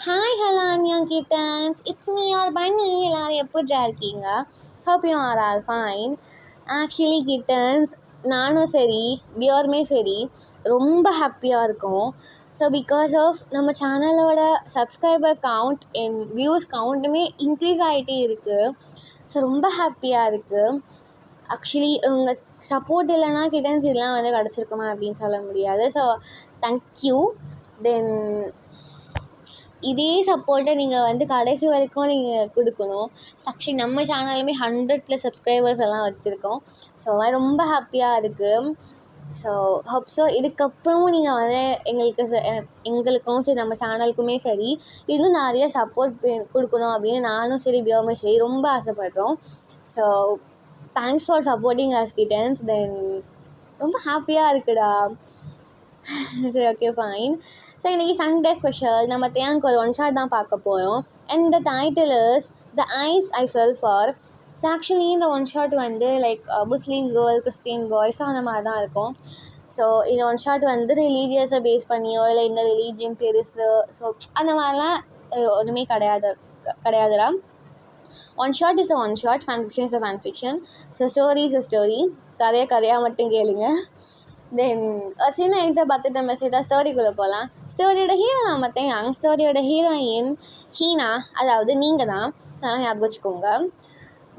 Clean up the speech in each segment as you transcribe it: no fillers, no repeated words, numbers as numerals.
Hi, hello, Anya kittens. It's me, your bunny. எல்லாரும் எப்படிடா இருக்கீங்க? Hope you are all fine. Actually, kittens, நானும் சரி, பியருமே சரி, ரொம்ப ஹாப்பியாக இருக்கோம். ஸோ பிகாஸ் ஆஃப் நம்ம சேனலோட சப்ஸ்கிரைபர் கவுண்ட் அண்ட் வியூஸ் கவுண்ட்டுமே இன்க்ரீஸ் ஆகிட்டே இருக்குது. ஸோ ரொம்ப ஹாப்பியாக இருக்குது. ஆக்சுவலி உங்கள் சப்போர்ட் இல்லைன்னா கிட்டன்ஸ் இதெல்லாம் வந்து கிடச்சிருக்குமா அப்படின்னு சொல்ல முடியாது. So thank you. தென் இதே சப்போர்ட்டை நீங்கள் வந்து கடைசி வரைக்கும் நீங்கள் கொடுக்கணும். ஆக்சுவலி நம்ம சேனலுமே 100+ சப்ஸ்கிரைபர்ஸ் எல்லாம் வச்சுருக்கோம். ஸோ ரொம்ப ஹாப்பியாக இருக்குது. ஸோ ஹோப் ஸோ இதுக்கப்புறமும் நீங்கள் வந்து எங்களுக்கும் சரி நம்ம சேனலுக்குமே சரி இன்னும் நிறைய சப்போர்ட் கொடுக்கணும் அப்படின்னு நானும் சரி பியோமே சரி ரொம்ப ஆசைப்படுறோம். So thanks for supporting us kittens. Then ரொம்ப ஹாப்பியாக இருக்குடா. சரி, ஓகே, ஃபைன். ஸோ இன்றைக்கி சண்டே ஸ்பெஷல் நம்ம தேங்க் ஒரு ஒன் ஷாட் தான் பார்க்க போகிறோம். And the title is the eyes I fell for. So actually இந்த ஒன் ஷாட் வந்து லைக் முஸ்லீம் கேர்ள், கிறிஸ்டின் பாய்ஸோ அந்த மாதிரி தான் இருக்கும். ஸோ இந்த ஒன் ஷாட் வந்து ரிலீஜியஸை பேஸ் பண்ணியோ இல்லை இந்த ரிலீஜியன் பெருசு ஸோ அந்த மாதிரிலாம் ஒன்றுமே கிடையாதுடா. One shot is a one shot, fan fiction is a fan fiction. So story is a story. கதையாக மட்டும் கேளுங்க. தென் சின்ன இன்ட்ரோ பார்த்துட்டு நம்ம சீதா ஸ்டோரிக்குள்ளே போகலாம். ஸ்டோரியோட ஹீரோ நான் பார்த்தேன். ஸ்டோரியோட ஹீரோயின் ஹீனா, அதாவது நீங்கள் தான். அதனால் ஞாபகம் வச்சுக்கோங்க.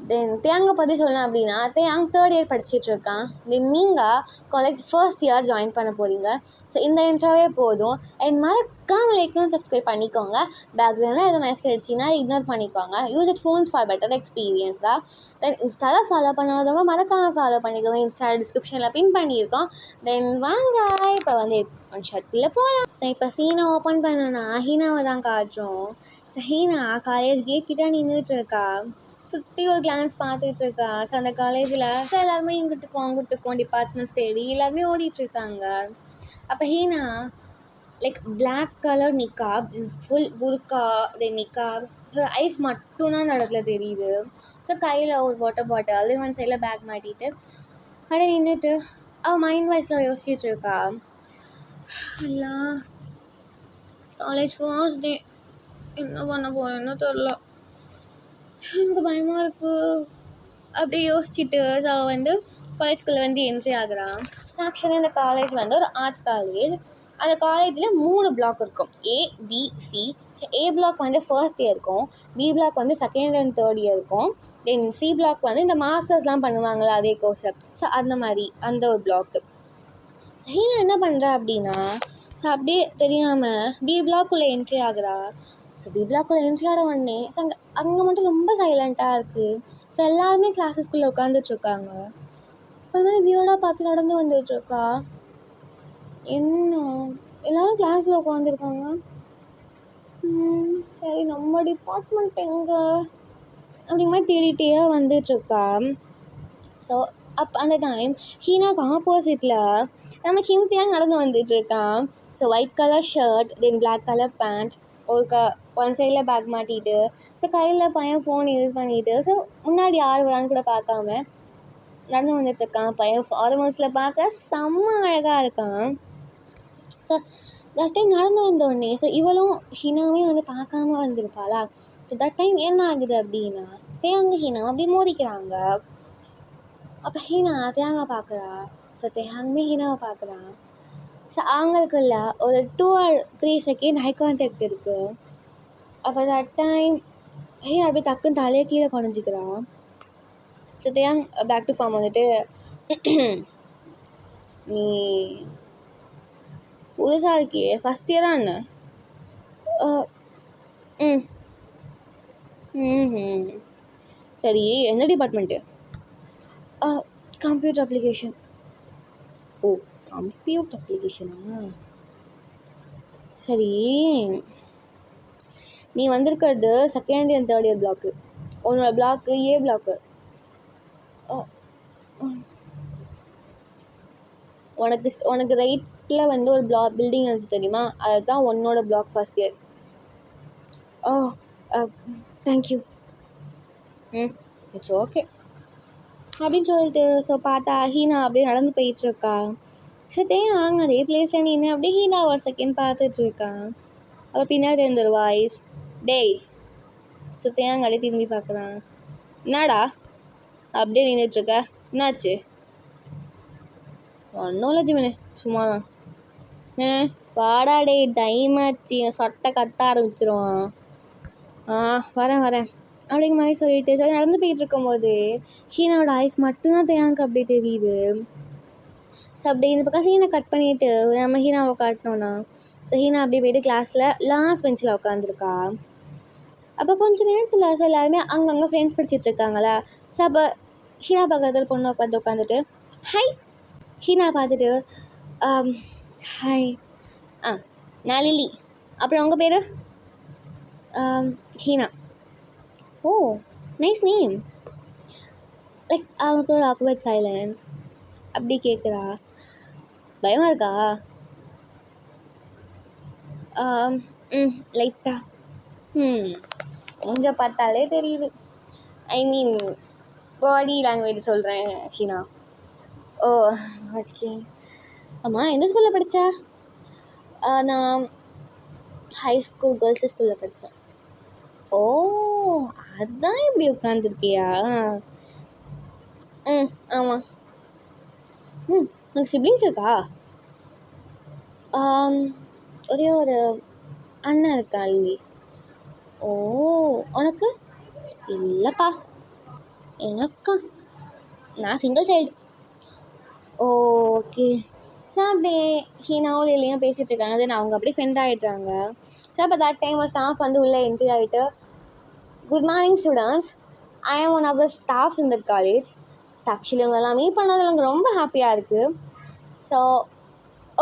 தென் தேங்க பற்றி சொல்லலாம் அப்படின்னா தேங் 3rd இயர் படிச்சிட்ருக்கான். தென் நீங்கள் காலேஜ் ஃபர்ஸ்ட் இயர் ஜாயின் பண்ண போகிறீங்க. ஸோ இந்த இன்ட்ரோவே போதும். அண்ட் மறக்காமல் லைக்கும் சப்ஸ்கிரைப் பண்ணிக்கோங்க. பேக்ரவுண்டில் எதுவும் நைஸ் கிடைச்சின்னா இக்னோர் பண்ணிக்கோங்க. Use it phones for better experience தான். தென் இன்ஸ்டாவில் ஃபாலோ பண்ணாதவங்க மறக்காமல் ஃபாலோ பண்ணிக்கோங்க. இன்ஸ்டா டிஸ்கிரிப்ஷனில் பின் பண்ணியிருக்கோம். தென் வாங்க இப்போ வந்து ஒன் ஷாட்டில் போகலாம். ஸோ இப்போ சீனை ஓப்பன் பண்ணனா ஹீனாவை தான் காட்டுறோம். ஸோ ஹீனா காலேஜ் கேட் கிட்டே நின்றுட்டுருக்கா. சுற்றி ஒரு கிளான்ஸ் பார்த்துட்ருக்கா. ஸோ அந்த காலேஜில் ஸோ எல்லாருமே இங்கிட்டுக்கும் அங்கிட்டுக்கும் டிபார்ட்மெண்ட்ஸ் தேடி எல்லாருமே ஓடிட்டுருக்காங்க. அப்போ ஹீனா லைக் பிளாக் கலர் நிக்காப், ஃபுல் புர்கா, தென் நிக்காப், ஸோ ஐஸ் மட்டும்தான் அந்த இடத்துல தெரியுது. ஸோ கையில் ஒரு வாட்டர் பாட்டில், ஒன் சைடில் பேக் மாட்டிட்டு அப்படியே நின்றுட்டு அவள் மைண்ட் வாய்ஸில் யோசிச்சுட்ருக்கா. எல்லாம் காலேஜ் ஃபர்ஸ்ட் டே என்ன பண்ண போகிறேன்னு தெரில, எனக்கு பயமாக இருக்குது அப்படியே யோசிச்சுட்டு அவள் வந்து காலேஜ்குள்ளே வந்து என்ட்ரி ஆகுறான். ஆக்சுவலி இந்த காலேஜ் வந்து ஒரு ஆர்ட்ஸ் காலேஜ். அந்த காலேஜில் 3 பிளாக் இருக்கும், A, B, C. So A block வந்து ஃபர்ஸ்ட் இயர் இருக்கும், B பிளாக் வந்து செகண்ட் அண்ட் தேர்ட் இயர் இருக்கும், தென் C பிளாக் வந்து இந்த மாஸ்டர்ஸ்லாம் பண்ணுவாங்களா அதே கோர்ஸை. ஸோ அந்த மாதிரி அந்த ஒரு பிளாக்கு. சரி, நான் என்ன பண்ணுறேன் அப்படின்னா ஸோ அப்படியே தெரியாமல் B பிளாக்குள்ளே என்ட்ரி ஆகுறா. ஸோ பி பிளாக்குள்ளே என்ட்ரி ஆட உடனே ஸோ அங்கே மட்டும் ரொம்ப சைலண்ட்டாக இருக்குது. ஸோ எல்லாருமே கிளாஸஸ்குள்ளே உட்காந்துட்ருக்காங்க. அது மாதிரி வியோடாக பார்த்து நடந்து வந்துட்டுருக்கா. என்ன எல்லோரும் கிளாஸில் உட்காந்துருக்காங்க. சரி, நம்ம டிபார்ட்மெண்ட் எங்கே அப்படிங்க மாதிரி தேடிட்டே வந்துட்டுருக்கா. ஸோ அப்போ அந்த டைம் ஹீனாக்கு ஆப்போசிட்டில் நம்ம ஹிம்தியாக நடந்து வந்துட்டுருக்கான். So white colour shirt, then black colour pant, ஒரு ஒன் சைடில் பேக் மாட்டிட்டு, ஸோ கையில் பையன் ஃபோன் யூஸ் பண்ணிவிட்டு, ஸோ முன்னாடி யார் வரான்னு கூட பார்க்காம நடந்து வந்துட்டுருக்கான். பையன் ஃபார்மல்ஸில் பார்க்க செம்ம அழகாக இருக்கான். ஸோ தட் டைம் நடந்து வந்தோடனே ஸோ இவளும் ஹீனாவே வந்து பார்க்காம வந்திருப்பாளா. ஸோ தட் டைம் என்ன ஆகுது அப்படின்னா தேங்க ஹீனா அப்படி மோதிக்கிறாங்க. அப்போ ஹீனா தேங்க பார்க்குறா. ஸோ தேங்கமே ஹீனாவை பார்க்குறான். ஸோ அவங்களுக்குள்ள ஒரு 2 or 3 செகண்ட் ஹை கான்டாக்ட் இருக்குது. அப்போ தட் டைம் ஹீனா அப்படியே டக்குன்னு தலையை கீழே குறைஞ்சிக்கிறான். So Taeyang back to form வந்துட்டு நீ புதுசாக இருக்கியே, ஃபஸ்ட் இயரா என்ன? சரி, எந்த டிபார்ட்மெண்ட்டு? Computer application. ஓ, கம்ப்யூட்டர் அப்ளிகேஷனா? சரி, நீ வந்திருக்கிறது second and third year block. உன்னோட பிளாக்கு ஏ பிளாக்கு. உனக்கு ரைட்டில் வந்து ஒரு பில்டிங் இருந்துச்சு தெரியுமா, அதுதான் உன்னோட பிளாக் ஃபர்ஸ்ட் இயர். ஓ, தேங்க்யூ. இட்ஸ் ஓகே அப்படின்னு சொல்லிட்டு ஸோ பார்த்தா ஹீனா அப்படியே நடந்து போயிட்டுருக்கா. ஸோ தேங்க அதே பிளேஸில் நின்று அப்படியே ஹீனா ஒரு செகண்ட் பார்த்துட்ருக்கா. அப்போ பின்னாடி இருந்த ஒரு வாய்ஸ், டேய் சுத்தையாங்காலே திரும்பி பார்க்குறான். என்னடா அப்படியே நின்றுட்டுருக்க, என்னாச்சு? ஒன்றும் இல்லை ஜிமினு, சும்மா தான். வாடா டே, டைம் ஆச்சு, சட்டை கத்த ஆரம்பிச்சிருவான். வரேன் அப்படிங்கிற மாதிரி சொல்லிட்டு நடந்து போயிட்டு இருக்கும்போது ஹீனாவோட ஐஸ் மட்டும்தான் தேயாங்க அப்படியே தெரியுது. ஸோ அப்படி இந்த பக்கம் ஹீனை கட் பண்ணிவிட்டு நம்ம ஹீனாவை காட்டினோன்னா, ஸோ ஹீனா அப்படியே போய்ட்டு கிளாஸில் லாஸ்ட் பெஞ்சில் உட்காந்துருக்கா. அப்போ கொஞ்சம் நேரத்தில் ஸோ எல்லாருமே அங்கங்கே ஃப்ரெண்ட்ஸ் படிச்சுட்டு இருக்காங்களா. ஸோ அப்போ ஹீனா பக்கத்தில் பொண்ணு உட்காந்துட்டு ஹாய் ஹீனா பார்த்துட்டு ஹாய் நான் லில்லி, அப்புறம் உங்கள் பேர்? ஹீனா. ஓ நைஸ் நேம். லைக் அவங்களுக்கு ஒரு ஆக்வர்ட் சைலன்ஸ். அப்படி கேட்குறா, பயமாக இருக்கா? லைட்டா. கொஞ்சம் பார்த்தாலே தெரியுது. ஐ மீன் பாடி லாங்குவேஜ் சொல்கிறேன் ஹீனா. ஓ ஓகே. ஆமாம், எந்த ஸ்கூலில் படித்தா? நான் ஹை ஸ்கூல் கேர்ள்ஸ் ஸ்கூலில் படித்தேன். ஓ அதான் இப்படி உட்காந்துருக்கியா? ஆமாம். உனக்கு சிப்ளிங்ஸ் இருக்கா? ஒரே ஒரு அண்ணன் இருக்கா இல்லி. ஓ உனக்கு? இல்லைப்பா எனக்கா, நான் சிங்கிள் சைல்டு. ஓகே. ஸோ அப்படியே ஹீனாவும் இல்லையும் பேசிகிட்டு இருக்காங்க. தென் அவங்க அப்படியே ஃப்ரெண்ட் ஆகிடுறாங்க. ஸோ அப்போ தட் டைம் ஸ்டாஃப் வந்து உள்ளே என்ட்ரி ஆகிட்டு, good morning students, I am one of the staffs in that college. So actually உங்களெல்லாம் மீட் பண்ணதில் எனக்கு ரொம்ப ஹாப்பியாக இருக்குது. ஸோ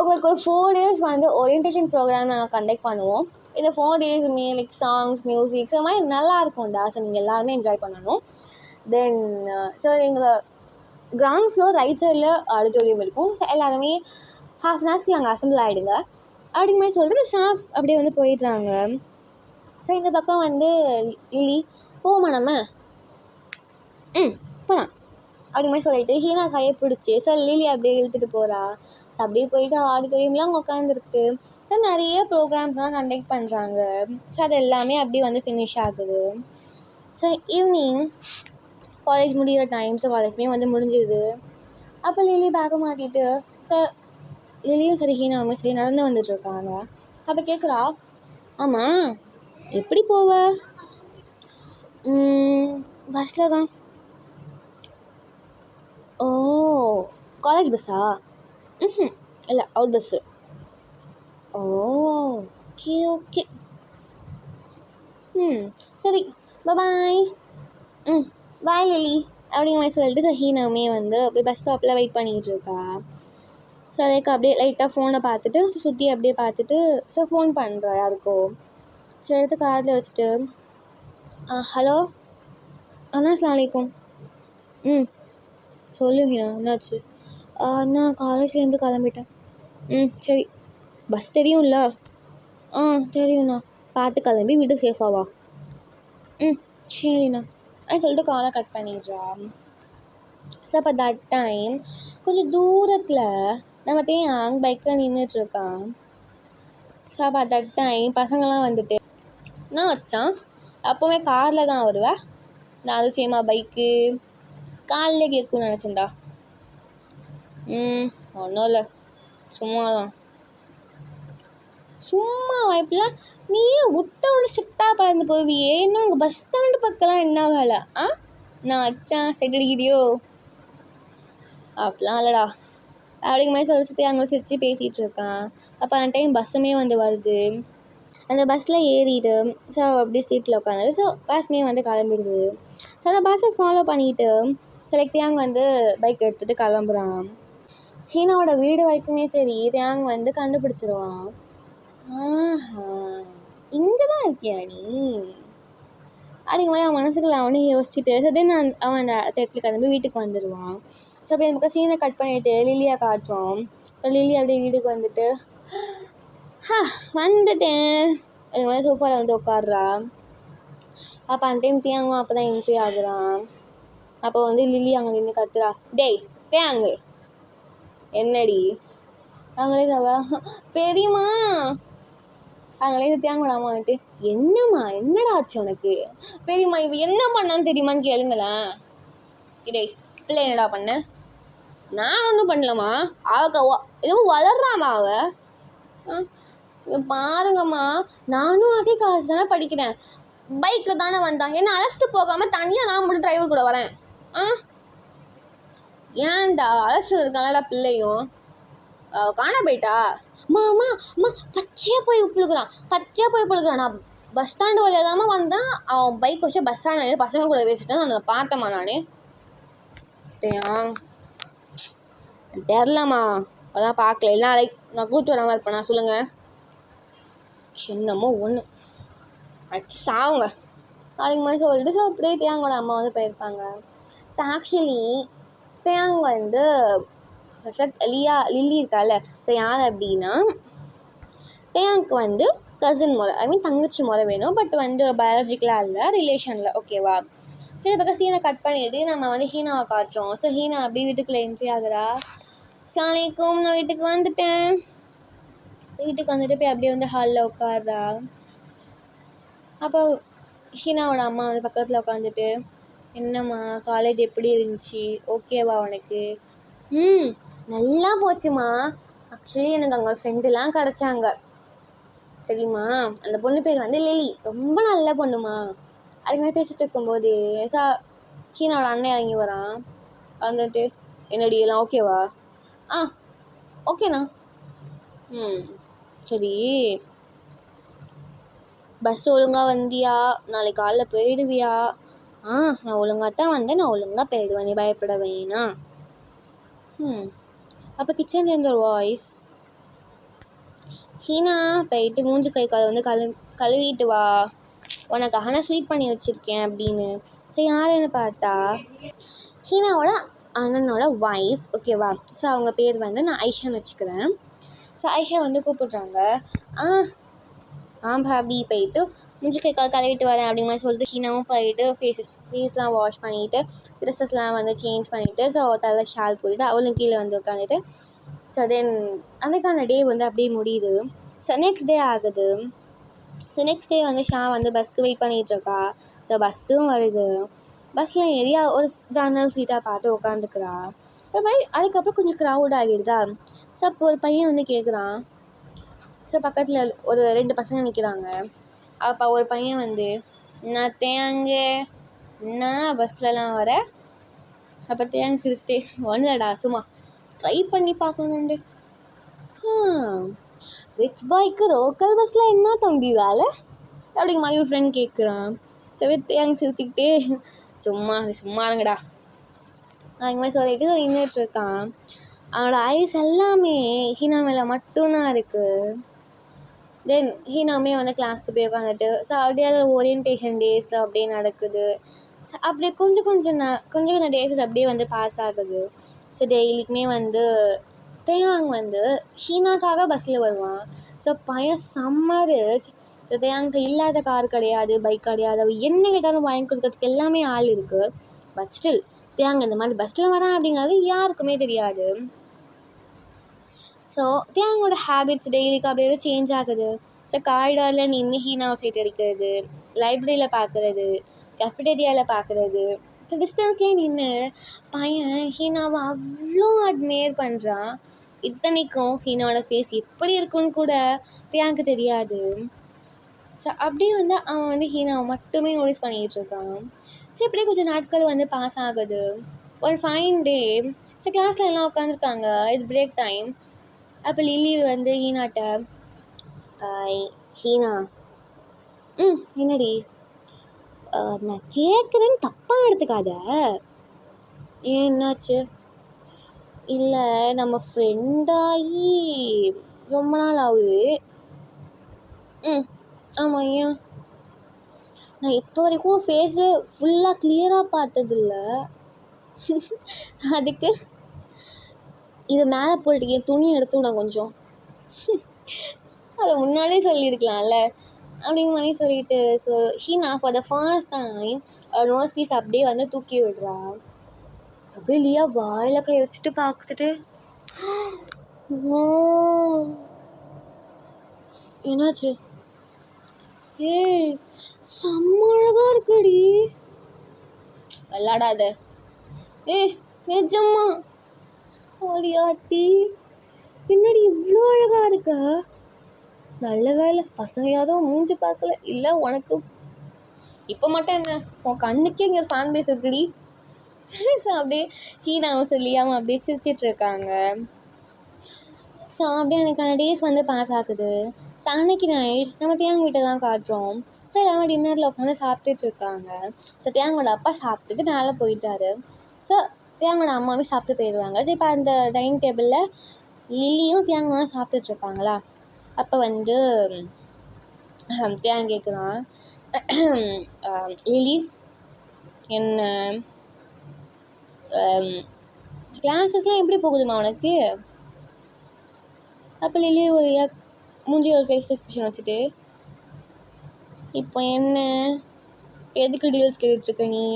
உங்களுக்கு ஒரு 4 days வந்து ஓரியன்டேஷன் ப்ரோக்ராம் நாங்கள் கண்டக்ட் பண்ணுவோம். இந்த 4 days like songs, music, so மாதிரி நல்லா இருக்கும்டா. ஸோ நீங்கள் எல்லாருமே என்ஜாய் பண்ணணும். தென் ஸோ எங்கள் கிரவுண்ட் ஃப்ளோர் ரைட் சைடில் ஆடிட்டோரியம் இருக்கும். ஸோ எல்லாருமே ½ an hour அங்கே அசம்பிள் ஆகிடுங்க அப்படிங்க மாதிரி சொல்லிட்டு ஸ்டாஃப் அப்படியே வந்து போயிடுறாங்க. ஸோ இந்த பக்கம் வந்து லில்லி, போமா நம்ம போகலாம் அப்படி மாதிரி சொல்லிட்டு ஹீனா கையை பிடிச்சி ஸோ லில்லி அப்படியே இழுத்துட்டு போகிறா. ஸோ அப்படியே போயிட்டு ஆடிட்டோரியம்லாம் அங்கே உட்காந்துருக்கு. ஸோ நிறைய ப்ரோக்ராம்ஸ்லாம் கண்டக்ட் பண்ணுறாங்க. ஸோ அது எல்லாமே அப்படியே வந்து ஃபினிஷ் ஆகுது. ஸோ ஈவினிங் காலேஜ் முடிகிற டைம். ஸோ காலேஜ்மே வந்து முடிஞ்சிடுது. அப்போ லில்லி பேக்கை மாட்டிட்டு ஸோ லில்லியும் சரி ஹீனாவும் சரி நடந்து வந்துட்டுருக்காங்க. அப்போ கேட்குறா, ஆமாம் எப்படி போவ? பஸ்ஸில் தான். ஓ காலேஜ் பஸ்ஸா? இல்லை அவுட் பஸ்ஸு. ஓ ஓகே ஓகே. சரி பாய். பாய் லில்லி அப்படிங்கிற மாதிரி சொல்லிட்டு ஸோ ஹீனாவுமே வந்து அப்படியே பஸ் ஸ்டாப்பில் வெயிட் பண்ணிகிட்டு இருக்கா. ஸோ அதுக்கு அப்படியே லைட்டாக ஃபோனை பார்த்துட்டு சுற்றி அப்படியே பார்த்துட்டு ஸோ ஃபோன் பண்ணுறா யாருக்கோ. ஸோ எடுத்து காதில் வச்சுட்டு, ஹலோ அண்ணா அஸ்ஸலாமு அலைக்கும். சொல்லு ஹீனா, என்னாச்சு? நான் காலேஜ்லேருந்து கிளம்பிட்டேன். சரி, பஸ் தெரியும்ல? தெரியும்ண்ணா. பார்த்து கிளம்பி வீட்டுக்கு சேஃபாவா? சரிண்ணா அப்படின்னு சொல்லிட்டு காலை கட் பண்ணிடுறா. ஸோ அப்போ தட் டைம் கொஞ்சம் தூரத்தில் நம்ம தேயாங் பைக்கில் நின்றுட்டுருக்கான். ஸோ அப்போ தட் டைம் பசங்கள்லாம் வந்துட்டு, நான் வச்சான் அப்போவுமே காரில் தான் வருவேன், நான் அதிசயமா பைக்கு காலில் கேட்கும்னு நினச்சேன்டா. ஒன்றும் இல்லை, சும்மா தான். சும்மா வாய்ப்பில் நீயே விட்டோட சிட்டாக பறந்து போவியே, இன்னும் உங்கள் பஸ் ஸ்டாண்டு பக்கம்லாம் என்ன வேலை? நான் வச்சான் செகடிக்கிறியோ? அப்படிலாம் இல்லைடா அப்படிங்கிற மாதிரி சொல்லி அங்கே சிரித்து பேசிகிட்டு இருக்கான். அப்போ அந்த டைம் பஸ்ஸுமே வந்து வருது. அந்த பஸ்ஸில் ஏறிட்டு ஸோ அப்படியே சீட்டில் உட்காந்து ஸோ பஸ்ஸுமே வந்து கிளம்பிடுது. ஸோ அந்த பஸ்ஸை ஃபாலோ பண்ணிவிட்டு தேயாங் வந்து பைக் எடுத்துகிட்டு கிளம்புறான். ஹீனாவோட வீடு வரைக்குமே சரி தேயாங் வந்து கண்டுபிடிச்சிருவான். இங்கே தான் இருக்கியா நீ அப்படிங்கிற மாதிரி அவன் மனசுக்குள்ள அவனே யோசிச்சுட்டு ஸோ தென் அவன் அந்த இடத்துல கிளம்பி வீட்டுக்கு வந்துடுவான். ஸோ அப்படி அந்த பக்கம் சீனை கட் பண்ணிவிட்டு லில்லியை காட்டுறோம். ஸோ லில்லி அப்படியே வீட்டுக்கு வந்துட்டு வந்துட்டேன் அப்படிங்கிற மாதிரி சோஃபாவில் வந்து உட்காடுறா. அப்போ அந்த டைம் தேயாங்கும் அப்போ தான் என்ட்ரி ஆகுறான். அப்போ வந்து லில்லி அங்கே நின்று கத்துறா, டேய் தேயாங்கு என்னடி? அவங்களே தவா பெரியம்மா அவங்களே தேங்கோட அம்மா வந்துட்டு, என்னம்மா என்னடா ஆச்சு உனக்கு? பெரியம்மா இவ என்ன பண்ணான்னு தெரியுமான்னு கேளுங்களேன். இடே பிள்ளை என்னடா பண்ண? நான் ஒன்றும் பண்ணலம்மா. எதுவும் வளர்றாமா அவ. பாருங்கம்மா, நானும் அதே காசு தானே படிக்கிறேன். பைக்கில் தானே வந்தான். என்ன அழைச்சிட்டு போகாமல் தனியாக நான் மட்டும் டிரைவர் கூட வரேன். ஏன்டா அழைச்சிட்டு இருக்காங்களா பிள்ளையும் காண போயிட்டா? அம்மா அம்மா அம்மா பச்சையாக போய் புழுகிறான். நான் பஸ் ஸ்டாண்டு வழியாக தாம்மா வந்தேன். அவன் பைக் வச்சு பஸ் ஸ்டாண்ட் பசங்க கூட வச்சுட்டு நான் பார்த்தேம்மா. நானே தெரிலம்மா, அதான் பார்க்கல. இல்லை நாளைக்கு நான் கூப்பிட்டு வராமல் இருப்பேண்ணா. சொல்லுங்கள். என்னமோ ஒன்று அடிச்சு சாவுங்க நாளைக்கு மாதிரி சொல்லிட்டு. ஸோ அப்படியே தேங்கோட அம்மா வந்து போயிருப்பாங்க. ஸோ ஆக்சுவலி தேங்க வந்து லில்லி இருக்கால. ஸோ யார் அப்படின்னா, தேங்க்கு வந்து கசின் முறை, ஐ மீன் தங்கச்சி முறை வேணும். பட் வந்து பயாலஜிக்கலாக இல்லை, ரிலேஷனில். ஓகேவா? இதை பக்கம் சீனை கட் பண்ணிட்டு நம்ம வந்து ஹீனாவை காட்டுறோம். ஸோ ஹீனா அப்படியே வீட்டுக்குள்ளே என்ட்ரி ஆகுறா. சாலைக்கும் நான் வீட்டுக்கு வந்துட்டேன். வீட்டுக்கு வந்துட்டு போய் அப்படியே வந்து ஹாலில் உட்காடுறா. அப்போ ஹீனாவோட அம்மா வந்து பக்கத்தில் உட்காந்துட்டு, என்னம்மா காலேஜ் எப்படி இருந்துச்சு? ஓகேவா உனக்கு? நல்லா போச்சுமா. ஆக்சுவலி எனக்கு அங்கே ஒரு ஃப்ரெண்டுலாம் கிடச்சாங்க தெரியுமா. அந்த பொண்ணு பேர் வந்து லிலி. ரொம்ப நல்ல பொண்ணுமா. அதுக்கு மாதிரி பேசிட்டு இருக்கும்போது ஹீனாவோட அண்ணன் இறங்கி வரான். வந்துட்டு, என்னடி எல்லாம் ஓகேவா? ஓகேண்ணா. சரி, பஸ் ஒழுங்காக வந்தியா? நாளைக்கு காலைல போயிடுவியா? நான் ஒழுங்காக தான் வந்தேன், நான் ஒழுங்காக போயிடுவேன், நீ பயப்பட வேணாம். அப்போ கிச்சன்லேருந்து ஒரு வாய்ஸ், ஹீனா போயிட்டு மூஞ்சி கை காலை வந்து கழுவிட்டு வா, உனக்காக நான் ஸ்வீட் பண்ணி வச்சுருக்கேன் அப்படின்னு. சரி, யாருன்னு பார்த்தா ஹீனாவோட அண்ணனோட ஒய்ஃப். ஓகேவா? ஸோ அவங்க பேர் வந்து நான் ஐஷான்னு வச்சுக்கிறேன். ஸோ ஐஷா வந்து கூப்பிட்றாங்க. பாபி போயிட்டு மூஞ்சி கை கால் கழுவிட்டு வரேன் அப்படிங்கிற மாதிரி சொல்லிட்டு ஹீனாவும் போயிட்டு ஃபேஸ்லாம் வாஷ் பண்ணிவிட்டு ட்ரெஸ்ஸஸ்லாம் வந்து சேஞ்ச் பண்ணிவிட்டு ஸோ தலை ஷால் போட்டுட்டு அவளும் கீழே வந்து உட்காந்துட்டு ஸோ தென் அன்றைக்கான டே வந்து அப்படியே முடியுது. ஸோ நெக்ஸ்ட் டே ஆகுது. ஸோ நெக்ஸ்ட் டே வந்து ஷா வந்து பஸ்க்கு வெயிட் பண்ணிகிட்ருக்கா. ஸோ பஸ்ஸும் வருது. பஸ்ஸில் ஏரியா ஒரு ஜன்னல் சீட்டாக பார்த்து உட்காந்துக்கிறா. அது மாதிரி அதுக்கப்புறம் கொஞ்சம் க்ரௌட் ஆகிடுதா. ஸோ அப்போ ஒரு பையன் வந்து கேட்குறான். ஸோ பக்கத்தில் ஒரு 2 பசங்க நிற்கிறாங்க. அப்போ ஒரு பையன் வந்து, நான் தேங்க நான் பஸ்லலாம் வர. அப்போ தேங்க சிரிச்சிட்டே, ஒன்றுலடா சும்மா ட்ரை பண்ணி பார்க்கணுண்டு. ரிச் பாய்க்கு லோக்கல் பஸ்ஸில் என்ன தம்பி வேலை அப்படிங்க மாதிரி ஒரு ஃப்ரெண்ட் கேட்குறான். சரி தேங்க சிரிச்சுக்கிட்டே, சும்மா இருங்கடா அதுக்கு மாதிரி சொல்லிட்டு நின்றுட்டு இருக்கான். அவனோட ஐஸ் எல்லாமே ஹீனா மேலே மட்டும்தான் இருக்குது. தென் ஹீனாவுமே வந்து கிளாஸ்க்கு போய் உட்காந்துட்டு ஸோ அப்படியே ஓரியன்டேஷன் டேஸ் அப்படியே நடக்குது. ஸோ அப்படியே கொஞ்சம் டேஸஸ் அப்படியே வந்து பாஸ் ஆகுது. ஸோ டெய்லிக்குமே வந்து தேயாங் வந்து ஹீனாக்காக பஸ்ஸில் வருவான். ஸோ பையன் சம்மரு. ஸோ தேயாங்க இல்லாத கார் கிடையாது, பைக் கிடையாது, அவள் என்ன கேட்டாலும் வாங்கி கொடுக்கறதுக்கு எல்லாமே ஆள் இருக்குது. பட் ஸ்டில் தேயாங்க இந்த மாதிரி பஸ்ஸில் வரான் அப்படிங்கிறது யாருக்குமே தெரியாது. ஸோ தேயாங்கோட ஹேபிட்ஸ் டெய்லிக்கு அப்படியே சேஞ்ச் ஆகுது. ஸோ காரிடாரில் நின்று ஹீனாவை சைட் அடிக்கிறது, லைப்ரரியில் பார்க்குறது, கஃபடேரியாவில் பார்க்குறது, ஸோ டிஸ்டன்ஸ்லேயே நின்று பையன் ஹீனாவை அவ்வளோ அட்மையர் பண்ணுறான். இத்தனைக்கும் ஹீனாவோட ஃபேஸ் எப்படி இருக்குன்னு கூட தேயாங்க்கு தெரியாது. ஸோ அப்படியே வந்து அவன் வந்து ஹீனாவை மட்டுமே நோட்டீஸ் பண்ணிக்கிட்டு இருக்கான். ஸோ இப்படியே கொஞ்சம் நாட்கள் வந்து பாஸ் ஆகுது. ஒரு ஃபைன் டே ஸோ கிளாஸில் எல்லாம் உட்காந்துருக்காங்க, இது பிரேக் டைம். அப்போ லில்லி வந்து ஹீனாட்ட, ஹீனா என்னடி நான் கேட்குறேன்னு தப்பாக எடுத்துக்காத. ஏன் என்னாச்சு? இல்லை நம்ம ஃப்ரெண்டாகி ரொம்ப நாள் ஆகுது. ஆமாம், ஏன்? நான் இப்போ வரைக்கும் ஃபேஸு ஃபுல்லாக கிளியராக பார்த்ததில்ல. அதுக்கு இதை மேலே போட்டு என் துணி எடுத்து நான் கொஞ்சம் அதை முன்னாடியே சொல்லியிருக்கலாம்ல அப்படிங்கிற மாதிரி சொல்லிட்டு so Heena for the first time nose piece அப்படியே வந்து தூக்கி விடுறா. அப்படியே லியா வாயில் கை வச்சுட்டு பார்த்துட்டு, என்னாச்சு? ஏய் செம்ம அழகா இருக்குடி. விளாடாத. ஏய் நிஜமா ஓடியாட்டி பின்னாடி இவ்வளோ அழகா இருக்க. நல்ல வேலை பசங்க மூஞ்சி பார்க்கல. இல்லை உனக்கு இப்போ மட்டும் என்ன உன் கண்ணுக்கே இங்கே ஃபேன் பேஸ் இருக்குடி. ஸோ அப்படியே ஹீனாவும் சொல்லியாமல் அப்படியே சிரிச்சிட்டு இருக்காங்க. ஸோ அப்படியே எனக்கான டேஸ் வந்து பாஸ் ஆகுது. ஸோ அன்னைக்கு நைட் நம்ம தேங்க வீட்டை தான் காட்டுறோம். ஸோ எல்லாமே டின்னரில் உட்காந்து சாப்பிட்டுட்டு இருக்காங்க. ஸோ தேங்கோட அப்பா சாப்பிட்டுட்டு மேலே போயிட்டாரு. ஸோ தேங்கோட அம்மாவே சாப்பிட்டு போயிடுவாங்க. ஸோ இப்போ அந்த டைனிங் டேபிளில் லில்லியும் தேங்காயும் சாப்பிட்டுட்டு இருப்பாங்களா. அப்போ வந்து தேங்க கேட்குறான், லிலி என்ன கிளாஸஸ்லாம் எப்படி போகுதுமா உனக்கு? அப்போ லிலி ஒரு மூஞ்சி ஒரு ஃபேஸ் எக்ஸ்பிரஷன் வச்சுட்டு, இப்போ என்ன எதுக்கு டீல்ஸ் கேட்டுட்ருக்க நீ?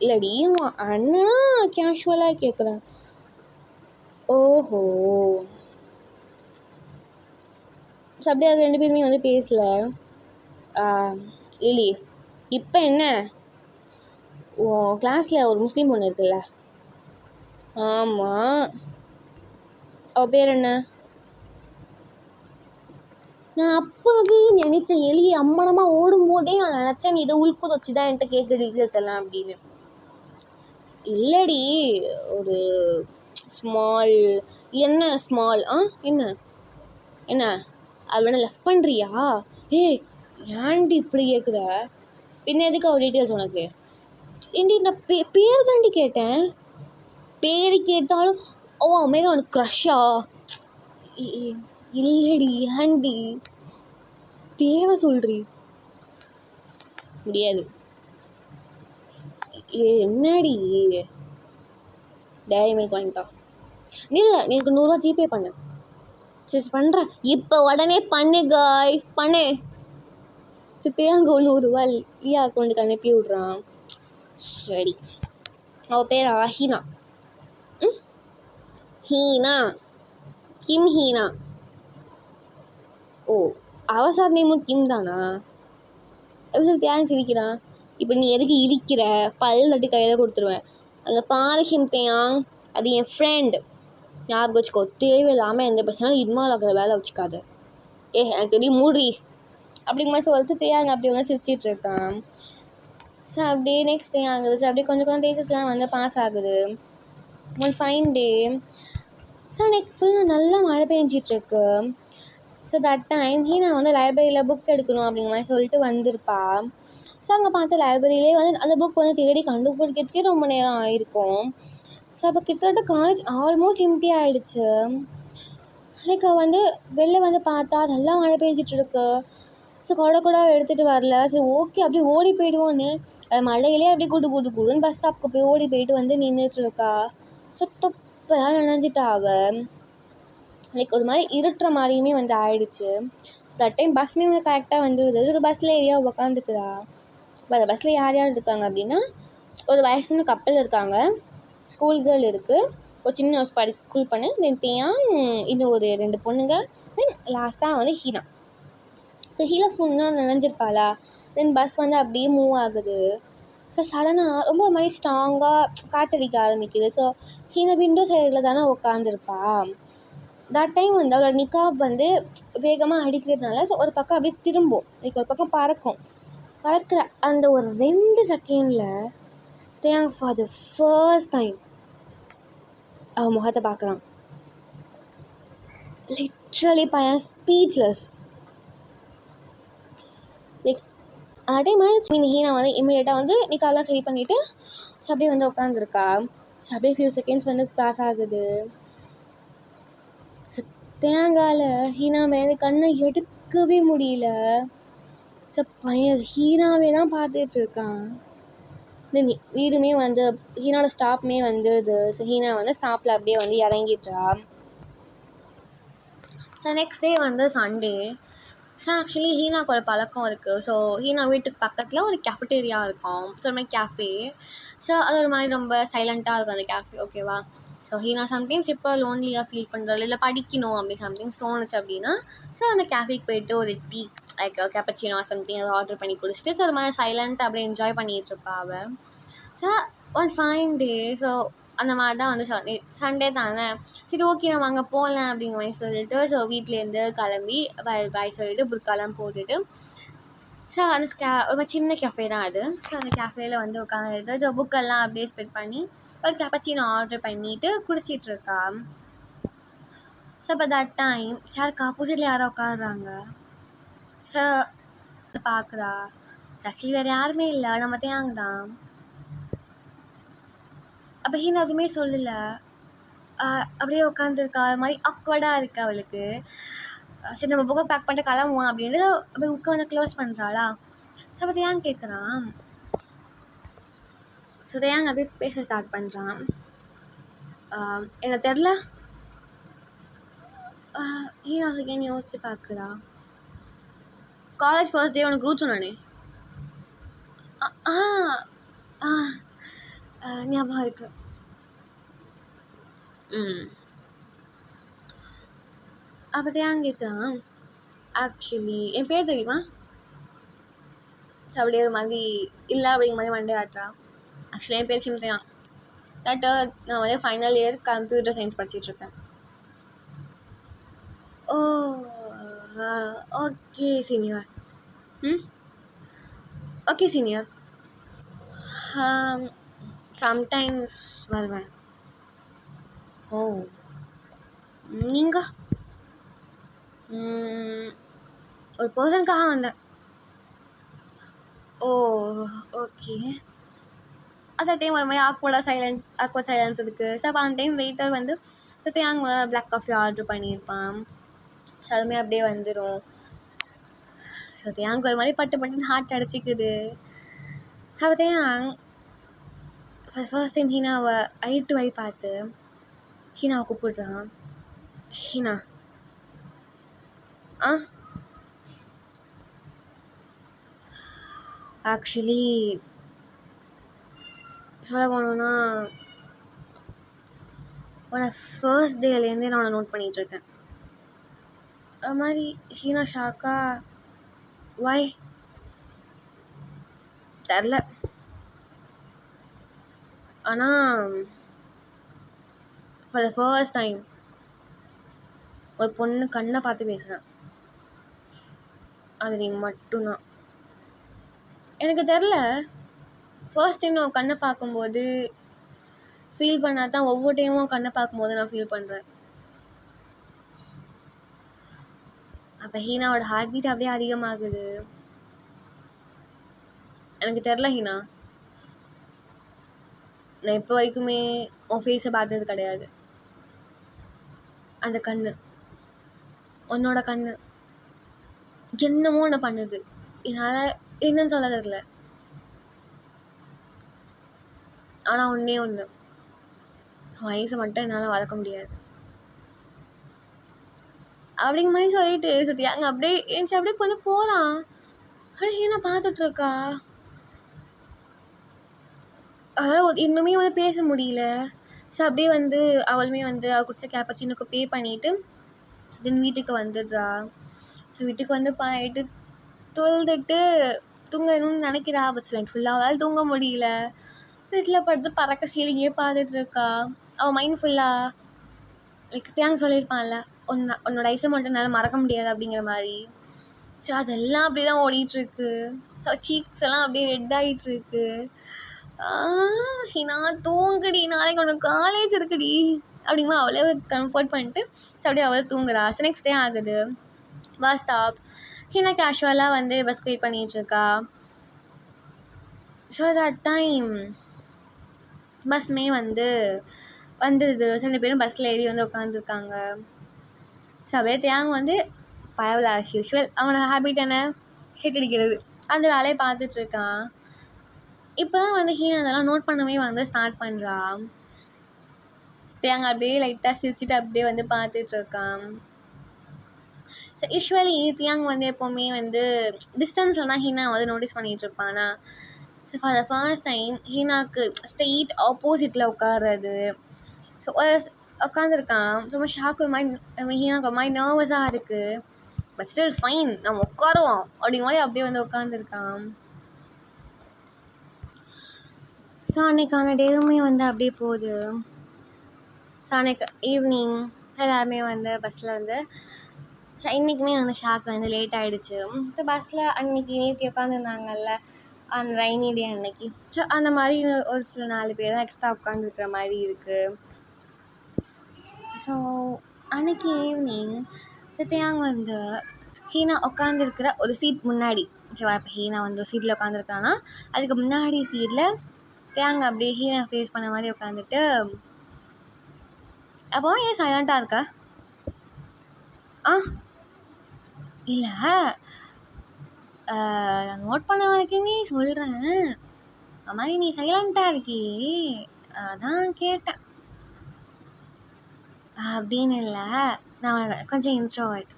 இல்லடி அண்ணா கேஷுவலாக கேட்குறேன். ஓஹோ. ஸோ அப்படியே அது 2 பேருமே வந்து பேசல. லிலி இப்போ என்ன கிளாஸில் ஒரு முஸ்லீம் பொண்ணு இருக்குல்ல? ஆமாம். அவள் பேர் என்ன? நான் அப்போவே நினச்சேன், எலி அம்மனமாக ஓடும்போதே நான் நினச்சேன் நீ இதை உள்குத வச்சு தான் என்கிட்ட கேட்க டீட்டெயில்ஸ் எல்லாம் அப்படின்னு. இல்லடி ஒரு ஸ்மால். என்ன ஸ்மால்? என்ன என்ன அவனை லவ் பண்ணுறியா? ஏய் ஏன்டி இப்படி கேட்குற? பின்ன எதுக்கு அவள் டீட்டெயில்ஸ் உனக்கு? ஏன்டி நான் பேர் தாண்டி கேட்டேன். பேர் கேட்டாலும் அவன் மேலே உனக்கு க்ரஷ்ஷா? இல்லடி ஏன்டி பேரை சொல்றி. முடியாது. என்னடி டேரி மில்க் வாங்கிட்டா? இல்லை நீ எனக்கு 100 ரூபா ஜிபே பண்ணு. சரி பண்ணுறேன் இப்போ உடனே பண்ணு காய் பண்ணு. சித்தையா அங்கே 100 ரூபா லியா அக்கௌண்ட்டுக்கு அனுப்பி விட்றான். சரி அவள் பேர் ஹீனா. ஹீனா கிம் ஹீனா. ஓ அவசார் நேமும் கிம் தானா? எப்படி தேங்க்ஸ் சிரிக்கிறான். இப்போ நீ எதுக்கு இழிக்கிற? பல் தட்டி கையில் கொடுத்துருவேன். அங்கே பாரு ஹிம் தேயாங், அது என் ஃப்ரெண்டு. ஞாபகம் வச்சுக்கோ. தேவையில்லாமல் எந்த பிரச்சனையும் இன்வால்வ் ஆகிற வேலை வச்சுக்காத. எனக்கு தெரியும் மூடி அப்படிங்கிற மாதிரி சொல்லிட்டு தேயாங்க அப்படி வந்து சிரிச்சிட்டு இருக்கான். ஸோ அப்படியே நெக்ஸ்ட் டே ஆகுது. ஸோ அப்படியே கொஞ்சம் டேஸஸ்லாம் வந்து பாஸ் ஆகுது. One fine day. So next ஃபுல்லாக நல்லா மழை பெஞ்சிட்ருக்கு. ஸோ தட் டைம் ஹீனா வந்து லைப்ரரியில் புக் எடுக்கணும் அப்படிங்கிற மாதிரி சொல்லிட்டு வந்திருப்பா. ஸோ அங்கே பார்த்த லைப்ரரியிலே வந்து அந்த புக் வந்து தேடி கண்டுபிடிக்கிறதுக்கே ரொம்ப நேரம் ஆகிருக்கும். ஸோ அப்போ கிட்டத்தட்ட காலேஜ் ஆல்மோஸ்ட் எம்டி ஆகிடுச்சு. லைக் வந்து வெளில வந்து பார்த்தா நல்லா மழை பெஞ்சிட்ருக்கு. ஸோ கூட எடுத்துகிட்டு வரல. சரி ஓகே அப்படியே ஓடி போயிடுவோன்னு அது மழையிலே அப்படியே குடுன்னு பஸ் ஸ்டாப்க்கு போய் ஓடி போயிட்டு வந்து நின்றுட்டுருக்கா. ஸோ தொப்பையாக நினைஞ்சிட்டா அவள். லைக் ஒரு மாதிரி இருட்டுற மாதிரியுமே வந்து ஆயிடுச்சு. ஸோ தட் டைம் பஸ்மே வந்து கரெக்டாக வந்துடுது. ஸோ பஸ்ஸில் ஏரியா உக்காந்துக்குறா. இப்போ அந்த பஸ்ஸில் யார் இருக்காங்க அப்படின்னா, ஒரு வயசான கப்பல் இருக்காங்க, ஸ்கூல் கேர்ள் இருக்குது, ஒரு சின்ன ஸ்கூல் பண்ணு, தென் தேயாங், இன்னும் ஒரு 2 பொண்ணுங்க, தென் லாஸ்ட்டாக வந்து ஹீனா. ஸோ ஹீனா ஃபுல்லாக நினைஞ்சிருப்பாளா. தென் பஸ் வந்து அப்படியே மூவ் ஆகுது. ஸோ சடனாக ரொம்ப ஒரு மாதிரி ஸ்ட்ராங்காக காற்றடிக்க ஆரம்பிக்குது. ஸோ ஹீனா விண்டோ சைடில் தானே உட்காந்துருப்பா. தட் டைம் வந்து அவளோட நிக்காப் வந்து வேகமாக அடிக்கிறதுனால ஸோ ஒரு பக்கம் அப்படியே திரும்பும், லைக் ஒரு பக்கம் பறக்கிற அந்த ஒரு 2 செகண்டில் thank for the first time அவன் முகத்தை பார்க்குறான். லிட்ரலி பையன் ஸ்பீச்லெஸ். லைக் அந்த டைம் ஹீனா வந்து இமீடியட்டாக வந்து நிக்காலாம் சரி பண்ணிவிட்டு ஸோ அப்படியே வந்து உட்காந்துருக்கா. ஸோ அப்படியே ஃபியூ செகண்ட்ஸ் வந்து பாஸ் ஆகுது. ஸோ தேங்காயில் ஹீனா மேலே கண்ணை எடுக்கவே முடியல. ஸோ பையன் ஹீனாவே தான் பார்த்துட்ருக்கான். தென் வீடுமே வந்து ஹீனாவோட ஸ்டாப்புமே வந்துடுது. ஸோ ஹீனா வந்து ஸ்டாப்பில் அப்படியே வந்து இறங்கிட்டா. ஸோ நெக்ஸ்ட் டே வந்து சண்டே. ஸோ ஆக்சுவலி ஹீனாவுக்கு ஒரு பழக்கம் இருக்குது. ஸோ ஹீனா வீட்டுக்கு பக்கத்தில் ஒரு கேஃபட்டேரியா இருக்கும். ஸோ ஒரு மாதிரி கேஃபே. ஸோ அது ஒரு மாதிரி ரொம்ப சைலண்ட்டாக இருக்கும் அந்த கேஃபே, ஓகேவா. ஸோ ஹீனா சம்டைம்ஸ் இப்போ லோன்லியாக ஃபீல் பண்ணுறாள் இல்லை படிக்கணும் அப்படி சம்திங்ஸ் தோணுச்சு அப்படின்னா ஸோ அந்த கேஃபேக்கு போயிட்டு ஒரு டீ லைக் கேப்பச்சினோ சம்திங் அதை ஆர்டர் பண்ணி குடிச்சிட்டு ஸோ ஒரு மாதிரி சைலண்ட்டாக அப்படியே என்ஜாய் பண்ணிகிட்டு இருப்பா அவள். So one fine day so அந்த மாதிரி தான் வந்து சண்டே தானே சரி ஓகே நம்ம அங்கே போகலாம் அப்படிங்கிற மாதிரி சொல்லிட்டு ஸோ வீட்லேருந்து கிளம்பி பாய் சொல்லிட்டு புர்காலாம் போட்டுட்டு ஸோ அந்த ஒரு சின்ன கேஃபே தான் அது. ஸோ அந்த கேஃபேயில் வந்து உட்காந்துட்டு ஸோ புக்கெல்லாம் அப்படியே ஸ்பெண்ட் பண்ணி ஒரு கேப்பச்சினோ ஆர்டர் பண்ணிவிட்டு குடிச்சிட்ருக்கா. ஸோ அப்போ தட் டைம் சாருக்கு ஆப்போசிட்டில் யாரோ உட்காடுறாங்க. ஸோ பார்க்குறா ஆக்சுவலி வேறு யாருமே இல்லை, நம்ம தேங்க தான். அப்போ ஹீனா எதுவுமே சொல்லலை, அப்படியே உட்காந்துருக்கா. அது மாதிரி அக்வர்டாக இருக்கு அவளுக்கு. சரி நம்ம புக்கை பேக் பண்ணிட்டு கிளம்புவோம் அப்படின்ட்டு அப்படி புக்கை வந்து க்ளோஸ் பண்ணுறாளா. ஸோ அப்போ தேங்க கேட்குறான். ஸோ தேங்க அப்படியே பேச ஸ்டார்ட் பண்ணுறான். எனக்கு தெரில. ஹீனா செகண்ட் யோசிச்சு பார்க்குறா. காலேஜ் ஃபர்ஸ்ட் டே உனக்கு ரூத்து நானே ஞாபகம் இருக்கு. அப்போ தேங்க கேட்குறான். ஆக்சுவலி என் பேர் தெரியுமா? அப்படியே ஒரு மாதிரி இல்லை அப்படிங்கிற மாதிரி மண்டே ஆட்டுறா. ஆக்சுவலி என் பேர் கிம்தையா. தட் நான் வந்து ஃபைனல் இயர் கம்ப்யூட்டர் சயின்ஸ் படிச்சிட்ருக்கேன். Oh okay senior. Okay senior. Sometimes வருவேன். ஓ நீங்கள்? ஒரு பர்சனுக்காக வந்தேன். ஓ ஓகே. அந்த டைம் ஒரு மாதிரி ஆக்வர்ட் சைலன்ஸ் இருக்குது. ஸோ அப்போ அந்த டைம் வெயிட்டர் வந்து தேங்க பிளாக் காஃபி ஆர்டர் பண்ணியிருப்பான். ஸோ அதுவுமே அப்படியே வந்துடும். ஸோ தேங்க ஒரு மாதிரி பட்டு ஹார்ட் அடிச்சிக்குது. அப்போ தேங்க ஃபர்ஸ்ட் டைம் ஹீனாவை ஐ டு ஐ பார்த்து ஹீனாவை கூப்பிடுறான். ஹீனா ஆக்சுவலி சொல்ல போனோன்னா உன்னை ஃபர்ஸ்ட் டேலேருந்தே நான் உன்னை நோட் பண்ணிகிட்ருக்கேன். அது மாதிரி ஹீனா ஷாக்கா. வை தெரில, ஆனால் ஃபார் த ஃபர்ஸ்ட் டைம் ஒரு பொண்ணு கண்ணை பார்த்து பேசுகிறேன். அது நீ மட்டும்தான். எனக்கு தெரில, ஃபர்ஸ்ட் டைம் நான் கண்ணை பார்க்கும்போது ஃபீல் பண்ணால் தான் ஒவ்வொரு டைமும் கண்ணை பார்க்கும்போது நான் ஃபீல் பண்ணுறேன். அப்போ ஹீனாவோட ஹார்ட் பீட் அப்படியே அதிகமாகுது. எனக்கு தெரில ஹீனா, நான் இப்போ வரைக்குமே உன் ஃபேஸை பார்த்தது கிடையாது. அந்த கண்ணு, உன்னோட கண்ணு என்னமோ ஒன்று பண்ணுது. என்னால் என்னன்னு சொல்ல தெரியல. ஆனால் ஒன்றே ஒன்று, வயசை மட்டும் என்னால் வளர்க்க முடியாது அப்படிங்கிற மாதிரி சொல்லிட்டு சத்யாங்க அப்படியே ஏன்ச்சு அப்படியே கொஞ்சம் போகிறான். அப்படியே என்ன பார்த்துட்ருக்கா. அதனால் இன்னுமே வந்து பேச முடியல. ஸோ அப்படியே வந்து அவளுமே வந்து அவள் குடிச்ச கேப்பச்சினோக்கு பே பண்ணிவிட்டு தென் வீட்டுக்கு வந்துடுறா. ஸோ வீட்டுக்கு வந்து பாயிட்டு தொழுதுட்டு தூங்கணும்னு நினைக்கிறா. பட் லைக் ஃபுல்லாக அவளால் தூங்க முடியல. வீட்டில் படுத்து பறக்க சீலிங்கே பார்த்துட்ருக்கா. அவள் மைண்ட் ஃபுல்லாக லைக் தேங்க சொல்லியிருப்பான்ல, உன்னோட ஐஸை மட்டும் என்னால் மறக்க முடியாது அப்படிங்கிற மாதிரி. ஸோ அதெல்லாம் அப்படியே தான் ஓடிட்டுருக்கு. ஸோ சீக்ஸ் எல்லாம் அப்படியே ரெட் ஆகிட்டுருக்கு. ஹீனா தூங்குடி, நாளைக்கு உனக்கு காலேஜ் இருக்குடி அப்படிங்குமா அவளே கம்ஃபர்ட் பண்ணிட்டு ஸோ அப்படியே அவளே தூங்குறா. ஸோ நெக்ஸ்ட் டே ஆகுது. Bus stop. ஹீனா கேஷுவலாக வந்து பஸ் வெயிட் பண்ணிகிட்ருக்கா. ஸோ தட் டைம் பஸ்மே வந்துடுது. ஸோ 2 பேரும் பஸ்ஸில் ஏறி வந்து உட்காந்துருக்காங்க. ஸோ அப்படியே தேங்க வந்து பரவாயில்ல ஆஸ் யூஷுவல் அவனோட ஹேபிட் என்ன, ஷீட் அடிக்கிறது, அந்த வேலையை பார்த்துட்ருக்கான். இப்போ தான் வந்து ஹீனா அதெல்லாம் நோட் பண்ணவே வந்து ஸ்டார்ட் பண்ணுறான். தேங்க அப்படியே லைட்டாக சிரிச்சுட்டு அப்படியே வந்து பார்த்துட்ருக்கான். ஸோ யூஸ்வலி தியாங் வந்து எப்போவுமே வந்து டிஸ்டன்ஸில் தான் ஹீனா வந்து நோட்டீஸ் பண்ணிகிட்ருப்பானா. So for the first time ஹீனாக்கு ஸ்ட்ரெயிட் ஆப்போசிட்டில் உட்கார்றது, ஸோ உட்காந்துருக்கான். ரொம்ப ஷாக், ஒரு மாதிரி ஹீனாக்கு ஒரு மாதிரி நர்வஸாக இருக்குது. பட் ஸ்டில் ஃபைன், நம்ம உட்காருவோம் அப்படிங்கிற மாதிரி அப்படியே வந்து உட்காந்துருக்கான். ஸோ அன்றைக்கான டேவுமே வந்து அப்படியே போகுது. ஸோ அன்றைக்கு ஈவினிங் எல்லாருமே வந்து பஸ்ஸில் வந்து இன்றைக்குமே வந்து ஷாக் வந்து லேட் ஆகிடுச்சு. ஸோ பஸ்ஸில் அன்றைக்கி நேற்று உட்காந்துருந்தாங்கல்ல அந்த ரைனி டே அன்னைக்கு. ஸோ அந்த மாதிரி ஒரு சில 4 பேர் தான் எக்ஸ்ட்ரா உட்காந்துருக்குற மாதிரி இருக்குது. ஸோ அன்றைக்கி ஈவினிங் தேங் வந்து ஹீனா உட்காந்துருக்கிற ஒரு சீட் முன்னாடி, ஓகேவா, இப்போ ஹீனா வந்து ஒரு சீட்டில் உட்காந்துருக்கான்னா அதுக்கு முன்னாடி சீட்டில் தேங் அப்படியே ஹீனா ஃபேஸ் பண்ண மாதிரி உட்காந்துட்டு, அப்போ ஏன் சைலண்ட்டாக இருக்க? இல்லை, நான் நோட் பண்ண வரைக்குமே சொல்கிறேன், அது மாதிரி நீ சைலண்ட்டாக இருக்கி, அதான் கேட்டேன். அப்படின்னு இல்லை, நான் கொஞ்சம் இன்ட்ரோவர்ட்.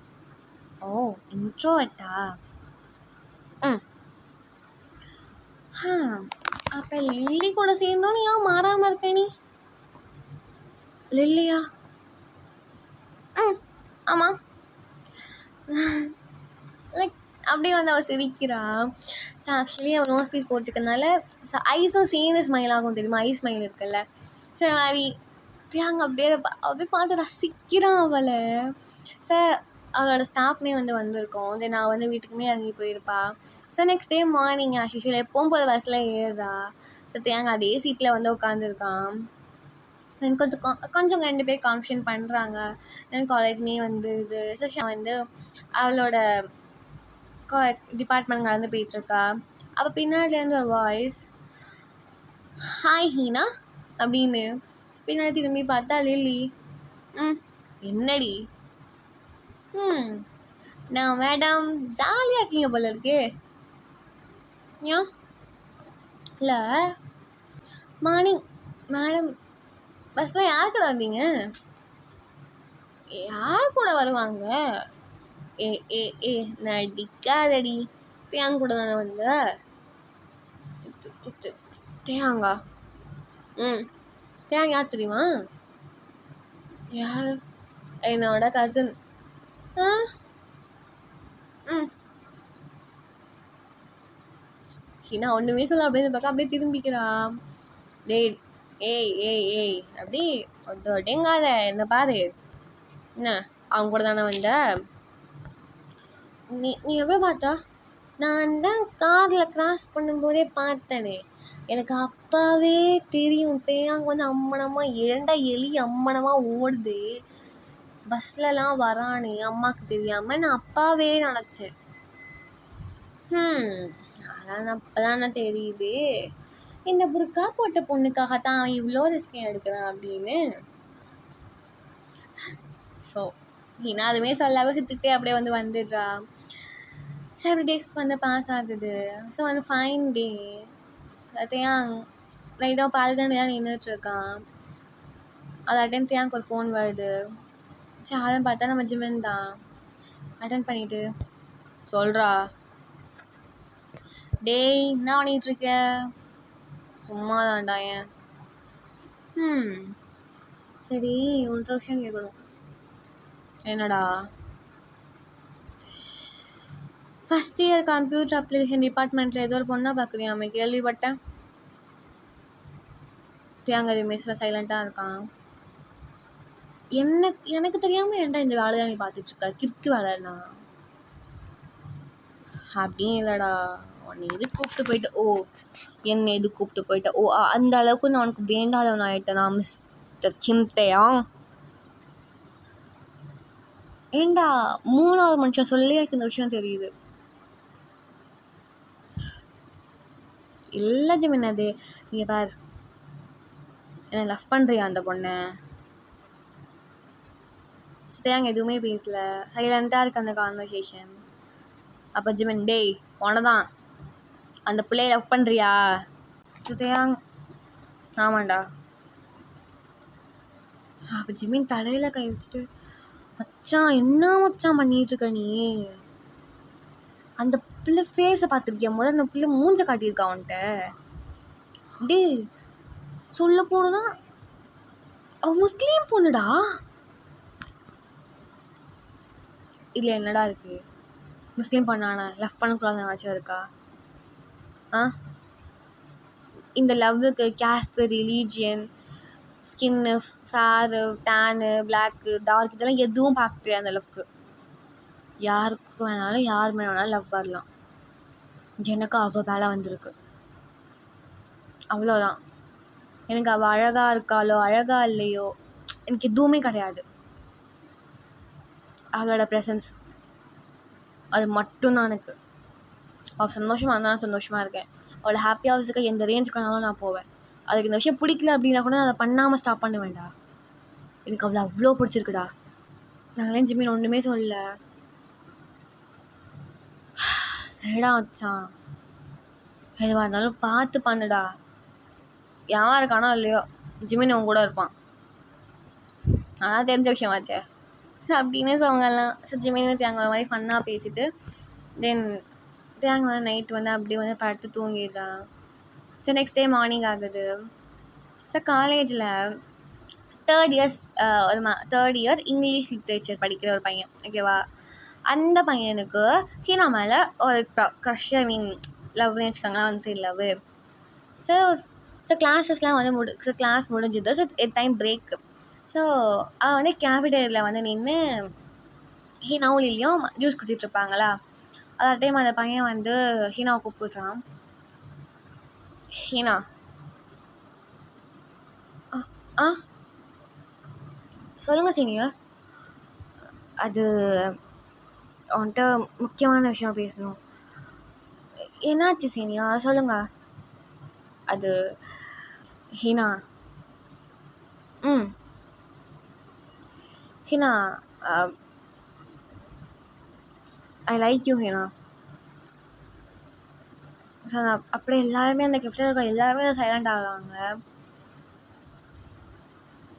ஓ, இன்ட்ரோவர்ட்டா? அப்போ லில்லி கூட சேர்ந்தோம், நீ ஏன் மாறாமல் இருக்க? நீ லில்லியா? ஆமாம். லைக் அப்படியே வந்து அவள் சிரிக்கிறா. ஸோ ஆக்சுவலி அவள் நோஸ் பீஸ் போட்டுக்கிறதுனால ஸோ ஐஸும் சேர்ந்து ஸ்மைல் ஆகும், தெரியுமா? ஐஸ் ஸ்மைல் இருக்குல்ல. ஸோ அது மாதிரி தியாங்க அப்படியே பார்த்து ரசிக்கிறான் அவளை. ஸோ அவளோட ஸ்டாஃப்மே வந்து வந்திருக்கோம். தென் நான் வந்து வீட்டுக்குமே இறங்கி போயிருப்பா. So next day morning as usual எப்பவும் போல பஸ்ஸில் ஏறுறா. ஸோ தியாங்க அதே சீட்டில் வந்து உட்காந்துருக்கான். தென் கொஞ்சம் 2 பேர் கான்ஃபிஷன் பண்ணுறாங்க. தென் காலேஜ்மே வந்து இது வந்து அவளோட டிபார்ட்மெண்ட் நடந்து போயிட்டுருக்கா. அப்போ பின்னாடிலேருந்து ஒரு வாய்ஸ், ஹாய் ஹீனா அப்படின்னு. பின்னாடி திரும்பி பார்த்தா லில்லி. என்னடி? நான் மேடம் ஜாலியாக இருக்கீங்க போல இருக்கு. ஏன் இல்லை மார்னிங் மேடம் பஸ்ஸில் யார் கூட வந்தீங்க? யார் கூட வருவாங்க? ஏ நடிக்காதடி, தேங்க கூட தானே வந்த. தேங்கா? தேங்க யார் தெரியுமா? யார்? என்னோட கசின். ஹீனா ஒன்றுமே சொல்ல, அப்படியே பார்க்க அப்படியே திரும்பிக்கிறா. டேய் ஏய் அப்படி டேங்காத, என்ன பாரு, என்ன அவங்க கூட தானே வந்த? நீ எவ்வளோ பார்த்தா? நான் தான் காரில் கிராஸ் பண்ணும்போதே பார்த்தனே, எனக்கு அப்பாவே தெரியும் தேங்க வந்து அம்மனமாக ஏண்டா எலி அம்மனமாக ஓடுது பஸ்லலாம் வரானே அம்மாவுக்கு தெரியாமல், நான் அப்பாவே நினச்சேன். அதான் அப்போதானே தெரியுது இந்த புர்கா போட்ட பொண்ணுக்காகத்தான் அவன் இவ்வளோ ரிஸ்க் எடுக்கிறான் அப்படின்னு. ஸோ ஹீனா அதுவுமே சொல்லாமல் சிரிச்சுக்கிட்டே அப்படியே வந்து வந்துடுறா. செவரி டேஸ் வந்து பாஸ் ஆகுது. ஸோ ஒன் ஃபைன் டே தேங் லைட்டாக பால்கனி தான் நின்றுட்டுருக்கான். அது அட்டன் தேங்க் ஒரு ஃபோன் வருது. சரி யாரும் பார்த்தா நம்ம ஜிமின் தான். அட்டன் பண்ணிவிட்டு சொல்கிறா, டேய் என்ன பண்ணிகிட்ருக்க? சும்மா தான்டா. ஏன்? சரி ஒன்றரை விஷயம் கேட்கணும். என்னடா? ஃபஸ்ட் இயர் கம்ப்யூட்டர் அப்ளிகேஷன் டிபார்ட்மெண்ட்டில் ஏதோ ஒரு பொண்ணை பார்க்குறியாமே, கேள்விப்பட்டேன். தேங்காய் மெஸ்ஸில் சைலண்ட்டாக இருக்கான். எனக்கு தெரியாமல் ஏன்டா இந்த வேலையை நீ பார்த்துட்ருக்க? கிறுக்கு வேலைண்ணா. அப்படின்னு இல்லைடா, உன்னை எது கூப்பிட்டு போயிட்டு என்னை எது கூப்பிட்டு போயிட்ட அந்த அளவுக்கு நான் உனக்கு வேண்டாதவன் ஆகிட்டேனா மிஸ்டர் சிம்டையா? ஏண்டா 3வது மனுஷன் சொல்லி எனக்கு இந்த விஷயம் தெரியுது. இல்லை ஜிமின், அது நீங்க பார், என்ன லவ் பண்ணுறியா அந்த பொண்ணை? தேங்க எதுவுமே பேசல, சைலண்ட்டாக இருக்கு அந்த கான்வர்சேஷன். அப்போ ஜிமின், டேய் உனதான் அந்த பிள்ளைய லவ் பண்ணுறியா? தேங் ஆமாண்டா. அப்போ ஜிமின் தலையில் கை வச்சுட்டு, மச்சான் என்ன மச்சான் பண்ணிட்டு இருக்க நீ? அந்த பிள்ளை ஃபேஸை பார்த்துருக்கியா? முதல்ல அந்த பிள்ளை மூஞ்ச காட்டியிருக்கா அவன்கிட்ட. டே சொல்ல போனா அவன் முஸ்லீம் பொண்ணுடா. இல்லை என்னடா இருக்கு, முஸ்லீம் பொண்ணான லவ் பண்ணக்கூடாது ஏதாச்சும் இருக்கா? இந்த லவ்வுக்கு கேஸ்ட், ரிலீஜியன், ஸ்கின்னு, ஃபேரு, டேனு, பிளாக்கு, டார்க் இதெல்லாம் எதுவும் பார்க்க தெரியாது அந்த லவ்க்கு. யாருக்கு வேணாலும் யார் மேலே வேணாலும் லவ் வரலாம். எனக்கு அவள் மேலே வந்திருக்கு, அவ்வளோதான். எனக்கு அவள் அழகாக இருக்காளோ அழகாக இல்லையோ எனக்கு எதுவுமே கிடையாது. அவளோட ப்ரெசன்ஸ் அது மட்டும்தான் எனக்கு. அவள் சந்தோஷமாக இருந்தால் நான் சந்தோஷமாக இருக்கேன். அவளை ஹாப்பியாக வச்சுக்க எந்த ரேஞ்சுக்கு வேணாலும் நான் போவேன். அதுக்கு இந்த விஷயம் பிடிக்கல அப்படின்னா கூட அதை பண்ணாமல் ஸ்டாப் பண்ண வேண்டாம். எனக்கு அவளை அவ்வளோ பிடிச்சிருக்குடா. நாங்களே ஜிம்மின் ஒன்றுமே சொல்லல. சரிடா வச்சான், எதுவாக இருந்தாலும் பார்த்து பண்ணுடா. யார் இருக்கானோ இல்லையோ ஜிமின் அவன் கூட இருப்பான், அதான் தெரிஞ்ச விஷயமாச்சே. ஸோ அப்படின்னு சொவங்கெல்லாம். ஸோ ஜிமின் தேங்க மாதிரி ஃபன்னாக பேசிட்டு தென் தேங்க வந்து நைட்டு வந்து அப்படியே வந்து படுத்து தூங்கிடுறான். ஸோ நெக்ஸ்ட் டே மார்னிங் ஆகுது. ஸோ காலேஜில் தேர்ட் இயர் இங்கிலீஷ் லிட்ரேச்சர் படிக்கிற ஒரு பையன், ஓகேவா? அந்த பையனுக்கு ஹீனா மேலே ஒரு க்ரஷ், ஐ மீன் லவ்னு வச்சுக்கோங்களேன், ஒன் சைடு லவ். ஸோ கிளாஸஸ்லாம் வந்து கிளாஸ் முடிஞ்சுது. So time break. ஸோ அவன் வந்து கேபிட்டரியில் வந்து நின்று ஹீனாவும் லில்லியும் ஜூஸ் குடிச்சிட்ருப்பாங்களா. அதாவது டைம் அந்த பையன் வந்து ஹீனாவை கூப்பிடுறான். ஹீனா, சொல்லுங்கள் சீனியர். அது அவன்கிட்ட முக்கியமான விஷயம் பேசணும். என்னாச்சு சீனியர், சொல்லுங்கள். அது Heena, Heena, I like you Heena. So அப்படியே எல்லாருமே அந்த கிஃப்டில் இருக்க எல்லாருமே சைலண்ட் ஆகிறாங்க.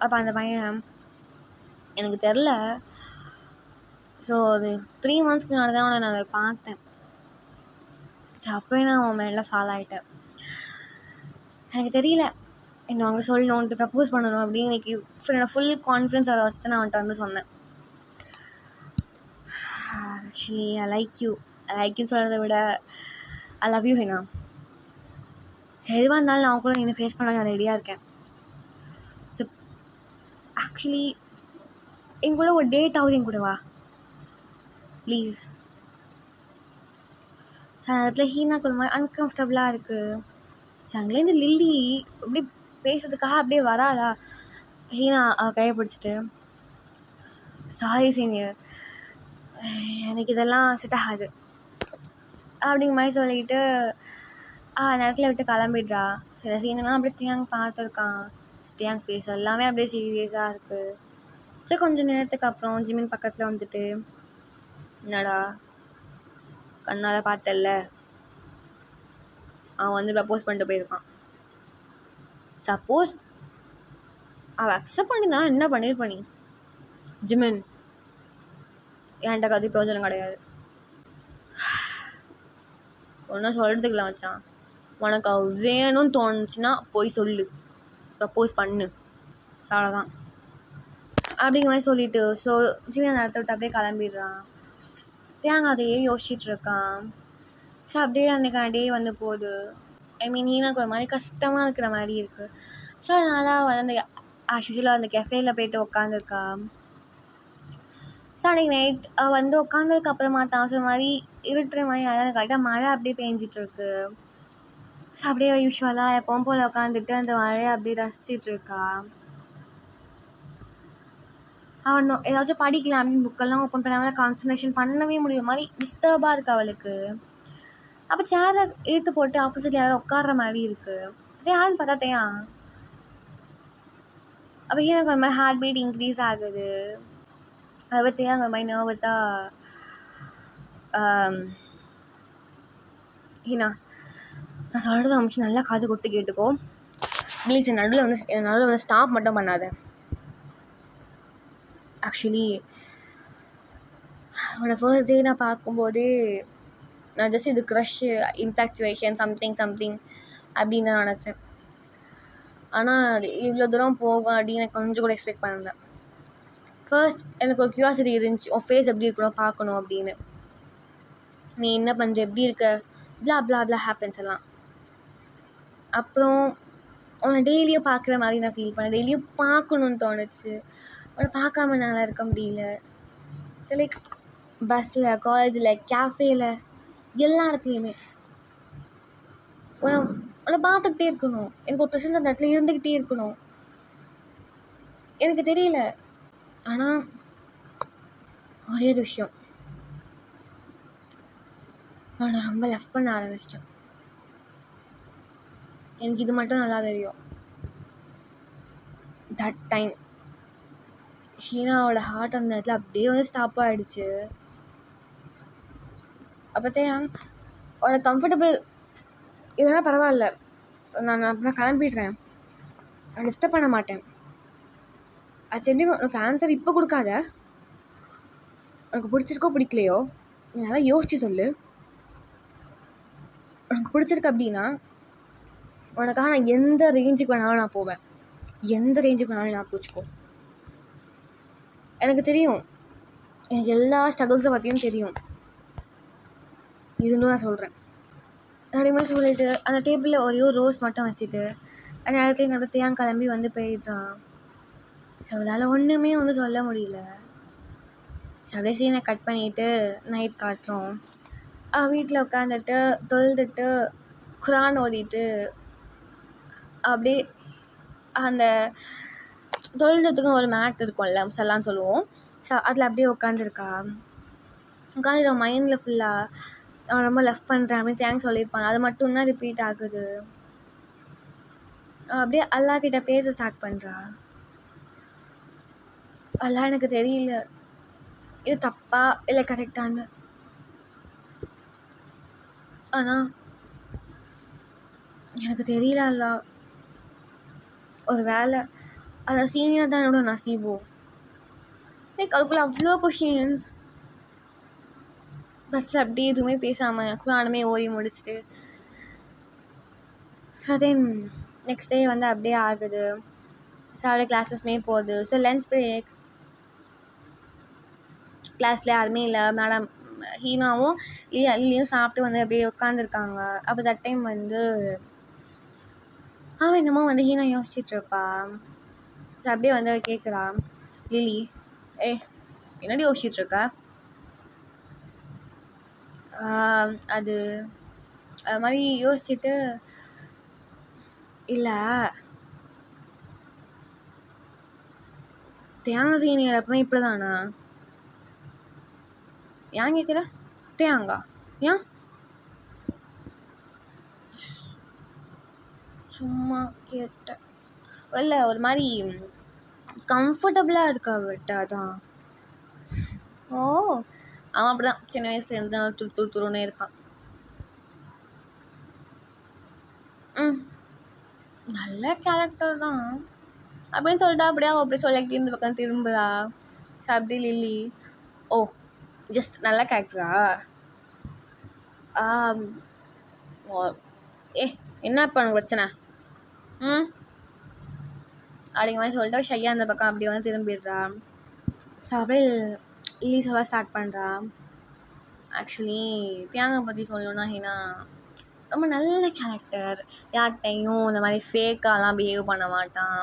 அப்போ அந்த பையன், எனக்கு தெரில, ஸோ ஒரு 3 monthsக்கு முன்னாடி தான் அவனை நான் அதை பார்த்தேன். ஸோ அப்போயே நான் அவன் மேலே ஃபாலோ ஆகிட்டேன். எனக்கு தெரியல, என்ன அவங்க சொல்லணும், அவன்ட்டு ப்ரப்போஸ் பண்ணணும் அப்படின்னு இன்னைக்கு என்னோட ஃபுல் கான்ஃபிடன்ஸ் அதை வச்சு நான் அவன்கிட்ட வந்து சொன்னேன். ஆக்சுவலி ஐ லைக் யூ சொல்கிறத விட ஐ லவ் யூ ஹீனா. சரி, எதுவாக இருந்தாலும் நான் கூட என்ன ஃபேஸ் பண்ண நான் ரெடியாக இருக்கேன். ஸோ ஆக்சுவலி என் கூட ஒரு டேட் ஆகுது, என் கூட வா ப்ளீஸ். ஸோ அந்த இடத்துல ஹீனாக்கு ஒரு மாதிரி அன்கம்ஃபர்டபுளாக இருக்குது. ஸோ அங்கேருந்து லில்லி அப்படியே பேசுறதுக்காக அப்படியே வராளா. ஹீனா அவள் கையை பிடிச்சிட்டு, சாரி சீனியர், எனக்கு இதெல்லாம் செட் ஆகாது அப்படிங்கிற மாதிரி சொல்லிட்டு அந்த இடத்துல விட்டு கிளம்பிடுறா. சில சீனெல்லாம் அப்படியே தியாங் பார்த்துருக்கான். தியாங் ஃபேஸ் எல்லாமே அப்படியே சீரியஸாக இருக்குது. ஸோ கொஞ்சம் நேரத்துக்கு அப்புறம் ஜிமின் பக்கத்தில் வந்துட்டு, என்னடா கண்ணால் பார்த்தல்ல, அவன் வந்து ப்ரப்போஸ் பண்ணிட்டு போயிருக்கான். சப்போஸ் அவள் அக்செப்ட் பண்ணியிருந்தானா என்ன பண்ணியிருப்ப நீ? ஜிமின், என்கிட்ட கதை பிரயோஜனம் கிடையாது. ஒன்றும் சொல்கிறதுக்குல வச்சான். உனக்கு அவ வேணும்னு தோணுச்சுன்னா போய் சொல்லு, ப்ரப்போஸ் பண்ணு, அவ்வளோதான் அப்படிங்கிற மாதிரி சொல்லிவிட்டு ஸோ ஜிமின் அந்த இடத்த விட்டு அப்படியே கிளம்பிடுறான். தேங்காய் அதையே யோசிச்சுட்ருக்கான். ஸோ அப்படியே அன்றைக்கான டே வந்து போகுது. ஐ மீன் ஹீனாக்கு ஒரு மாதிரி கஷ்டமாக இருக்கிற மாதிரி இருக்குது. ஸோ அதனால் வந்து அந்த ஆக்சுவலாக அந்த கெஃபேயில் போய்ட்டு உட்காந்துருக்கா. ஸோ அன்றைக்கி நைட் வந்து உட்காந்ததுக்கு அப்புறமா தான் சொன்ன மாதிரி இருட்டுற மாதிரி அதாவது கரெக்டாக மழை அப்படியே பேஞ்சிட்ருக்கு. ஸோ அப்படியே யூஸ்வலாக எப்பவும் போல் உட்காந்துட்டு அந்த மழையை அப்படியே ரசிச்சிட்ருக்கா. அவன் ஏதாச்சும் படிக்கலாம் அப்படின்னு புக்கெல்லாம் ஓப்பன் பண்ணாமல் கான்சன்ட்ரேஷன் பண்ணவே முடியும் மாதிரி டிஸ்டர்பாக இருக்குது அவளுக்கு. அப்போ சேரை இழுத்து போட்டு ஆப்போசிட் யாரும் உட்கார்ற மாதிரி இருக்குது. சரி யாருன்னு பார்த்தா தேயா. அப்போ எனக்கு ஒரு மாதிரி ஹார்ட் பீட் இன்க்ரீஸ் ஆகுது. அதை பற்றியா அங்கே மாதிரி நர்வஸாக ஹீனா, நான் சொல்கிறத அமைச்சு நல்லா காது கொடுத்து கேட்டுக்கோ ப்ளீஸ். என் நடுவில் வந்து ஸ்டாப் மட்டும் பண்ணாத. ஆக்சுவலி அவனை ஃபர்ஸ்ட் டே நான் பார்க்கும்போதே நான் ஜஸ்ட் இது க்ரஷ், இன்ஃபேக்சுவேஷன், சம்திங் அப்படின்னு தான் நினச்சேன். ஆனால் அது இவ்வளோ தூரம் போகும் அப்படின்னு எனக்கு கொஞ்சம் கூட எக்ஸ்பெக்ட் பண்ணல. ஃபர்ஸ்ட் எனக்கு ஒரு க்யூரியாசிட்டி இருந்துச்சு, உன் ஃபேஸ் எப்படி இருக்கணும் பார்க்கணும் அப்படின்னு. நீ என்ன பண்ணுற, எப்படி இருக்க, பிளா பிளா பிளா ஹேப்பன்ஸ் எல்லாம். அப்புறம் உன்னை டெய்லியும் பார்க்குற மாதிரி நான் ஃபீல் பண்ணேன். டெய்லியும் பார்க்கணுன்னு தோணுச்சு. உன்னை பார்க்காம என்னால் இருக்க முடியல. லைக் பஸ்ஸில், காலேஜில், கேஃபேல, எல்லா இடத்துலையுமே உன்னை பார்த்துக்கிட்டே இருக்கணும். எனக்கு ஒரு ப்ரெசன்ஸ் அந்த இடத்துல இருந்துக்கிட்டே இருக்கணும். எனக்கு தெரியல. ஆனால் ஒரே ஒரு விஷயம், அவனை ரொம்ப லவ் பண்ண ஆரம்பிச்சிட்டேன். எனக்கு இது மட்டும் நல்லா தெரியும். தட் டைம் ஹீனாவோட ஹார்ட் அந்த இடத்துல அப்படியே வந்து ஸ்டாப் ஆகிடுச்சு. அப்போத்தான் அவளை கம்ஃபர்டபுள் இல்லைன்னா பரவாயில்ல, நான் கிளம்பிடுறேன், நான் டிஸ்டர்ப் பண்ண மாட்டேன். அது தெரியும். உனக்கு ஆன்சர் இப்போ கொடுக்காத, உனக்கு பிடிச்சிருக்கோ பிடிக்கலையோ நீ நல்லா யோசிச்சு சொல்லு. உனக்கு பிடிச்சிருக்கு அப்படின்னா உனக்காக நான் எந்த ரேஞ்சுக்கு வேணாலும் நான் போவேன், எந்த ரேஞ்சுக்கு வேணாலும் நான் பிடிச்சிக்கோ. எனக்கு தெரியும், எனக்கு எல்லா ஸ்ட்ரகிள்ஸை பற்றியும் தெரியும். இருந்தும் நான் சொல்கிறேன். அப்படியே சொல்லிட்டு அந்த டேபிளில் ஒரே ஒரு ரோஸ் மட்டும் வச்சுட்டு அந்த இடத்துல என்னோட தேன் கிளம்பி வந்து போயிடுறான். ஸோ அவளால் ஒன்றுமே வந்து சொல்ல முடியல. ஸோ அப்படியே சீனை கட் பண்ணிவிட்டு நைட் காட்டுறோம். வீட்டில் உட்காந்துட்டு தொழுதுட்டு குரான் ஓதிட்டு அப்படியே அந்த தொழுறதுக்கு ஒரு மேட் இருக்கும்ல, முசல்லான்னு சொல்லுவோம். ஸோ அதில் அப்படியே உட்காந்துருக்கா. உட்காந்து மைண்டில் ஃபுல்லாக அவன் ரொம்ப லவ் பண்ணுறேன் அப்படின்னு தேங்க்ஸ் சொல்லியிருப்பாங்க, அது மட்டும்தான் ரிப்பீட் ஆகுது. அப்படியே அல்லா கிட்ட பேச ஸ்டார்ட் பண்ணுறா. அல்லா எனக்கு தெரியல இது தப்பா இல்லை கரெக்டான்னு, ஆனால் எனக்கு தெரியல அல்லா, ஒரு வேலை அந்த சீனியர் தான் என்னோட நசீபோ. லைக் அதுக்குள்ள அவ்வளோ கொஷின்ஸ். பட்ஸ் அப்படி எதுவுமே பேசாமல் குரானுமே ஓடி முடிச்சுட்டு தென் நெக்ஸ்ட் டே வந்து அப்படியே ஆகுது. ஸோ அப்படியே கிளாஸஸ்மே போகுது. ஸோ லன்ச் பிரேக், கிளாஸில் யாருமே இல்லை. மேடம் ஹீனாவும் இல்லையும் சாப்பிட்டு வந்து அப்படியே உட்காந்துருக்காங்க. அப்போ தட் டைம் வந்து அவன் என்னமோ வந்து ஹீனா யோசிச்சுட்ருப்பா. ஸோ அப்படியே வந்து கேட்குறா, லிலி என்னடி யோசிச்சுட்ருக்க? அது மாதிரி யோசிச்சுட்டு, இல்லை தேங்க சீனியர் எப்பவுமே இப்படி தானா? ஏன் கேட்குற? தேங்கா ஏன்? சும்மா கேட்டேன். இல்லை ஒரு மாதிரி கம்ஃபர்டபுளாக இருக்கா விட்டு, அதான். ஓ அவன் அப்படிதான் சின்ன வயசுல இருந்து துருன்னு இருப்பான். நல்ல கேரக்டர் தான் அப்படின்னு சொல்லிட்டா அப்படியே அவள் அப்படி சொல்லிக்கிட்டு இந்த பக்கம் திரும்புறா. ஸோ அப்படி லில்லி, ஓ ஜஸ்ட் நல்ல கேரக்டரா? என்ன இப்போ உனக்கு பிரச்சனை? அப்படிங்கிற மாதிரி சொல்லிட்டு ஷையா அந்த பக்கம் அப்படி வந்து திரும்பிடுறா. ஸோ அப்படியே லில்லி சொல்ல ஸ்டார்ட் பண்ணுறா. ஆக்சுவலி தியாகை பற்றி சொல்லணுன்னா ஹீனா ரொம்ப நல்ல கேரக்டர். யார்கிட்டையும் இந்த மாதிரி ஃபேக்காலாம் பிஹேவ் பண்ண மாட்டான்.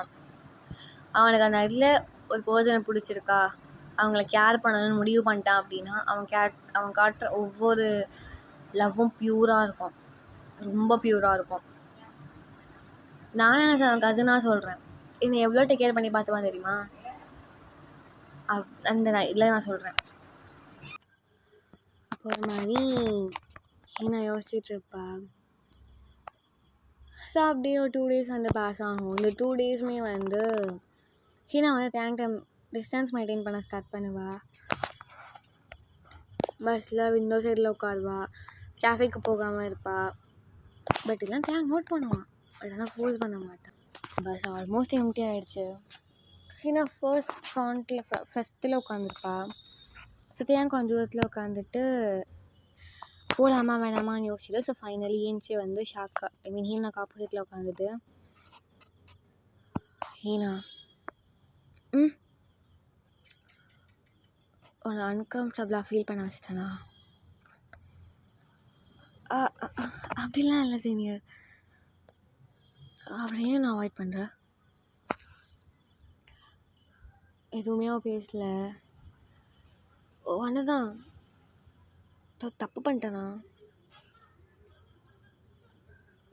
அவனுக்கு அந்த இதில் ஒரு பர்சனை பிடிச்சிருக்கா, அவங்கள கேர் பண்ணணும்னு முடிவு பண்ணிட்டான் அப்படின்னா அவன் காட்டுற ஒவ்வொரு லவ்வும் பியூராக இருக்கும், ரொம்ப பியூராக இருக்கும். நானே அவன் கசினாக சொல்கிறேன், என்னை எவ்வளோ டேக் கேர் பண்ணி பார்த்துவான் தெரியுமா? அந்த இதில் நான் சொல்கிறேன். அப்போ ஒரு மாதிரி ஹீனா யோசிச்சுட்ருப்பா. ஸோ அப்படியே ஒரு 2 days வந்து பாஸ் ஆகும். இந்த 2 daysமே வந்து ஹீனா வந்து டைம் டிஸ்டன்ஸ் மெயின்டைன் பண்ண ஸ்டார்ட் பண்ணுவா. பஸ்ஸில் விண்டோ சைடில் உட்காருவா, கேஃபேக்கு போகாமல் இருப்பா. பட் எல்லாம் தேங்க் நோட் பண்ணுவான், பட் ஆனால் ஃபோர்ஸ் பண்ண மாட்டான். பஸ் ஆல்மோஸ்ட் எம்டி ஆகிடுச்சு. ஹீனா ஃபஸ்ட்டில் உட்காந்துருப்பா. ஸோ தேங்க் கொஞ்சம் தூரத்தில் உட்காந்துட்டு போகலாமா வேணாமான்னு யோசிச்சுட்டு ஸோ ஃபைனலி ஏஞ்சி வந்து ஹீனாக்கு ஆப்போசிட்டில் உட்காந்துட்டு, ஹீனா, ம் உன்னை அன்கம்ஃபர்டபுளாக ஃபீல் பண்ண வச்சிட்டேனா? அப்படிலாம் இல்லை சீனியர். அப்படியே நான் அவாய்ட் பண்ணுறேன். எதுவுமே பேசல. ஒன்றுதான் தப்பு பண்ணிட்டேனா?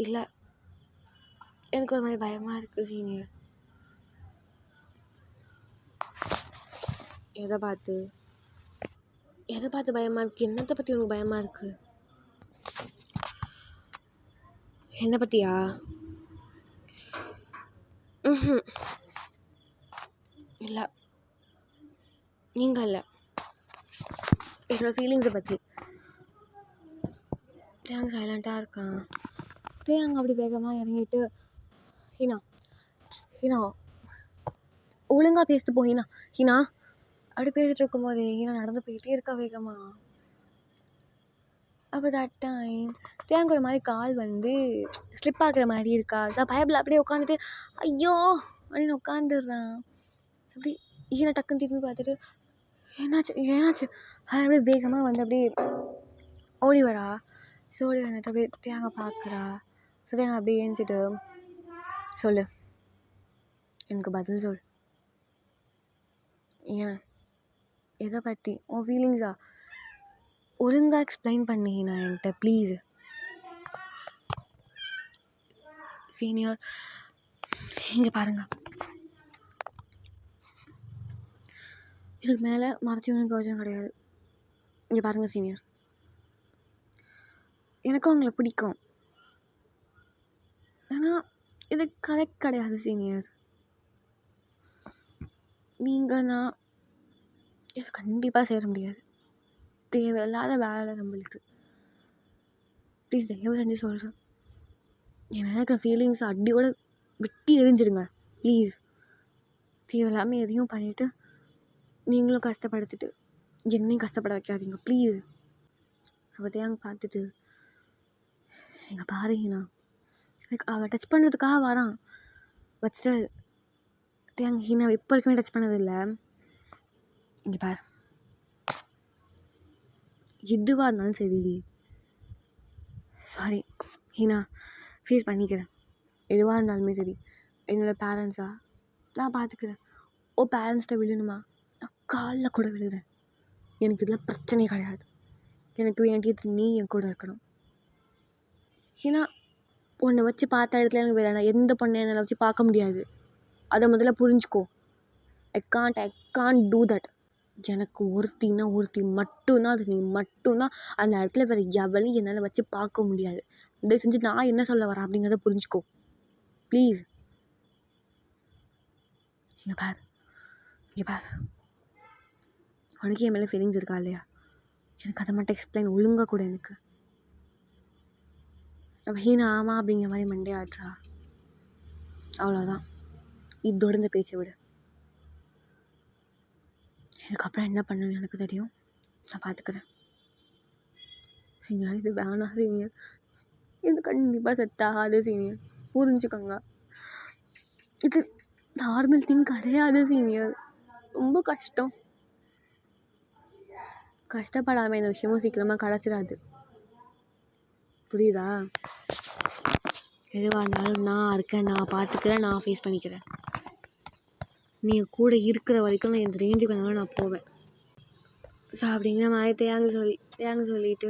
இல்லை, எனக்கு ஒரு மாதிரி பயமாக இருக்குது சீனியர். எதை பார்த்து பயமாக இருக்குது? என்னத்தை பற்றி உனக்கு பயமாக இருக்குது? என்னை பற்றியா? இல்லை, நீங்கள் இல்லை, என்னோட ஃபீலிங்ஸை பற்றி. தேங்க சைலண்ட்டாக இருக்கான். தேங்க அப்படி வேகமாக இறங்கிட்டு, ஹீனா ஒழுங்காக பேசிட்டு போ ஹீனா அப்படி பேசிட்டு இருக்கும்போது ஹீனா நடந்து போயிட்டே இருக்கா வேகமா. அப்போ தட் டைம் தேங்க ஒரு மாதிரி கால் வந்து ஸ்லிப் ஆகுற மாதிரி இருக்கா. அதான் பயபில் அப்படியே உட்காந்துட்டு ஐயோ அப்படின்னு உட்காந்துடுறான். அப்படி ஹீனா டக்குன்னு திரும்பி பார்த்துட்டு ஏன்னாச்சு அப்படியே வேகமாக வந்து அப்படியே ஓடி வரா. ஸோ ஓடி வந்துட்டு அப்படியே தேங்க பார்க்குறா. ஸோ தேங்க அப்படியே ஏஞ்சிட்டு, சொல்லு, எனக்கு பதில் சொல். ஏன்? எதை பற்றி? உன் ஃபீலிங்ஸா? ஒழுங்காக எக்ஸ்பிளைன் பண்ணீங்க என்கிட்ட ப்ளீஸ். சீனியர், இங்கே பாருங்க, இதுக்கு மேலே மறைச்சி ஒன்றும் பிரயோஜனம் கிடையாது. இங்கே பாருங்கள் சீனியர், எனக்கும் அவங்கள பிடிக்கும். ஆனால் இது கரெக்ட் கிடையாது சீனியர். நீங்கள் நான் இது கண்டிப்பாக சேர முடியாது. தேவையில்லாத வேலை நம்மளுக்கு. ப்ளீஸ் தயவு செஞ்சு சொல்கிறேன், என் மேலே இருக்கிற ஃபீலிங்ஸ் அடியோட வெட்டி எரிஞ்சிடுங்க ப்ளீஸ். தேவையில்லாமல் எதையும் பண்ணிவிட்டு நீங்களும் கஷ்டப்படுத்திட்டு என்னையும் கஷ்டப்பட வைக்காதீங்க ப்ளீஸ். அவள் தேங்க பார்த்துட்டு, எங்கள் பாருங்கண்ணா, எனக்கு அவள் டச் பண்ணுறதுக்காக வரான். வச்சுட்டு தேங்க ஹீனா இப்போ வரைக்குமே டச் பண்ணதில்லை. இங்கே பாரு, எதுவாக இருந்தாலும் சரிடி, சாரி ஹீனா, ஃபேஸ் பண்ணிக்கிறேன். எதுவாக இருந்தாலுமே சரி, என்னோடய பேரண்ட்ஸா நான் பார்த்துக்கிறேன். பேரண்ட்ஸ்கிட்ட விழணுமா, நான் காலில் கூட விழுகிறேன். எனக்கு இதெல்லாம் பிரச்சனையே கிடையாது. எனக்கு வேண்டியது நீ என் கூட இருக்கணும். ஏன்னா உன்னை வச்சு பார்த்த இடத்துல எனக்கு வேற எந்த பொண்ணை என்னால் வச்சு பார்க்க முடியாது. அதை முதல்ல புரிஞ்சுக்கோ. I can't do that. எனக்கு ஒருத்தி மட்டும்தான், அது நீ மட்டும்தான். அந்த இடத்துல வேறு எவளையும் என்னால் வச்சு பார்க்க முடியாது. இதை செஞ்சு நான் என்ன சொல்ல வரேன் அப்படிங்கிறத புரிஞ்சுக்கோ ப்ளீஸ். இங்கே பார், உனக்கு என் மேலே ஃபீலிங்ஸ் இருக்கா இல்லையா? எனக்கு அதை மட்டும் எக்ஸ்பிளைன் ஒழுங்காக கூட. எனக்கு அவள் ஹீனா ஆமாம் அப்படிங்கிற மாதிரி மண்டே ஆட்றா. அவ்வளோதான், இதோட இந்த பேச்சை விடு. எனக்கு அப்புறம் என்ன பண்ணணும்னு எனக்கு தெரியும், நான் பார்த்துக்கிறேன். சீனியர், இது வேணாம் சீனியர், இது கண்டிப்பாக செட் ஆகாது சீனியர், புரிஞ்சுக்கோங்க. இது நார்மல் திங் கிடையாது சீனியர், ரொம்ப கஷ்டம். கஷ்டப்படாமல் இந்த விஷயமும் சீக்கிரமாக கிடச்சிடாது, புரியுதா? எதுவாக இருந்தாலும் நான் இருக்கேன், நான் பார்த்துக்கிறேன், நான் ஃபேஸ் பண்ணிக்கிறேன். நீ கூட இருக்கிற வரைக்கும் நான் எந்த ரேஞ்சுக்கு வேணாலும் நான் போவேன். ஸோ அப்படிங்கிற மாதிரி தேங்க சொல்லிட்டு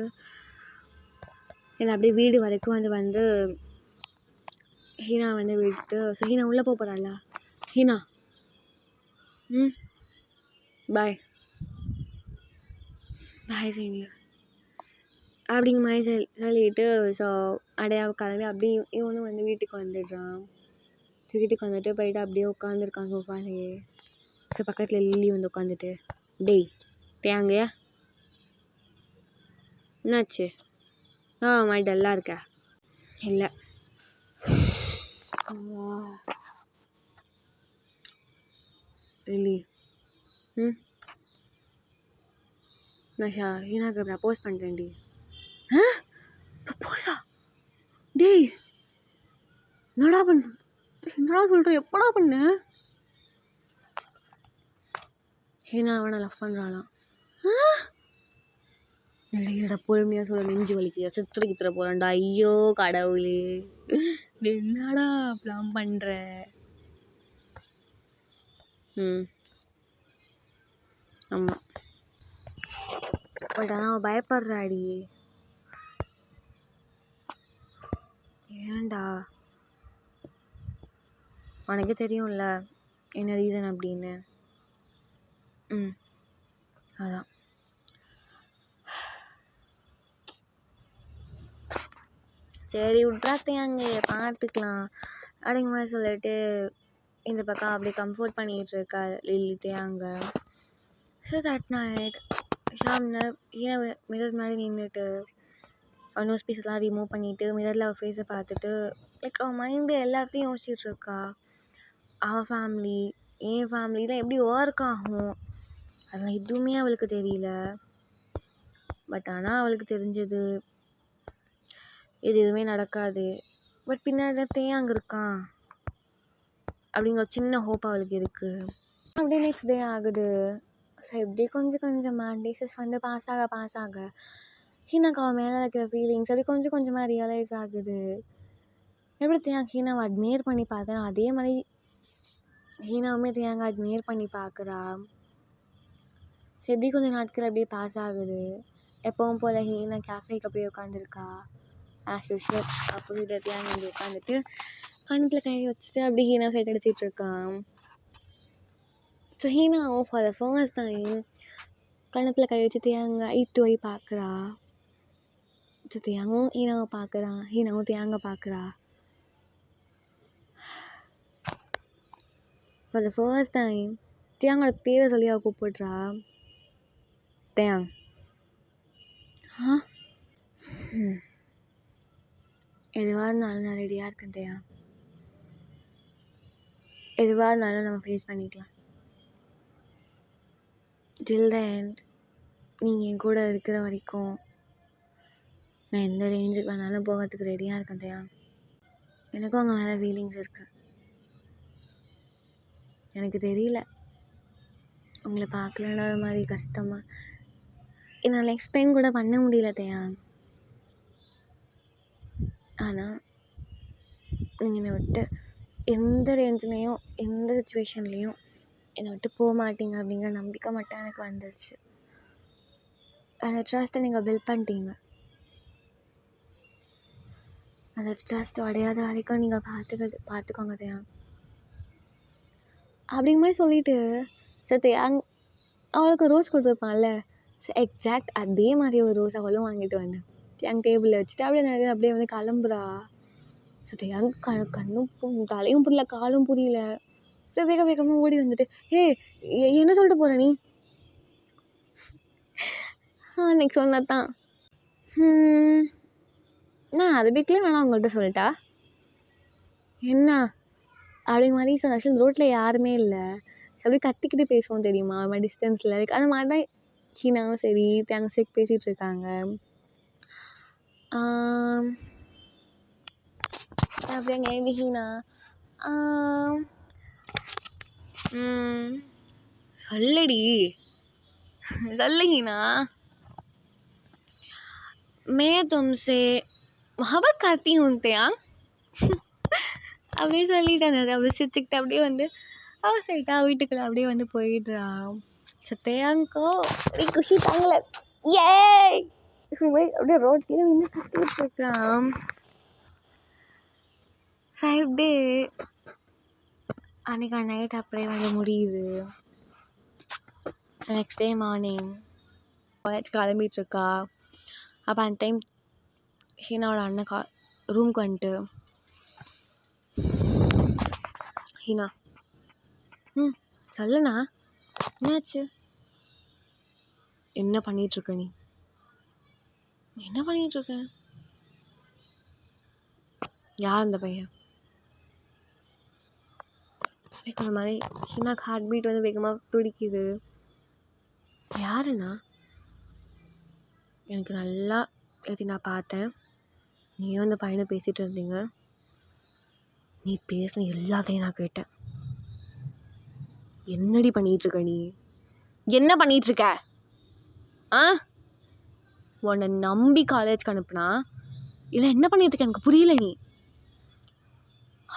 என்னை அப்படியே வீடு வரைக்கும் வந்து ஹீனா வந்து விட்டு, ஸோ ஹீனா உள்ளே போகிறாள்ல, ஹீனா பாய் சீனியர் அப்படிங்கிற மாதிரி சொல்லிட்டு, ஸோ அடையா கிளம்பி அப்படி இவனும் வந்து வீட்டுக்கு வந்துடுறான். ஸோ வீட்டுக்கு வந்துட்டு போயிட்டு அப்படியே உட்காந்துருக்கான் சோஃபாலேயே. ஸோ பக்கத்தில் லில்லி வந்து உட்காந்துட்டு, டேய் தேங்கையா என்னாச்சு? மாதிரி டல்லாக இருக்கா? இல்லை, லில்லி நான் ஹீனாக்கு ப்ரப்போஸ் பண்ணுறேன்டி. ப்ரப்போஸா? டேய் என்னடா என்னடா சொல்கிற, எப்படா பண்ண? ஹீனா அவனை லவ் பண்ணுறாளாம். நினைக்கிற பொறுமையாக சொல்ல, நெஞ்சு வலிக்கு சித்திர கித்திர போகிறான்டா. ஐயோ கடவுளே, என்னடா அப்படிலாம் பண்ணுற? ஆமாம், பட் ஆனால் அவன் பயப்படுறாடி. ஏன்டா? உனக்கு தெரியும்ல என்ன ரீசன் அப்படின்னு. அதான் சரி விட்றாத்தையாங்க, பார்த்துக்கலாம் அப்படிங்க மாதிரி சொல்லிட்டு இந்த பக்கம் அப்படியே கம்ஃபர்ட் பண்ணிகிட்டு இருக்கா லில்லித்தையாங்க. ஸோ தட் நைட் ஷாம்னு மிரர் முன்னாடி நின்றுட்டு நோஸ் பீஸ்லாம் ரிமூவ் பண்ணிவிட்டு மிரரில் அவள் ஃபேஸை பார்த்துட்டு லைக் அவன் மைண்டு எல்லாத்தையும் யோசிச்சுட்டு இருக்கா. அவள் ஃபேமிலி, என் ஃபேமிலிலாம் எப்படி ஒர்க் ஆகும் அதெல்லாம் எதுவுமே அவளுக்கு தெரியல. பட் ஆனால் அவளுக்கு தெரிஞ்சது இது எதுவுமே நடக்காது. பட் பின்னாடி அங்கே இருக்கான் அப்படிங்கிற சின்ன ஹோப் அவளுக்கு இருக்குது. அப்படியே நெக்ஸ்ட் டே ஆகுது. ஸோ இப்படியே கொஞ்சம் கொஞ்சமாக டேஸஸ் வந்து பாஸ் ஆக ஹீனாக்கு அவன் மேலே இருக்கிற ஃபீலிங்ஸ் அப்படி கொஞ்சம் கொஞ்சமாக ரியலைஸ் ஆகுது. எப்படி ஹீனாவை அட்மையர் பண்ணி பார்த்தேன், அதே மாதிரி ஹீனாவுமே தேங்க அட்மையர் பண்ணி பார்க்குறா. ஸோ எப்படி கொஞ்சம் நாட்கள் அப்படியே பாஸ் ஆகுது. எப்பவும் போல் ஹீனா கேஃபேக்கு போய் உட்காந்துருக்கா ஆஸ் யூஷுவல். அப்போ இதை தேங்க இங்கே உட்காந்துட்டு கணத்தில் கை வச்சுட்டு அப்படி ஹீனா ஃபைட் அடிச்சிட்டு இருக்கான். ஸோ ஹீனாவும் ஃபார் த ஃபர்ஸ்ட் டைம் கணத்தில் கை வச்சு தேங்க ஐ பார்க்குறா. ஸோ தேங்கும் ஹீனாவை பார்க்குறான், ஹீனாவும் தேங்க பார்க்குறா. ஃபார் த ஃபர்ஸ்ட் டைம் தேங்கோட பேரை சொல்லி அவள் கூப்பிடுறா. தேங். எதுவாக இருந்தாலும் நான் ரெடியாக இருக்கேன் தேயா. எதுவாக இருந்தாலும் நம்ம ஃபேஸ் பண்ணிக்கலாம். டில் த எண்ட் நீங்கள் என் கூட இருக்கிற வரைக்கும் நான் எந்த ரேஞ்சுக்கு வேணாலும் போகிறதுக்கு ரெடியாக இருக்கேன் தேயா. எனக்கும் அங்கே மேலே ஃபீலிங்ஸ் இருக்குது. எனக்கு தெரியல, உங்களை பார்க்கலன்னா அது மாதிரி கஷ்டமாக என்னால் எக்ஸ்பிளைன் கூட பண்ண முடியல தேயா. ஆனால் நீங்கள் என்னை விட்டு எந்த ரேஞ்சிலையும் எந்த சுச்சுவேஷன்லேயும் என்னை விட்டு போக மாட்டீங்க அப்படிங்கிற நம்பிக்கை மட்டும் எனக்கு வந்துடுச்சு. அந்த ட்ரஸ்ட்டை நீங்கள் பில்ட் பண்ணிட்டீங்க. அந்த ட்ரஸ்ட் உடையாத வரைக்கும் நீங்கள் பார்த்துக்கோங்க தேயா அப்படிங்க மாதிரி சொல்லிவிட்டு தேங் அவளுக்கு ரோஸ் கொடுத்துருப்பான்ல. ஸோ எக்ஸாக்ட் அதே மாதிரி ஒரு ரோஸ் அவளும் வாங்கிட்டு வந்தேன். தேங் டேபிளில் வச்சுட்டு அப்படியே வந்து கிளம்புறா. ஸோ தேங் கண்ணும் தலையும் புரியல, காலும் புரியல. வேக வேகமாக ஓடி வந்துட்டு என்ன சொல்லிட்டு போகிற நீ? நெக்ஸ்ட் சொன்னதான் நான் அது வீக்லேயே வேணாம் உங்கள்கிட்ட சொல்லிட்டா என்ன அப்படிங்க மாதிரி. ஸோ ஆக்சுவலி ரோட்டில் யாருமே இல்லை. ஸோ அப்படியே கத்திக்கிட்டு பேசுவோம் தெரியுமா, அது மாதிரி டிஸ்டன்ஸில் லைக் அந்த மாதிரி தான் ஹீனாவும் சரி தேங்கும் சரி பேசிகிட்டு இருக்காங்க. அப்படியே எழுதி ஹீனா சொல்லடி சொல்ல ஹீனா. मैं तुमसे मोहब्बत करती हूँ தேங் அப்படியே சொல்லிட்டேன். அது அப்படியே சிரிச்சுக்கிட்டு அப்படியே வந்து சைட்டா வீட்டுக்குள்ளே அப்படியே வந்து போயிடுறா. ஸோ தேங்கோ அப்படியே குஷி தாங்கலை. அப்படியே ரோட்லேயே நின்று கட்டிட்டு இருக்கான். ஸோ இப்படி அன்றைக்கி நைட் அப்படியே வந்து முடியுது. So next day morning college கிளம்பிட்டுருக்கா. அப்போ அந்த டைம் ஹீனாவோட அண்ணன் ரூம்க்கு வந்துட்டு ஹீனா சொல்லுண்ணா என்னாச்சு? என்ன பண்ணிகிட்ருக்க நீ? என்ன பண்ணிகிட்ருக்க? யார் அந்த பையன்? லைக் அந்த மாதிரி ஹீனாக்கு ஹார்ட் பீட் வந்து வேகமாக துடிக்குது. யாருண்ணா? எனக்கு நல்லா நான் பார்த்தேன், நீயும் அந்த பையனை பேசிகிட்டு இருந்தீங்க. நீ பேசின எல்லாத்தையும் நான் கேட்டேன். என்னடி பண்ணிகிட்ருக்க நீ? என்ன பண்ணிகிட்ருக்க? உன்னை நம்பி காலேஜ்க்கு அனுப்புனா இல்லை என்ன பண்ணிகிட்ருக்க? எனக்கு புரியல. நீ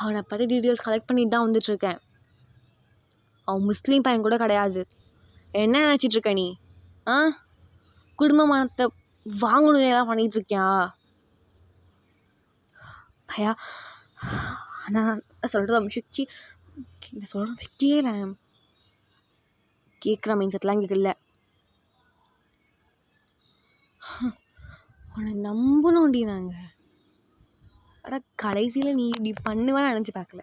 அவனை பற்றி டீட்டெயில்ஸ் கலெக்ட் பண்ணிட்டு தான் வந்துட்டுருக்கேன். அவன் முஸ்லீம் பையன் கூட கிடையாது. என்ன நினச்சிட்ருக்க நீ? குடும்பமானத்தை வாங்கணும் ஏதாவது பண்ணிகிட்ருக்கியா? பையா நான் சொல்கிறத முக்கிய கேள. கேட்குற மைண்ட் செட்லாம் கேட்கல. உன்னை நம்பணும்டி நாங்கள். ஆனால் கடைசியில் நீ இப்படி பண்ணுவேன்னு நினச்சி பார்க்கல.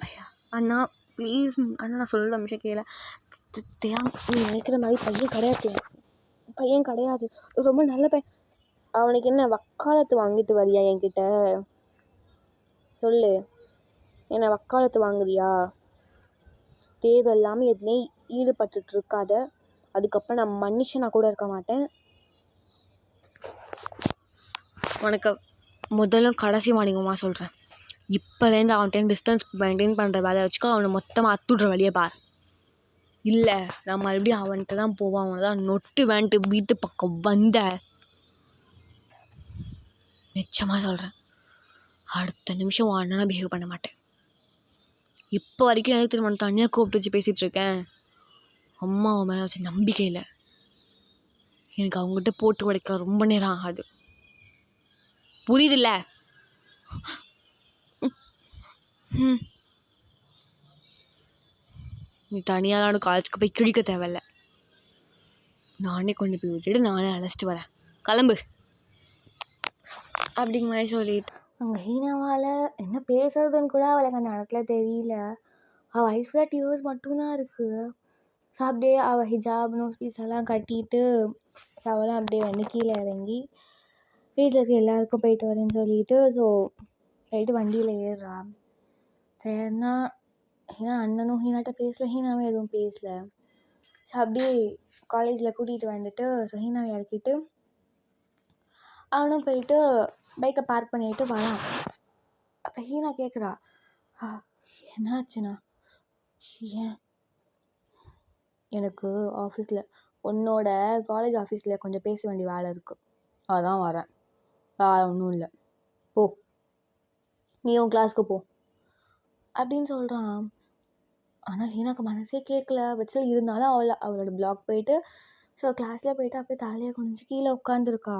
பையா அண்ணா ப்ளீஸ் அண்ணா, நான் சொல்கிற நிமிஷம் கேள. நீ நினைக்கிற மாதிரி பையன் கிடையாது. ரொம்ப நல்ல பையன். அவனுக்கு என்ன வக்காலத்து வாங்கிட்டு வரியா என்கிட்ட? சொல்லு, என்ன வக்காலத்து வாங்குறியா? தேவையில்லாமல் எதுலேயும் ஈடுபட்டுட்டு இருக்காத. அதுக்கப்புறம் நான் மனுஷனாக கூட இருக்க மாட்டேன். உனக்கு முதல்ல கடைசி மார்னிங்கமாக சொல்கிறேன், இப்போலேருந்து அவன்கிட்ட டிஸ்டன்ஸ் மெயின்டைன் பண்ணுற வேலையை வச்சுக்கோ. அவனை மொத்தமாக அத்துடுற வழியை பார். இல்லை நான் மறுபடியும் அவன்கிட்ட தான் போவான். அவனை தான் நொட்டு வேண்ட்டு வீட்டு பக்கம் வந்த நிச்சயமாக சொல்கிறேன், அடுத்த நிமிஷம் உன் அண்ணனை பிஹேவ் பண்ண மாட்டேன். இப்போ வரைக்கும் எனக்கு திரும்ப தனியாக கூப்பிட்டு வச்சு பேசிகிட்டு இருக்கேன். அம்மா அவன் மேலே வச்சு நம்பிக்கை இல்லை. எனக்கு அவங்ககிட்ட போட்டு உடைக்க ரொம்ப நேரம் ஆகாது. புரியுதில்ல? நீ தனியாக காலேஜுக்கு போய் கிழிக்க தேவையில்ல. நானே கொண்டு போய் விட்டுட்டு நானே அழைச்சிட்டு வரேன். கிளம்பு அப்படிங்க மாதிரி சொல்லிட்டு அங்கே ஹீனாவால் என்ன பேசுறதுன்னு கூட அவளுக்கு அந்த இடத்துல தெரியல. அவள் ஐஸ் ஃபுல்லாக டியூர்ஸ் மட்டும்தான் இருக்குது. ஸோ அப்படியே அவள் ஹிஜாப் நோஸ் பீஸ் எல்லாம் கட்டிட்டு ஸோ அவளாம் அப்படியே வந்து கீழே இறங்கி வீட்டில் இருக்க எல்லாருக்கும் போயிட்டு வரேன்னு சொல்லிட்டு ஸோ போயிட்டு வண்டியில் ஏறுறா. சரின்னா ஹீனா அண்ணனும் ஹீனாட்ட பேசல, ஹீனாவே எதுவும் பேசல. ஸோ அப்படியே காலேஜில் கூட்டிகிட்டு வந்துட்டு ஸோ ஹீனாவை இறக்கிட்டு அவனும் போயிட்டு பைக்கை பார்க் பண்ணிட்டு வரான். அப்போ ஹீனா கேட்குறா, என்னாச்சுண்ணா? ஏன்? எனக்கு ஆஃபீஸில் உன்னோட காலேஜ் ஆஃபீஸில் கொஞ்சம் பேச வேண்டிய வேலை இருக்குது, அதான் வரேன். வேறு ஒன்றும் இல்லை, போ நீ உன் கிளாஸ்க்கு போ அப்படின்னு சொல்கிறான். ஆனால் ஹீனாக்கு மனசே கேட்கல. பட்சில் இருந்தாலும் அவளோட பிளாக் போயிட்டு ஸோ கிளாஸில் போயிட்டு அப்படியே தலையை குனிஞ்சு கீழே உட்காந்துருக்கா.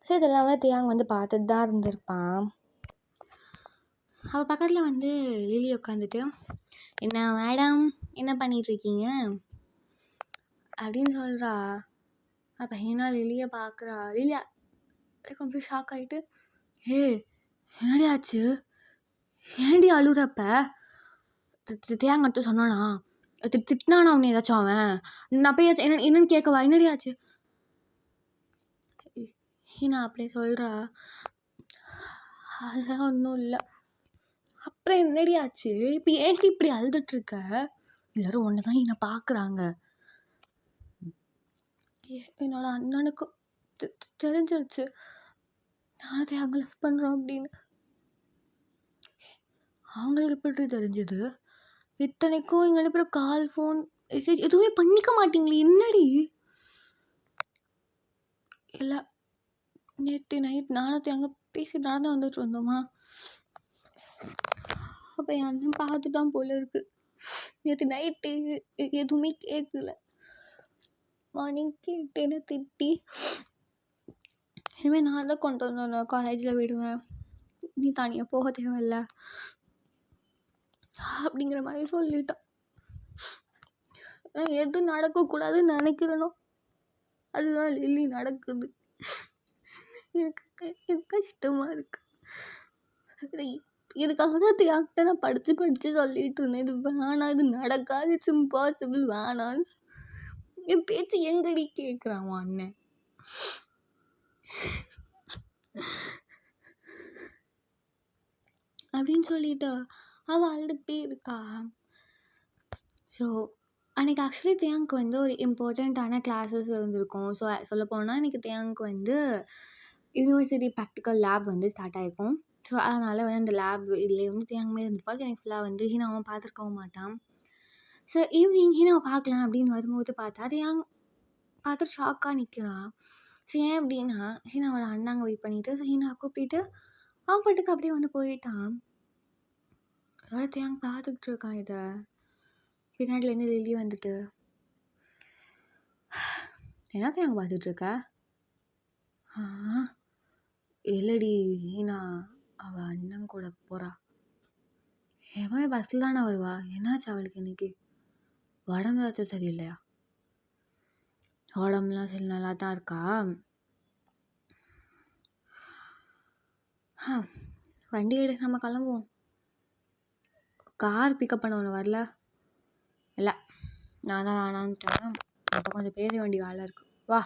ஸோ இதெல்லாமே தியாங் வந்து பார்த்துட்டு தான் இருந்திருப்பான். அவள் பக்கத்தில் வந்து லிலி உட்காந்துட்டு, என்ன மேடம் என்ன பண்ணிகிட்ருக்கீங்க அப்படின்னு சொல்கிறா. அப்போ ஹீனா லிலியை பார்க்குறா. லிலியா கொஞ்சம் ஷாக் ஆகிட்டு, என்னடி ஆச்சு? ஏன்டி அழுறப்ப? தியாங் மட்டும் சொன்னானா? திட்டினானா அவனை ஏதாச்சும்? அவன் நான் போய் என்னன்னு கேட்கவா? என்னடி ஆச்சு? ஹீனா அப்படியே சொல்கிறா, அதெல்லாம் ஒன்றும் இல்லை. அப்புறம் என்னடி ஆச்சு? இப்போ ஏன்டி இப்படி அழுதுட்ருக்க? எல்லோரும் ஒன்று தான் என்னை பார்க்குறாங்க. என்னோட அண்ணனுக்கு தெரிஞ்சிருச்சு நானும் தேங்க லவ் பண்ணுறோம் அப்படின்னு. அவங்களுக்கு எப்படி தெரிஞ்சது? இத்தனைக்கும் இங்கே அனுப்புகிற கால் ஃபோன் மெசேஜ் எதுவுமே பண்ணிக்க மாட்டீங்களே, என்னடி? இல்லை நேற்று நைட் நானும் தேங்க பேசி நடந்து வந்துட்டு இருந்தோமா, அப்போ என் அண்ணன் பார்த்துட்டான் போல இருக்கு. நேற்று நைட்டு எதுவுமே கேட்கல, மார்னிங் கேட்டேன்னு திட்டி, இனிமேல் நான் தான் கொண்டு வந்தேன் காலேஜில் விடுவேன், நீ தனியாக போக தேவையில்ல அப்படிங்கிற மாதிரி சொல்லிட்டான். நான் எது நடக்கக்கூடாதுன்னு நினைக்கிறேனோ அதுதான் லில்லி நடக்குது. எனக்கு கஷ்டமாக இருக்கு. இதுக்காக தான் தியாகிட்ட நான் படித்து சொல்லிட்டு இருந்தேன், இது வேணாம், இது நடக்காது, இட்ஸ் இம்பாசிபிள், வேணான்னு. என் பேச்சு எங்கடி கேட்குறான் அண்ணன்? அப்படின்னு சொல்லிட்டு அவள் அழுதுகிட்டே இருக்கா. ஸோ அன்றைக்கி ஆக்சுவலி தியாங்க்கு வந்து ஒரு இம்பார்ட்டண்ட்டான கிளாஸஸ் இருந்திருக்கும். ஸோ சொல்லப்போனால் இன்றைக்கி தியாங்க்கு வந்து யூனிவர்சிட்டி ப்ராக்டிக்கல் லேப் வந்து ஸ்டார்ட் ஆகிருக்கும். ஸோ அதனால் வந்து அந்த லேப் இதில் வந்து தேங்க மாரி இருந்திருப்பா. ஸோ எனக்கு ஃபுல்லாக வந்து ஹீனாவும் பார்த்துருக்கவும் மாட்டான். ஸோ ஈவினிங் ஹீனாவை பார்க்கலாம் அப்படின்னு வரும்போது பார்த்தா தேங் பார்த்துட்டு ஷாக்காக நிற்கிறான். ஸோ ஏன் அப்படின்னா ஹீனாவோட அண்ணாங்க வெயிட் பண்ணிவிட்டு ஸோ ஹீனாவை கூப்பிட்டு அவன் பாட்டுக்கு அப்படியே வந்து போயிட்டான். அதோட தேங்க பார்த்துக்கிட்டு இருக்கான். இதை பின்னாடிலேருந்து லில்லி வந்துட்டு என்ன தேங்க பார்த்துட்ருக்க? இல்லடி ஹீனா அவள் அண்ணன் கூட போகிறா. எவன் பஸ்ஸில் தானே வருவா, என்னாச்சு அவளுக்கு இன்னைக்கு? உடம்பு ஏதாச்சும் சரியில்லையா? உடம்புலாம் சரி நல்லா தான் இருக்கா. வண்டி எடு, நம்ம கிளம்புவோம். கார் பிக்கப் பண்ண ஒன்று வரல. இல்லை நான் தான் வேணான்ட்டேன். அப்போ கொஞ்சம் பேச வேண்டிய வேலை இருக்குது, வா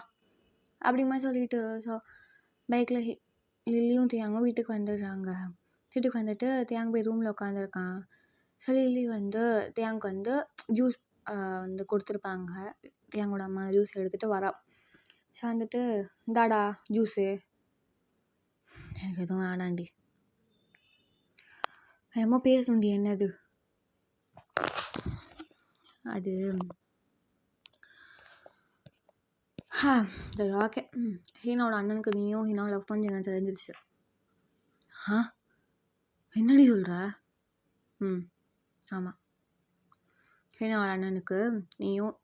அப்படிமா சொல்லிட்டு ஸோ பைக்கில் லில்லியும் தேங்கும் வீட்டுக்கு வந்துடுறாங்க. வீட்டுக்கு வந்துட்டு தேங்க் போய் ரூமில் உட்காந்துருக்கான். ஸோ லில்லி வந்து தேங்க் வந்து ஜூஸ் வந்து கொடுத்துருப்பாங்க. தேங்கோட அம்மா ஜூஸ் எடுத்துகிட்டு வரா. ஸோ வந்துட்டு இந்தாடா ஜூஸு. எனக்கு எதுவும் வேணாண்டி. என்னமோ பேசணுண்டி. என்னது அது? சரி ஓகே. ஹீனாவோட அண்ணனுக்கு நீயும் ஹீனாவை லவ் பண்ணுறீங்கன்னு தெரிஞ்சிருச்சு. என்னடி சொல்கிற? ஆமாம், ஹீனாவோட அண்ணனுக்கு நீயும்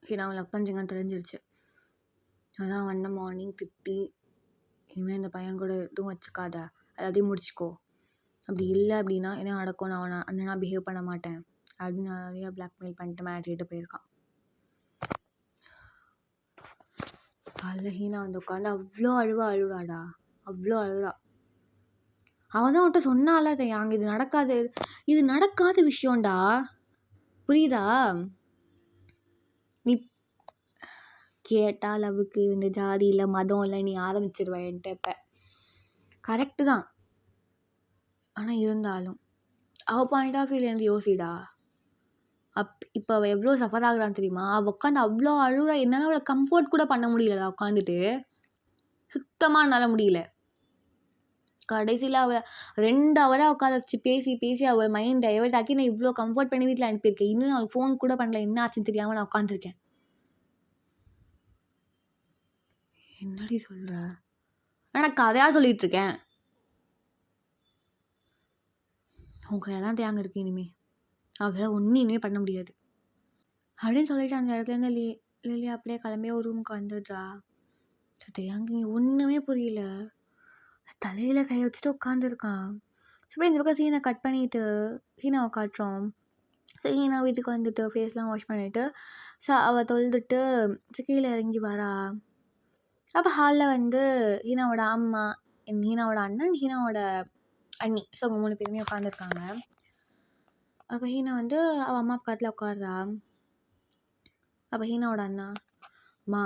ஹீனாவை லவ் பண்ணுறீங்கன்னு தெரிஞ்சிருச்சு. அதான் வந்த மார்னிங் திட்டி இனிமேல் இந்த பையன் கூட எதுவும் வச்சுக்காத, எல்லாத்தையும் முடிச்சுக்கோ, அப்படி இல்லை அப்படின்னா என்ன நடக்கும், நான் அவனை அண்ணனா பிஹேவ் பண்ண மாட்டேன் அப்படின்னு நிறையா பிளாக்மெயில் பண்ணிட்டு மாட்டிட்டு போயிருக்கான். அதில் ஹீனா வந்து உட்காந்து அவ்வளோ அழுவாடா, அவ்வளோ அழுவா. அவன் தான் அவன்கிட்ட சொன்னால அதை அங்கே இது நடக்காத விஷயம்டா, புரியுதா? நீ கேட்டா லவ்வுக்கு இந்த ஜாதி இல்லை மதம் இல்லை நீ ஆரம்பிச்சிருவேன்ட்டு. இப்போ கரெக்டு தான், ஆனால் இருந்தாலும் அவள் பாயிண்ட் ஆஃப் வியூலேருந்து யோசிடா. இப்போ அவள் எவ்வளோ சஃபர் ஆகுறான்னு தெரியுமா? அவள் உட்காந்து அவ்வளோ அழுவா. என்னால் அவளை கம்ஃபர்ட் கூட பண்ண முடியலடா. உட்காந்துட்டு சுத்தமாக என்னால் முடியல. கடைசியில் அவள் 2 ஹவராக உட்காந்து வச்சு பேசி அவள் மைண்ட் டைவர்ட் ஆக்கி நான் இவ்வளோ கம்ஃபர்ட் பண்ணி வீட்டில் அனுப்பியிருக்கேன். இன்னும் நான் ஃபோன் கூட பண்ணல, என்ன ஆச்சுன்னு தெரியாமல் நான் உட்காந்துருக்கேன். என்னடி சொல்கிற? நான் கதையாக சொல்லிட்டு இருக்கேன். உன் கையில் தான் தேங்க இருக்கு. இனிமேல் அவளால் ஒன்றும் இனிமேல் பண்ண முடியாது அப்படின்னு சொல்லிட்டு அந்த இடத்துலேருந்து லில்லி அப்படியே கிளம்பி ஒரு ரூமுக்கு வந்துடுறா. ஸோ தேங்க ஒன்றுமே புரியல, தலையில் கை வச்சுட்டு உட்காந்துருக்கான். ஸோ இந்த பக்கம் சீனை கட் பண்ணிவிட்டு ஹீனாவை காட்டுறோம். ஸோ ஹீனா வீட்டுக்கு வந்துட்டு ஃபேஸ்லாம் வாஷ் பண்ணிவிட்டு ஸோ அவள் தொழுதுட்டு கீழே இறங்கி வரா. அப்போ ஹாலில் வந்து ஹீனாவோட அம்மா, ஹீனாவோட அண்ணன், ஹீனாவோட அண்ணி, ஸோ அவங்க 3 பேருமே உட்காந்துருக்காங்க. அப்போ ஹீனா வந்து அவள் அம்மா பக்கத்தில் உட்காடுறா. அப்போ ஹீனாவோட அண்ணா, அம்மா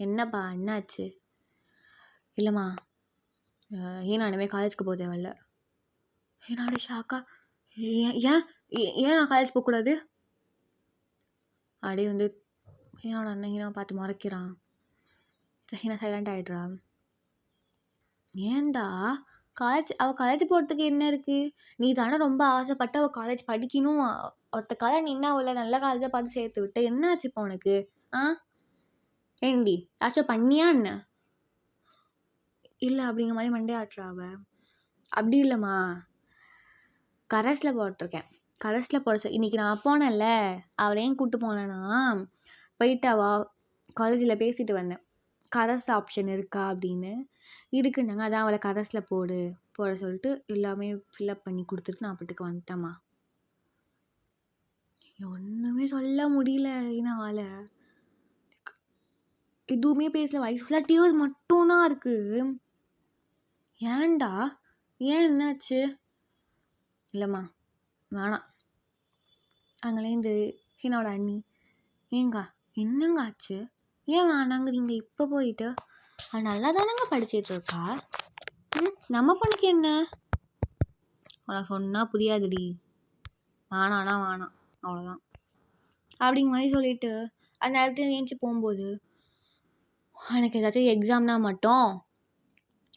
என்னப்பா என்னாச்சு? இல்லைம்மா ஹீனா இனிமேல் காலேஜுக்கு போக தேவையில்ல. ஹீனாவோட ஷாக்கா, ஏன் நான் காலேஜ் போகக்கூடாது? அப்படியே வந்து ஹீனாவோட அண்ணன் ஹீனாவை பார்த்து முறைக்கிறான். ஹீனா சைலண்ட் ஆகிடுறா. ஏன்டா அவள் காலேஜ் போகிறதுக்கு என்ன இருக்குது? நீ தானே ரொம்ப ஆசைப்பட்டு அவள் காலேஜ் படிக்கணும், ஒருத்த காலம் நீ என்ன அவளை நல்ல காலேஜாக பார்த்து சேர்த்து விட்ட, என்னாச்சு இப்போ உனக்கு? ஏண்டி ஆச்சும் பண்ணியா என்ன? இல்லை அப்படிங்கிற மாதிரி மண்டே ஆட்டுறா அவள். அப்படி இல்லைம்மா, கரஸில் போட்டிருக்கேன், கரஸில் போட இன்றைக்கி நான் போனேன்ல, அவளையும் கூப்பிட்டு போனேன்னா போயிட்டு அவள் காலேஜில் பேசிட்டு வந்தேன், கரஸ் ஆப்ஷன் இருக்கா அப்படின்னு. இருக்குன்னாங்க, அதான் அவளை கரஸில் போட சொல்லிட்டு எல்லாமே ஃபில்அப் பண்ணி கொடுத்துட்டு நான் பாட்டுக்கு வந்துட்டேம்மா. ஒன்றுமே சொல்ல முடியல அவளால், எதுவுமே பேசல, வயசு ஃபுல்லாக டியர்ஸ் மட்டும்தான் இருக்குது. ஏன்டா, ஏன் என்னாச்சு? இல்லைம்மா வேணாம். அங்கேலேருந்து ஹீனாவோட அண்ணி, ஏங்க என்னங்க ஆச்சு, ஏன் வேணாங்கிறீங்க? இப்போ போயிட்டு அவள் நல்லா தானேங்க படிச்சிட்ருக்கா, நம்ம பொண்ணுக்கு என்ன? உனக்கு சொன்னால் புரியாதுடி, வேணான்னா வேணாம் அவ்வளோதான் அப்படிங்கிற மாதிரி சொல்லிவிட்டு அந்த இடத்துல ஏஞ்சி போகும்போது எனக்கு ஏதாச்சும் எக்ஸாம்னா மட்டும்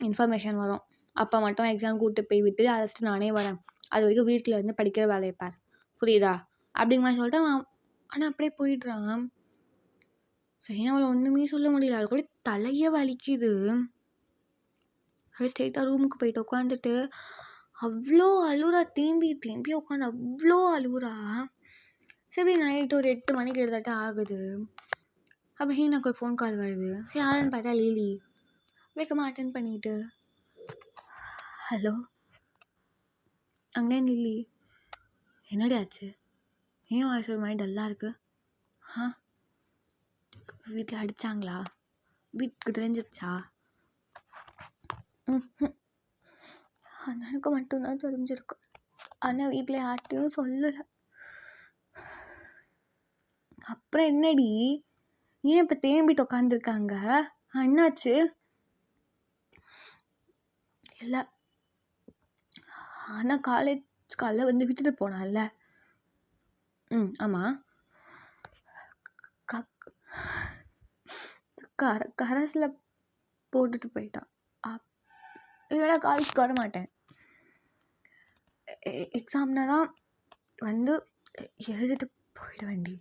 இன்ஃபர்மேஷன் வரும், அப்போ மட்டும் எக்ஸாம் கூப்பிட்டு போய் விட்டு அழைச்சிட்டு நானே வரேன். அது வரைக்கும் வீட்டில் வந்து படிக்கிற வேலையை பார், புரியுதா அப்படிங்கிற மாதிரி சொல்லிட்டு அவன் ஆனால் அப்படியே போயிடுறான். சரி அவளை ஒன்றுமே சொல்ல முடியல, அவள் கூட தலையே வலிக்குது. அப்படியே ஸ்ட்ரெயிட்டாக ரூமுக்கு போயிட்டு உட்காந்துட்டு அவ்வளோ அழுகுறா, தேம்பி தேம்பி உட்காந்து அவ்வளோ அழுகுறா. சரி நைட்டு ஒரு 8 மணிக்கு கிட்டத்தட்ட ஆகுது. அப்போ ஹீனாக்கு ஒரு ஃபோன் கால் வருது. சரி யாருன்னு பார்த்தா லிலி. வேகமாக அட்டென்ட் பண்ணிட்டு, ஹலோ அங்கே லிலி, என்னடி ஆச்சு, ஏன் வாய்ஸ் ஒரு மாதிரி டல்லாக இருக்கு? வீட்டில் அடித்தாங்களா? வீட்டுக்கு தெரிஞ்சிருச்சா? எனக்கு மட்டும்தான் தெரிஞ்சிருக்கு, ஆனால் வீட்டில் யார்கிட்டையும் சொல்லலை. அப்புறம் என்னடி, ஏன் இப்போ தேம்பிட்டு உட்காந்துருக்காங்க? என்னாச்சு? இல்லை, ஆனால் காலைல வந்து விட்டுட்டு போனான்ல. ஆமாம், கரஸில் போட்டுட்டு போயிட்டான். இல்லைனா காலேஜுக்கு வர மாட்டேன், எக்ஸாம்னா தான் வந்து எழுதிட்டு போயிட வேண்டி.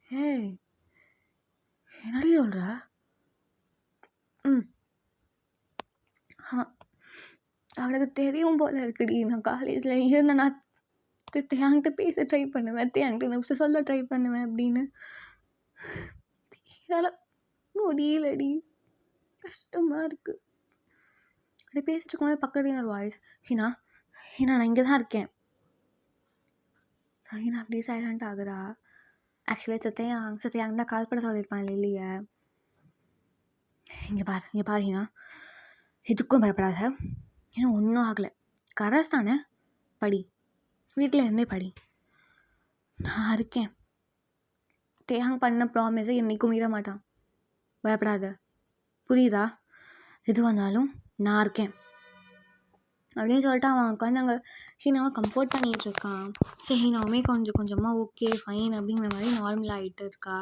ஏய் என்னடி சொல்கிற? ஆமாம், அவனுக்கு தெரியும் போல இருக்குடி, நான் காலேஜில் இருந்தேன்னா என்கிட்ட பேச ட்ரை பண்ணுவேன், என்கிட்ட நிமிஷம் சொல்ல ட்ரை பண்ணுவேன் அப்படின்னு. என்னால் முடியலடி, கஷ்டமாக இருக்குது. அப்படி பேசிட்டு இருக்கும்போது பக்கத்துல ஒரு வாய்ஸ், ஹீனா நான் இங்கே தான் இருக்கேன். ஹீனா அப்படியே சைலண்ட் ஆகுறா. ஆக்சுவலி சத்யாங்க தான் கால் பண்ண சொல்லியிருப்பான் லில்லியை. இங்கே பாரு ஹீனா, எதுக்கும் பயப்படாத, ஏன்னா ஒன்றும் ஆகலை, கரஸ் தானே, படி, வீட்டில் இருந்தே படி, நான் இருக்கேன். தேயாங் பண்ண ப்ராமிஸை என்றைக்கும் மீற மாட்டான், பயப்படாத, புரியுதா? எது வந்தாலும் நான் இருக்கேன் அப்படின்னு சொல்லிட்டு அவன் உட்காந்து அங்கே ஹீனாவை கம்ஃபர்ட் பண்ணிகிட்டு இருக்கான். சரி ஹீனாவுமே கொஞ்சமாக ஓகே ஃபைன் அப்படிங்கிற மாதிரி நார்மல் ஆகிட்டு இருக்கா.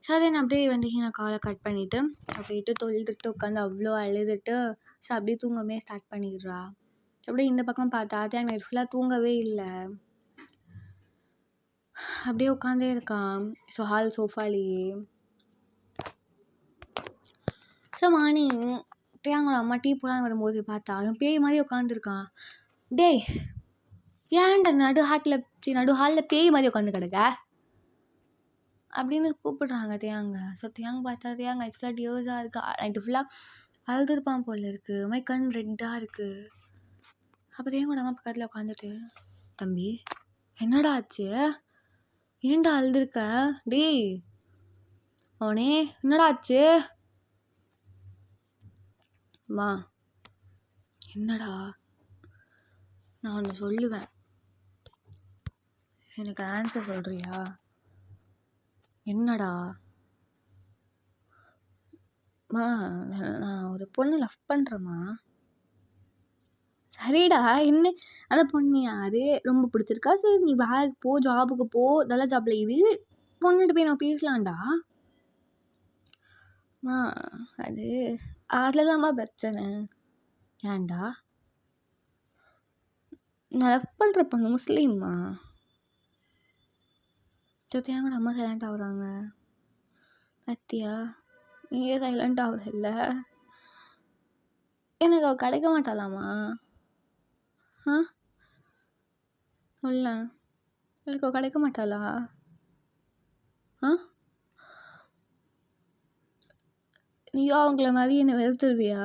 ஸோ அதை நான் அப்படியே வந்து ஹீனா காலை கட் பண்ணிவிட்டு அப்படின்ட்டு தொழுதுட்டு உட்காந்து அவ்வளோ அழுதுட்டு ஸோ அப்படியே தூங்கவே ஸ்டார்ட் பண்ணிடுறா. அப்படியே இந்த பக்கம் பார்த்தா தேங் நைட் ஃபுல்லாக தூங்கவே இல்லை, அப்படியே உட்காந்தே இருக்கான். ஸோ ஹால் சோஃபாலேயே. ஸோ மார்னிங் தேயாங்கோட அம்மா டீ போடான்னு வரும்போது பார்த்தா அவன் பேய் மாதிரி உட்காந்துருக்கான். டேய் ஏன்டா நடு ஹாலில் பேய் மாதிரி உட்காந்து கிடக்க அப்படின்னு கூப்பிடுறாங்க தேயாங்க. ஸோ தேயாங்க பார்த்தா தேயாங்க ஆக்சுவலாக டியோஸாக இருக்கா, நைட்டு ஃபுல்லாக அழுதுருப்பான் போல் இருக்குது, ஒரு மாதிரி கண் ரெட்டாக இருக்குது. அப்போ தேயாங்கோட அம்மா பக்கத்தில் உட்காந்துட்டு, தம்பி என்னடா ஆச்சு, ஏன்டா அழுதுருக்க, டேய் அவனே என்னடா ஆச்சு, மா என்னடா, நான் ஒன்று சொல்லுவேன், எனக்கு ஆன்சர் சொல்கிறியா? என்னடா? மா நான் ஒரு பொண்ணு லவ் பண்ணுறேம்மா. சரிடா, என்ன அந்த பொண்ணு யாரு, ரொம்ப பிடிச்சிருக்கா, சரி நீ வேலைக்கு போ, ஜாபுக்கு போ, நல்ல ஜாப்ல இது பொண்ணுகிட்ட போய் நான் பேசலாம்டா. மா அது அதில் தான்மா பிரச்சனை. ஏன்டா? நான் லவ் பண்ணுற பொண்ணு முஸ்லீம்மா. தேங்கோட அம்மா சைலண்ட் ஆகுறாங்க. பத்தியா நீயே சைலண்ட் ஆகுறல்ல, எனக்கு அவள் கிடைக்க மாட்டாளாமா? சொல்ல, எனக்கு அவள் கிடைக்க மாட்டாளா? நீயோ அவங்கள மாதிரி என்னை வெறுத்துருவியா?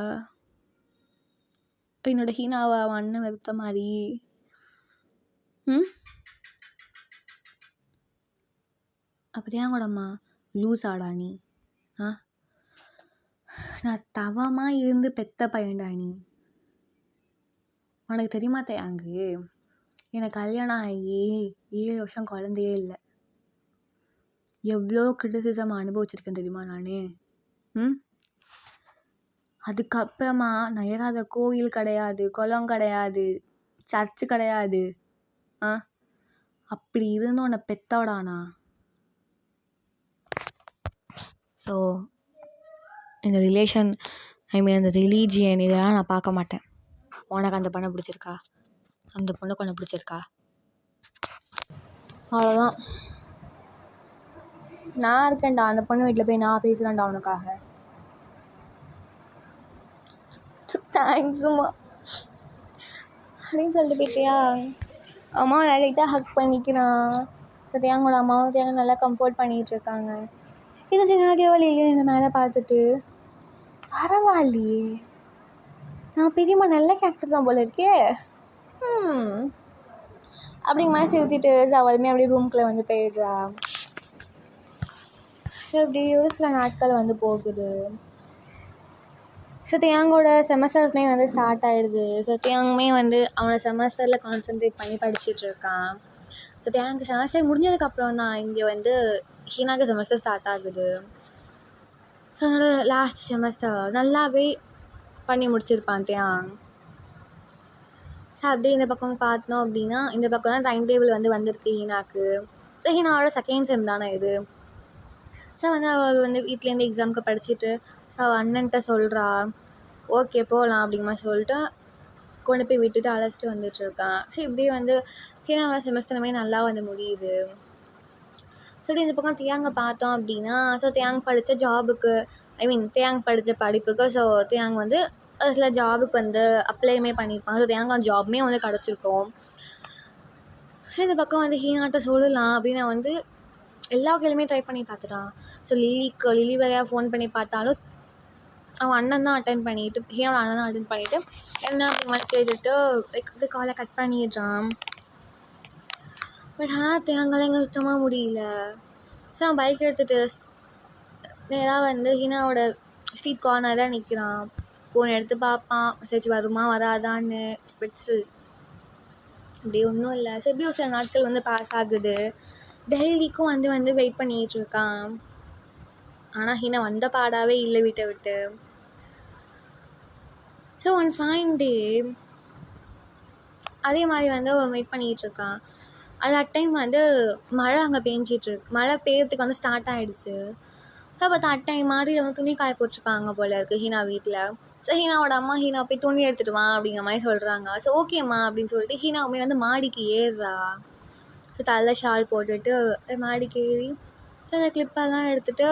என்னோட ஹீனாவை அவன் அண்ணன் வெறுத்த மாதிரி. அப்போ தேங்கோட அம்மா, லூஸ் ஆடா நீ, நான் தவமாக இருந்து பெத்த பையன்டா நீ, உனக்கு தெரியுமா தேயாங்கு, எனக்கு கல்யாணம் ஆகி 7 வருஷம் குழந்தையே இல்லை, எவ்வளோ கிரிட்டிசிசம் அனுபவிச்சிருக்கேன் தெரியுமா நான். அதுக்கப்புறமா நான் ஏறாத கோயில் கிடையாது, குளம் கிடையாது, சர்ச்சு கிடையாது. அப்படி இருந்தும் உன்னை பெத்தவடானா. ஸோ இந்த ரிலேஷன் ஐ மீன் அந்த ரிலீஜியன் இதெல்லாம் நான் பார்க்க மாட்டேன். உனக்கு அந்த பொண்ணை பிடிச்சிருக்கா, அந்த பொண்ணுக்கு ஒன்று பிடிச்சிருக்கா, அவ்வளோதான். நான் இருக்கேன்டா, அந்த பொண்ணு வீட்டில் போய் நான் பேசுகிறேன்டா அவனுக்காக. தேங்க்ஸும்மா அப்படின்னு சொல்லிட்டு போயிட்டியா. அம்மா லைட்டாக ஹக் பண்ணிக்கிறான். சத்யாங்கோட அம்மாவும் சத்யாங்க நல்லா கம்ஃபோர்ட் பண்ணிகிட்டு இருக்காங்க. இந்த சினாரியோவில் இல்லையே இந்த மேலே பார்த்துட்டு பரவாயில்லையே, நான் பெரியம்மா நல்ல கேரக்டர் தான் போல இருக்கே அப்படிங்க மாதிரி சிரிச்சிட்டு அவளுமே அப்படியே ரூம்குள்ளே வந்து போயிடுறா. ஸோ இப்படி ஒரு சில நாட்கள் வந்து போகுது. சத்யாங்கோட செமஸ்டர்ஸ்மே வந்து ஸ்டார்ட் ஆகிடுது. சத்யாங்குமே வந்து அவனை செமஸ்டரில் கான்சென்ட்ரேட் பண்ணி படிச்சுட்டு இருக்கான். சத்யாங்கு செமஸ்டர் முடிஞ்சதுக்கப்புறம் தான் இங்கே வந்து ஹீனாக்கு செமஸ்டர் ஸ்டார்ட் ஆகுது. ஸோ அதனால் லாஸ்ட் செமஸ்டர் நல்லாவே பண்ணி முடிச்சிருப்பான் தியாங். ஸோ அப்படியே இந்த பக்கம் பார்த்தோம் அப்படின்னா இந்த பக்கம் தான் டைம் டேபிள் வந்து வந்திருக்கு ஹீனாக்கு. ஸோ ஹீனாவோட செகண்ட் செம் தானே இது. ஸோ வந்து அவள் வந்து வீட்லேருந்து எக்ஸாமுக்கு படிச்சுட்டு ஸோ அவள் அண்ணன்ட்ட சொல்கிறா ஓகே போகலாம் அப்படிங்கிற மாதிரி சொல்லிட்டு கொண்டு போய் விட்டுட்டு அழைச்சிட்டு வந்துட்டுருக்கான். ஸோ இப்படியே வந்து ஹீனாவோட செமஸ்டருமே நல்லா வந்து முடியுது. ஸோ இப்படி இந்த பக்கம் தியாங்கை பார்த்தோம் அப்படின்னா ஸோ தியாங் படித்த ஜாபுக்கு தியாங் படித்த படிப்புக்கு ஸோ தியாங் வந்து சில ஜாபுக்கு வந்து அப்ளைமே பண்ணியிருப்பான். ஸோ தியாங் அந்த ஜாபுமே வந்து கிடச்சிருக்கோம். ஸோ இந்த பக்கம் வந்து ஹீனாட்ட சொல்லலாம் அப்படின்னு நான் வந்து எல்லா வகையிலுமே ட்ரை பண்ணி பார்த்துட்டான். ஸோ லிலி வேலையாக ஃபோன் பண்ணி பார்த்தாலும் அவன் அண்ணன் தான் அட்டன் பண்ணிவிட்டு ஹீனோட அண்ணன் தான் அட்டன் பண்ணிவிட்டு என்ன அப்படி மாதிரி கேட்டுட்டு லைக் அப்படி காலை கட் பண்ணிடுறான். பட் ஆனால் தேங்காய் எங்கே சுத்தமாக முடியல. ஸோ அவன் பைக் எடுத்துகிட்டு நேராக வந்து ஹீனாவோட ஸ்ட்ரீட் கார்னராக நிற்கிறான். ஃபோன் எடுத்து பார்ப்பான், மெசேஜ் வருமா வராதான்னு. அப்படி ஒன்றும் இல்லை. ஸோ எப்படி ஒரு சில நாட்கள் வந்து பாஸ் ஆகுது. டெய்லிக்கும் வந்து வெயிட் பண்ணிகிட்டு இருக்கான். ஆனால் ஹீனா வந்த பாடாவே இல்லை வீட்டை விட்டு. ஸோ ஒன் ஃபைன் டே அதே மாதிரி வந்து அவன் வெயிட் பண்ணிகிட்டு இருக்கான். அது அட் டைம் வந்து மழை அங்கே பேஞ்சிட்ருக்கு. மழை பெய்யறதுக்கு வந்து ஸ்டார்ட் ஆகிடுச்சு. ஸோ அப்போ அட் டைம் மாதிரி வந்து துணி காய போட்டிருப்பாங்க போல இருக்குது ஹீனா வீட்டில். ஸோ ஹீனாவோட அம்மா ஹீனா போய் துணி எடுத்துகிட்டு வா அப்படிங்கிற மாதிரி சொல்கிறாங்க. ஸோ ஓகேம்மா அப்படின்னு சொல்லிட்டு ஹீனாவுமே வந்து மாடிக்கு ஏறுறா. ஸோ தலை ஷால் போட்டுட்டு மாடிக்கு ஏறி ஸோ அந்த கிளிப்பெல்லாம் எடுத்துகிட்டு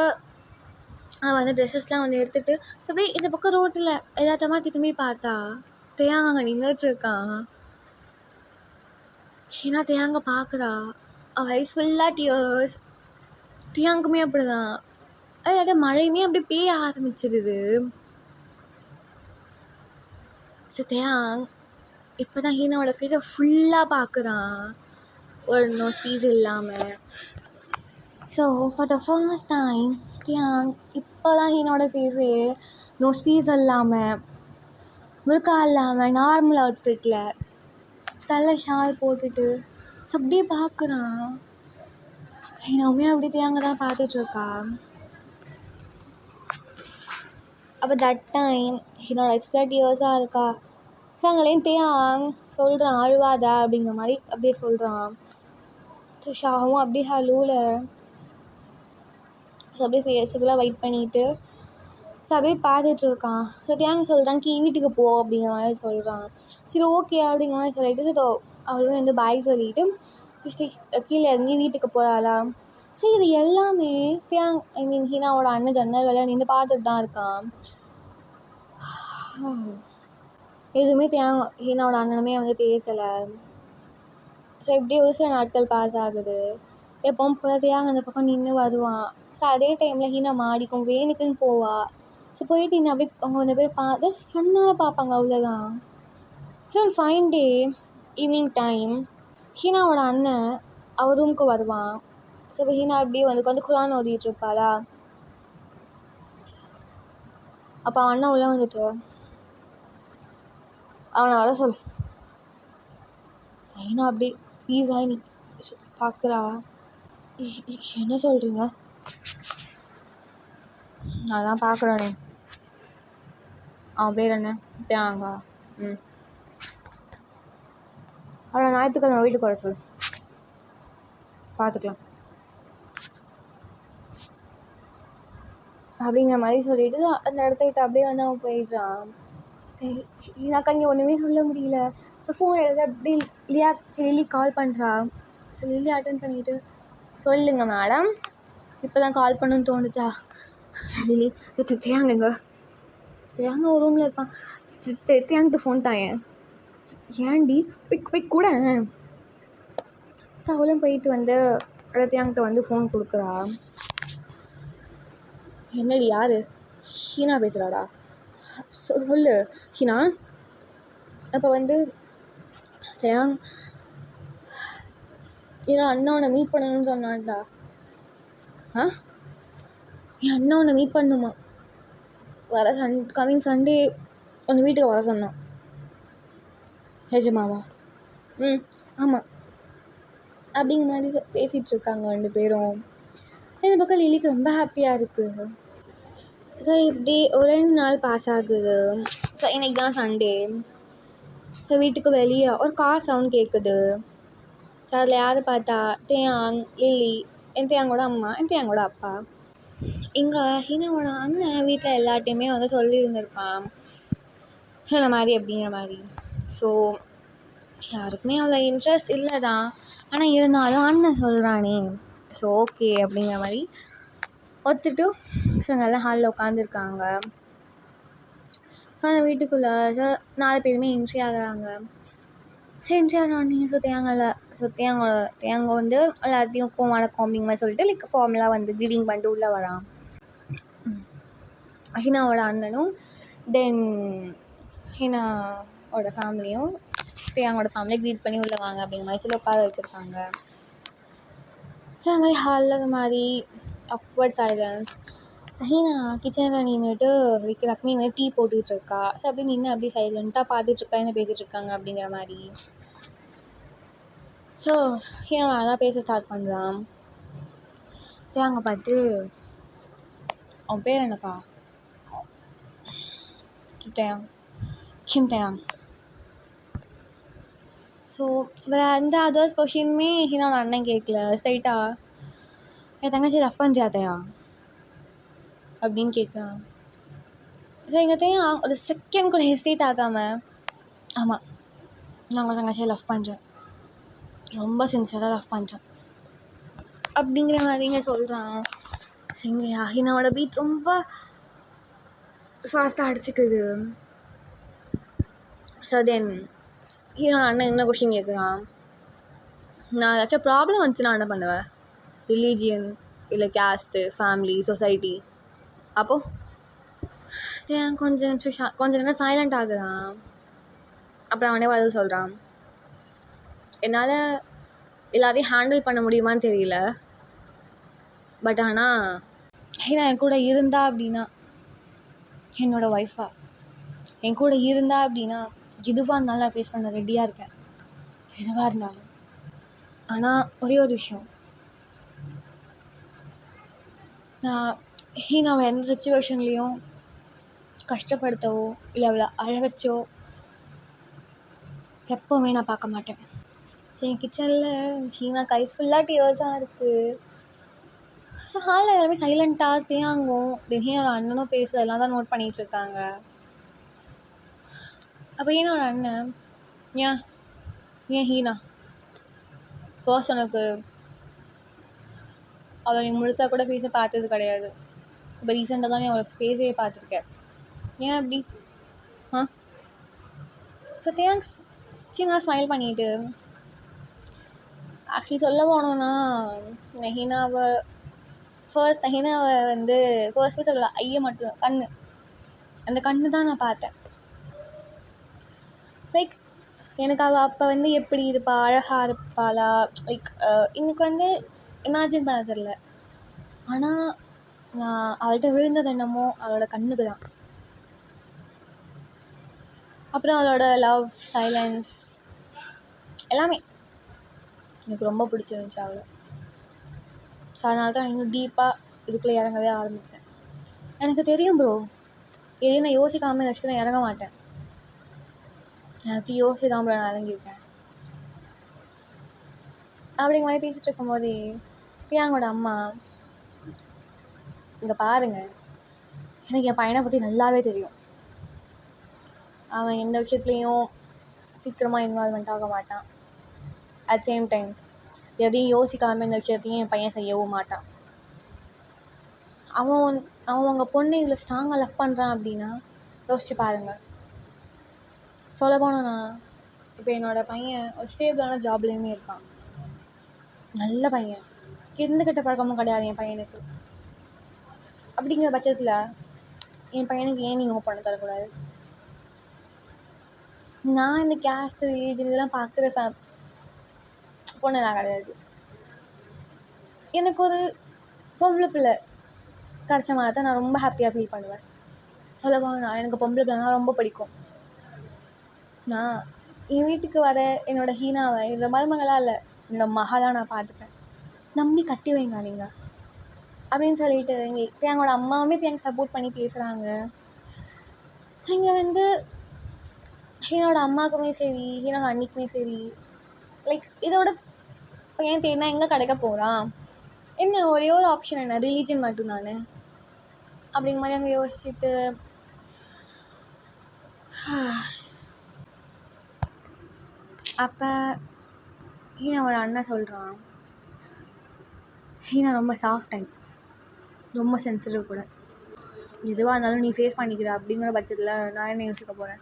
அவன் வந்து ட்ரெஸ்ஸஸ்லாம் வந்து எடுத்துகிட்டு அப்படியே இந்த பக்கம் ரோட்டில் எதார்த்தமாக திரும்பி பார்த்தா தேயாங்க அங்கே நின்றுட்டுருக்கான். ஹீனா தேயாங்க பார்க்குறா. அவள் ஐஸ் ஃபுல்லாக டியர்ஸ். தியாங்குமே அப்படி தான். அது மழையுமே அப்படியே பெய்ய ஆரம்பிச்சிடுது. ஸோ தேயாங் இப்போ தான் ஹீனாவோட ஃபேஸை ஃபுல்லாக பார்க்குறான், ஒரு நோஸ் பீஸ் இல்லாமல். So for the first time Taeyang இப்போ தான் ஹீனாவோட ஃபேஸு நோஸ் பீஸ் இல்லாமல் முறுக்கா இல்லாமல் நார்மல் அவுட்ஃபிட்டில் தலை ஷால் போட்டுட்டு ஸோ அப்படியே பார்க்குறான். ஹீனாவுமே அப்படி தியாங்க தான் பார்த்துட்ருக்கா. அப்போ தட் டைம் ஹீனோட ஐஸ் ஃபுல்லாக டியர்ஸாக இருக்கா. ஸோ அங்கேயும் தேயாங் சொல்கிறான் அழுவாதா அப்படிங்கிற மாதிரி அப்படியே சொல்கிறான். ஸோ ஷாவும் அப்படியே ஹலூவில் ஸோ அப்படியே ஃபேஸபுல்லாக வெயிட் பண்ணிவிட்டு ஸோ அப்படியே பார்த்துட்ருக்கான். ஸோ தேயாங் சொல்கிறான் வீட்டுக்கு போ அப்படிங்கிற மாதிரி சொல்கிறான். சரி ஓகே அப்படிங்கிற மாதிரி சொல்லிட்டு ஸோ அவளும் வந்து பாய் சொல்லிவிட்டு கீழே இறங்கி வீட்டுக்கு போகிறாளா. ஸோ இது எல்லாமே தேயாங் ஹீனாவோட அண்ணன் ஜன்னல் வேலையாக நின்று பார்த்துட்டு தான் இருக்கான். எதுவுமே தேயாங் ஹீனாவோட அண்ணனுமே வந்து பேசலை. ஸோ இப்படி ஒரு சில நாட்கள் பாஸ் ஆகுது. எப்பவும் போல தேயாங் அந்த பக்கம் நின்று வருவான். ஸோ அதே டைமில் ஹீனா மாடிக்கும் வேணுக்குன்னு போவா. ஸோ போயிட்டு இன்னும் அப்படியே அவங்க வந்து பேர் ஜஸ்ட் ஃபன்னாக பார்ப்பாங்க, அவ்வளோதான். ஸோ ஒரு ஃபைன் டே ஈவினிங் டைம் ஹீனாவோட அண்ணன் அவர் ரூமுக்கு வருவான். ஸோ இப்போ ஹீனா அப்படியே வந்து குரான் ஓதிட்டு இருப்பாளா. அப்போ அவன் அண்ணன் உள்ளே வந்துட்டு அவனை வர சொல். ஹீனா அப்படி ஃபீஸ் ஆகி நீ பார்க்குறா. என்ன சொல்கிறீங்க? நான் தான் பார்க்குறேனே. அவன் பேர் என்ன? தேங்கா. அவளை ஞாயிற்றுக்கிழமை வீட்டுக்கு வர சொல், பார்த்துக்கலாம். அப்படிங்கிற மாதிரி சொல்லிட்டு அந்த இடத்த விட்டு அப்படியே வந்து அவன் போயிடுறான். சரி, எனக்கு அங்கே ஒன்றுமே சொல்ல முடியல. ஸோ ஃபோன் எடுத்து அப்படி லில்லி கால் பண்ணுறா. ஸோ லில்லி அட்டன் பண்ணிவிட்டு, சொல்லுங்க மேடம், இப்போ தான் கால் பண்ணணுன்னு தோணுச்சா? லில்லி, தேங்கங்க தேங்க ஒரு ரூமில் இருப்பான். தேங்கிட்ட ஃபோன் தாயேன். ஏன்டி போய் கூட. ஸோ அவளும் போயிட்டு வந்து தேங்கிட்ட வந்து ஃபோன் கொடுக்குறா. என்னடி யார்? ஹீனா பேசுகிறாடா. சொல்லு ஹீனா. அப்போ வந்து தேங் ஏன்னா அண்ணா உன்னை மீட் பண்ணணும்னு சொன்னான்டா. என் அண்ணா உன்னை மீட் பண்ணுமா? வர கம்மிங் சண்டே உன்னை வீட்டுக்கு வர சொன்னான். நிஜமாவா? ஆமாம். அப்படிங்கிற மாதிரி பேசிகிட்டு இருக்காங்க 2 பேரும். இந்த பக்கம் லில்லிக்கு ரொம்ப ஹாப்பியாக இருக்குது. ஸோ இப்படி ஒரு 2 நாள் பாஸ் ஆகுது. ஸோ இன்றைக்கி தான் சண்டே. ஸோ வீட்டுக்கு வெளியே ஒரு கார் சவுண்ட் கேட்குது. ஸோ அதில் யார் பார்த்தா தேயாங், லில்லி, என் தேயாங்கோட அம்மா, என் தேயாங்கோட அப்பா. இங்கே ஹீனாவோட அண்ணன் வீட்டில் எல்லாட்டையுமே வந்து சொல்லியிருந்திருப்பான் இந்த மாதிரி அப்படிங்கிற மாதிரி. ஸோ யாருக்குமே அவ்வளோ இன்ட்ரெஸ்ட் இல்லை தான். ஆனால் இருந்தாலும் அண்ணன் சொல்கிறானே, ஸோ ஓகே அப்படிங்கிற மாதிரி ஒத்துட்டு ஸோ நல்லா ஹாலில் உட்காந்துருக்காங்க. ஸோ அந்த வீட்டுக்குள்ளே ஸோ 4 பேருமே என்ட்ரி ஆகுறாங்க. ஸோ என்ட்ரி ஆனோடனே ஸோ தேங்க வந்து எல்லாத்தையும் வணக்கம் அப்படிங்கிற மாதிரி சொல்லிட்டு லைக் ஃபார்முலா வந்து க்ரீடிங் பண்ணிட்டு உள்ளே வரான். ஹீனாவோட அண்ணனும் தென் ஹீனாவோட ஃபேமிலியும் தேயாங்கோட ஃபேமிலியை க்ரீட் பண்ணி உள்ளே வாங்க அப்படிங்கிற மாதிரி சொல்லி உட்கார வச்சுருக்காங்க. ஸோ அது மாதிரி ஹாலில் இந்த மாதிரி அப்வர்ட் சைலன்ஸ். ஹீனா கிச்சனில் நின்றுட்டு லக்ஷ்மி மாதிரி டீ போட்டுக்கிட்டு இருக்கா. ஸோ அப்படி நின்று அப்படி சைலண்ட்டாக பார்த்துட்ருக்கா, என்ன பேசிகிட்ருக்காங்க அப்படிங்கிற மாதிரி. ஸோ ஹீனா நல்லா பேச ஸ்டார்ட் பண்ணுறான். தேங்க பார்த்து, அவன் பேர் என்னப்பா? கிம் தேயாங். ஸோ வேறு எந்த அதர்ஸ் கொஷினுமே ஹீனாவோட அண்ணன் கேட்கல. ஸ்ட்ரைட்டாக என் தங்கச்சி லவ் பண்ணுறியா அப்படின்னு கேட்குறான். ஸோ எங்கள் தேயாங் ஒரு செகண்ட் கூட ஹெசிடேட் ஆகாமல், ஆமாம் நான் உங்கள் தங்கச்சியை லவ் பண்ணுறேன், ரொம்ப சின்சியராக லவ் பண்ணுறேன் அப்படிங்கிற மாதிரிங்க சொல்கிறான். சரிங்கய்யா, ஹீனாவோட பீட் ரொம்ப ஃபாஸ்ட்டாக அடிச்சுக்குது. ஸோ தென் ஹீரோட அண்ணன் என்ன கொஷின் கேட்குறான், நான் ஏதாச்சும் ப்ராப்ளம் வந்துச்சுன்னா என்ன பண்ணுவேன்? ரிலீஜியன் இல்லை கேஸ்ட்டு, ஃபேமிலி, சொசைட்டி. அப்போது கொஞ்சம் நேரம் சைலண்ட் ஆகுறான். அப்புறம் அவனே பதில் சொல்கிறான், என்னால் எல்லாத்தையும் ஹேண்டில் பண்ண முடியுமான்னு தெரியல, பட் ஆனால் ஹீனா என் கூட இருந்தா அப்படின்னா, என்னோடய ஒய்ஃபாக என் கூட இருந்தா அப்படின்னா எதுவாக இருந்தாலும் நான் ஃபேஸ் பண்ண ரெடியாக இருக்கேன், எதுவாக இருந்தாலும். ஆனால் ஒரே ஒரு விஷயம், நான் ஹீனாவை எந்த சுச்சுவேஷன்லேயும் கஷ்டப்படுத்தவோ இல்லை அவளை அழ வச்சோ எப்போவுமே நான் பார்க்க மாட்டேன். ஸோ என் கிச்சனில் ஹீனா கைஸ் ஃபுல்லாக டியர்ஸாக இருக்குது. ஸோ ஹாலில் எல்லாமே சைலண்ட்டாக தேங்கும். ஹீனோட அண்ணனும் பேசுறதெல்லாம் தான் நோட் பண்ணிகிட்ருக்காங்க. அப்போ ஹீனோட அண்ணன், ஏன் ஹீனா பர்சனுக்கு அவளை நீ முழுசாக கூட ஃபேஸை பார்த்தது கிடையாது, இப்போ ரீசெண்டாக தான் நீ அவளை ஃபேஸே பார்த்துருக்கேன், ஏன் அப்படி? ஸோ தேங்க்ஸ் சின்ன ஸ்மைல் பண்ணிவிட்டு, ஆக்சுவலி சொல்ல போனோன்னா ஹீனாவை வந்து ஃபர்ஸ்ட் அவளோட ஐயை மட்டும் அந்த கண்ணு தான் நான் பார்த்தேன். லைக் எனக்கு அவள் அப்போ வந்து எப்படி இருப்பாள், அழகாக இருப்பாளா, லைக் எனக்கு வந்து இமேஜின் பண்ண தெரில. ஆனால் நான் அவள்கிட்ட விழுந்தது என்னமோ அவளோட கண்ணுக்கு தான். அப்புறம் அவளோட லவ், சைலன்ஸ் எல்லாமே எனக்கு ரொம்ப பிடிச்சிருந்துச்சு அவளை. ஸோ அதனால தான் இன்னும் டீப்பாக இதுக்குள்ளே இறங்கவே ஆரம்பித்தேன். எனக்கு தெரியும் ப்ரோ, எதையும் நான் யோசிக்காமல் இந்த விஷயத்தில் நான் இறங்க மாட்டேன். எனக்கு யோசிச்சு தான் ப்ரோ நான் இறங்கியிருக்கேன். அப்படிங்கிற மாதிரி பேசிகிட்டு இருக்கும்போதே பிரியாங்கோட அம்மா, இங்கே பாருங்கள், எனக்கு என் பையனை பற்றி நல்லாவே தெரியும். அவன் எந்த விஷயத்துலேயும் சீக்கிரமாக இன்வால்மெண்ட் ஆக மாட்டான். அட் சேம் டைம் எதையும் யோசிக்காமல் இந்த விஷயத்தையும் என் பையன் செய்யவும் மாட்டான். அவன் உங்கள் பொண்ணு இவ்வளோ ஸ்ட்ராங்காக லவ் பண்ணுறான் அப்படின்னா யோசிச்சு பாருங்கள். சொல்ல போனோன்னா இப்போ என்னோடய பையன் ஒரு ஸ்டேபிளான ஜாப்லேயுமே இருக்கான். நல்ல பையன், எந்த கெட்ட பழக்கமும் கிடையாது என் பையனுக்கு. அப்படிங்கிற பட்சத்தில் என் பையனுக்கு ஏன் நீங்கள் உங்கள் பொண்ணை தரக்கூடாது? நான் இந்த கேஸ்ட் ரிலீஜன் இதெல்லாம் பார்க்குற பொண்ணு நான் கிடையாது. எனக்கு ஒரு பொம்பளை பிள்ளை கிடச்ச மாதிரி தான் நான் ரொம்ப ஹாப்பியாக ஃபீல் பண்ணுவேன். சொல்ல போனால் எனக்கு பொம்பளை பிள்ளைனா ரொம்ப பிடிக்கும். நான் என் வீட்டுக்கு வர என்னோடய ஹீனாவை என்னோடய மருமகளாக இல்லை, என்னோடய மகளாக நான் பார்த்துப்பேன். நம்பி கட்டி வைங்க நீங்கள் அப்படின்னு சொல்லிட்டு எங்களோட அம்மாவுமே எனக்கு சப்போர்ட் பண்ணி பேசுகிறாங்க. இங்கே வந்து ஹீனோட அம்மாவுக்குமே சரி, ஹீனோட அன்னிக்குமே சரி, லைக் இதோட பையன் தேடினா எங்கே கிடைக்க போகிறான்? என்ன ஒரே ஒரு ஆப்ஷன் என்ன? ரிலீஜன் மட்டும்தானே அப்படிங்கிற மாதிரி அங்கே யோசிச்சுட்டு அப்போ ஹீனாவோட அண்ணன் சொல்கிறான், ஹீனா ரொம்ப சாஃப்ட் டைப், ரொம்ப சென்சிட்டிவ் கூட, எதுவாக இருந்தாலும் நீ ஃபேஸ் பண்ணிக்கிற அப்படிங்கிற பட்சத்தில் நான் என்ன யோசிக்க போகிறேன்?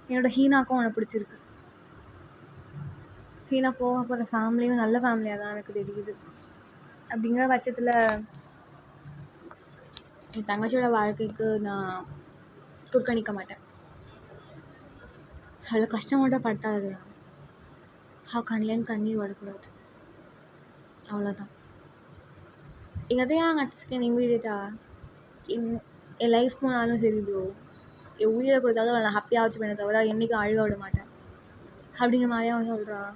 என்னோட ஹீனாக்கும் அவனை பிடிச்சிருக்கு. ஹீனா போக போகிற ஃபேமிலியும் நல்ல ஃபேமிலியாக தான் எனக்கு தெரியுது. அப்படிங்கிற பட்சத்தில் என் தங்கச்சியோட வாழ்க்கைக்கு நான் குறுக்கணிக்க மாட்டேன். அதில் கஷ்டமோட பட்டாது, கண்ணிலேருந்து கண்ணீர் வரக்கூடாது, அவ்வளோதான். எங்கத்தையும் அட்ஸ்க்கு இமீடியட்டாக என் லைஃப் போனாலும் சரி ப்ரோ, என் உயிரை கொடுத்தாலும் அவளை நான் ஹாப்பியாக வச்சு பண்ண தவிர என்றைக்கும் அழுக விட மாட்டேன் அப்படிங்கிற மாதிரி அவன் சொல்கிறான்.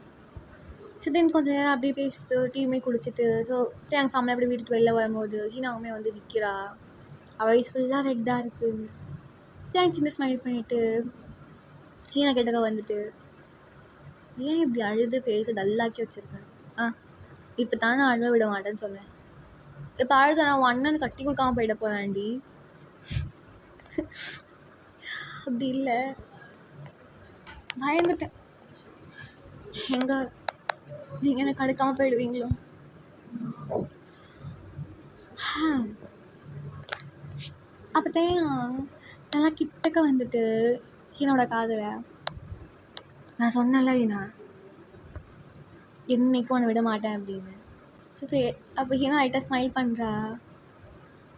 ஸோ தென் கொஞ்சம் நேரம் அப்படியே பேசிட்டு டீமே குடிச்சிட்டு ஸோ எங்கள் ஃபேமிலி அப்படி வீட்டுக்கு வெளில வரும்போது ஹீனாவுமே வந்து நிற்கிறா. அவள் வயசு ஃபுல்லாக ரெட்டாக இருக்குது. தேங்க் சின்ன ஸ்மைல் பண்ணிவிட்டு ஹீனா கிட்டக்க வந்துட்டு, ஏன் இப்படி அழுது ஃபேஸை டல்லாக்கி வச்சுருக்கேன்? இப்போ தானே அழுக விட மாட்டேன்னு சொன்னேன், இப்போ அழுத நான் உன் அண்ணனுக்கு கட்டி கொடுக்காம போயிட போகிறேன்டி. அப்படி இல்லை, பயந்துட்டேன், எங்க நீங்கள் எனக்கு அடுக்காமல் போயிடுவீங்களோ. அப்போ தான் நல்லா கிட்டக்க வந்துட்டு ஹீனோட காதில், நான் சொன்னேன்ல ஹீனா என்னைக்கும் உன்னை விட மாட்டேன் அப்படின்னு. ஸோ அப்போ ஹீனா லைட்டாக ஸ்மைல் பண்ணுறா.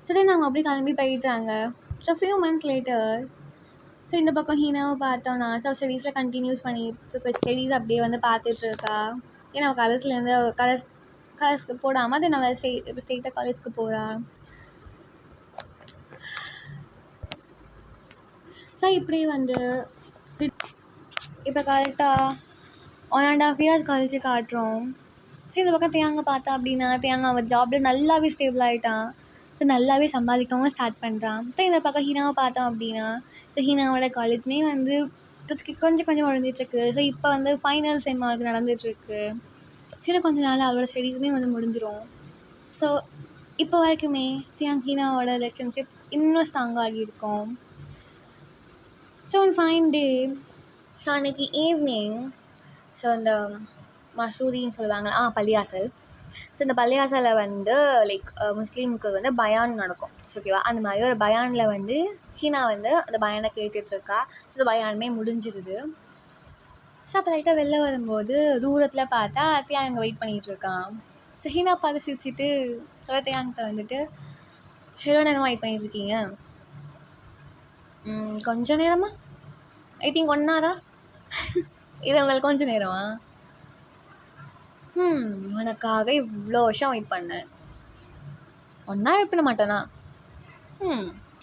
ஸோ தென் அவங்க அப்படியே கிளம்பி போயிட்டாங்க. So few months later so இந்த பக்கம் ஹீனாவை பார்த்தோன்னா ஸோ ஸ்டடீஸில் கண்டினியூஸ் பண்ணி ஸ்டடீஸ் அப்படியே வந்து பார்த்துட்ருக்கா. ஏன்னா அவள் கலர்ஸ்லேருந்து கலர்ஸ்க்கு போடாமல் தென் அவள் ஸ்டேட்டாக காலேஜ்க்கு போகிறா. ஸோ இப்படி வந்து இப்போ கரெக்டாக 1.5 years கழிச்சு காட்டுறோம். ஸோ இந்த பக்கம் தேங்க பார்த்தா அப்படின்னா தேங்க அவன் ஜாபில் நல்லாவே ஸ்டேபிள் ஆகிட்டான். ஸோ நல்லாவே சம்பாதிக்கவும் ஸ்டார்ட் பண்ணுறான். ஸோ இந்த பக்கம் ஹீனாவை பார்த்தோம் அப்படின்னா ஸோ ஹீனாவோட காலேஜுமே வந்து கொஞ்சம் கொஞ்சம் முடிஞ்சிட்ருக்கு. ஸோ இப்போ வந்து ஃபைனல் செம் அவளுக்கு நடந்துகிட்ருக்கு. ஸோ இன்னும் கொஞ்சம் நாள் அவளோட ஸ்டடீஸுமே வந்து முடிஞ்சிடும். ஸோ இப்போ வரைக்குமே ஹீனாவோட ரிலேஷன்ஷிப் இன்னும் ஸ்ட்ராங்காக ஆகியிருக்கும். So one fine day so அன்றைக்கி ஈவினிங் ஸோ இந்த மசூதின்னு சொல்லுவாங்க பள்ளியாசல். ஸோ இந்த பள்ளியாசலில் வந்து லைக் முஸ்லீமுக்கு வந்து பயான் நடக்கும். ஸோ ஓகேவா, அந்த மாதிரி ஒரு பயானில் வந்து ஹீனா வந்து அந்த பயானை கேட்டுட்ருக்கா. ஸோ இந்த பயானுமே முடிஞ்சிருது. ஸோ அப்போ லைட்டாக வெளில வரும்போது தூரத்தில் பார்த்தா தேயா அங்கே வெயிட் பண்ணிகிட்ருக்கான். ஸோ ஹீனா பார்த்து சிரிச்சிட்டு சொல்ல தேயாங்கிட்ட வந்துட்டு, எவ்வளோ நேரமாக வெயிட் பண்ணிகிட்ருக்கீங்க? கொஞ்சம் நேரமா, ஐ திங்க் 1 hour. இது உங்களுக்கு கொஞ்சம் நேரமா? உனக்காக இவ்வளோ வருஷம் வெயிட் பண்ணேன், 1 hour வெயிட் பண்ண மாட்டேனா?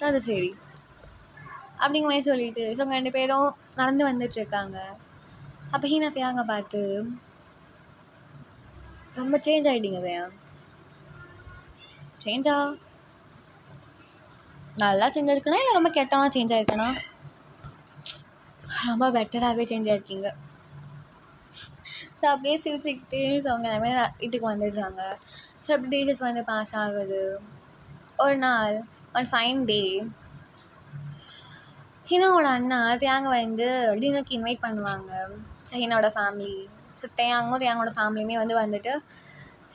அது சரி அப்படிங்கிற மாதிரி சொல்லிட்டு ஸோ அவங்க 2 பேரும் நடந்து வந்துட்டுருக்காங்க. அப்போ ஹீனா தேயாங்க பார்த்து, ரொம்ப சேஞ்ச் ஆகிட்டீங்க தேயா. சேஞ்சா? நல்லா சேஞ்ச் ஆகிருக்குன்னா இல்லை ரொம்ப கெட்டவனா சேஞ்ச் ஆகிருக்கேனா? ரொம்ப பெட்டராகவே சேஞ்ச் ஆகிருக்கீங்க. ஸோ அப்படியே சிரிச்சுக்கிட்டே ஸோ அவங்க எல்லாமே வீட்டுக்கு வந்துடுறாங்க. ஸோ அப்படி டேஸஸ் வந்து பாஸ் ஆகுது. ஒரு நாள் ஒன் ஃபைன் டே ஹீனாவோட அண்ணா தேங்க வந்து டின்னருக்கு இன்வைட் பண்ணுவாங்க. ஸோ ஹீனாவோட ஃபேமிலி, ஸோ தேங்கோட ஃபேமிலியுமே வந்துட்டு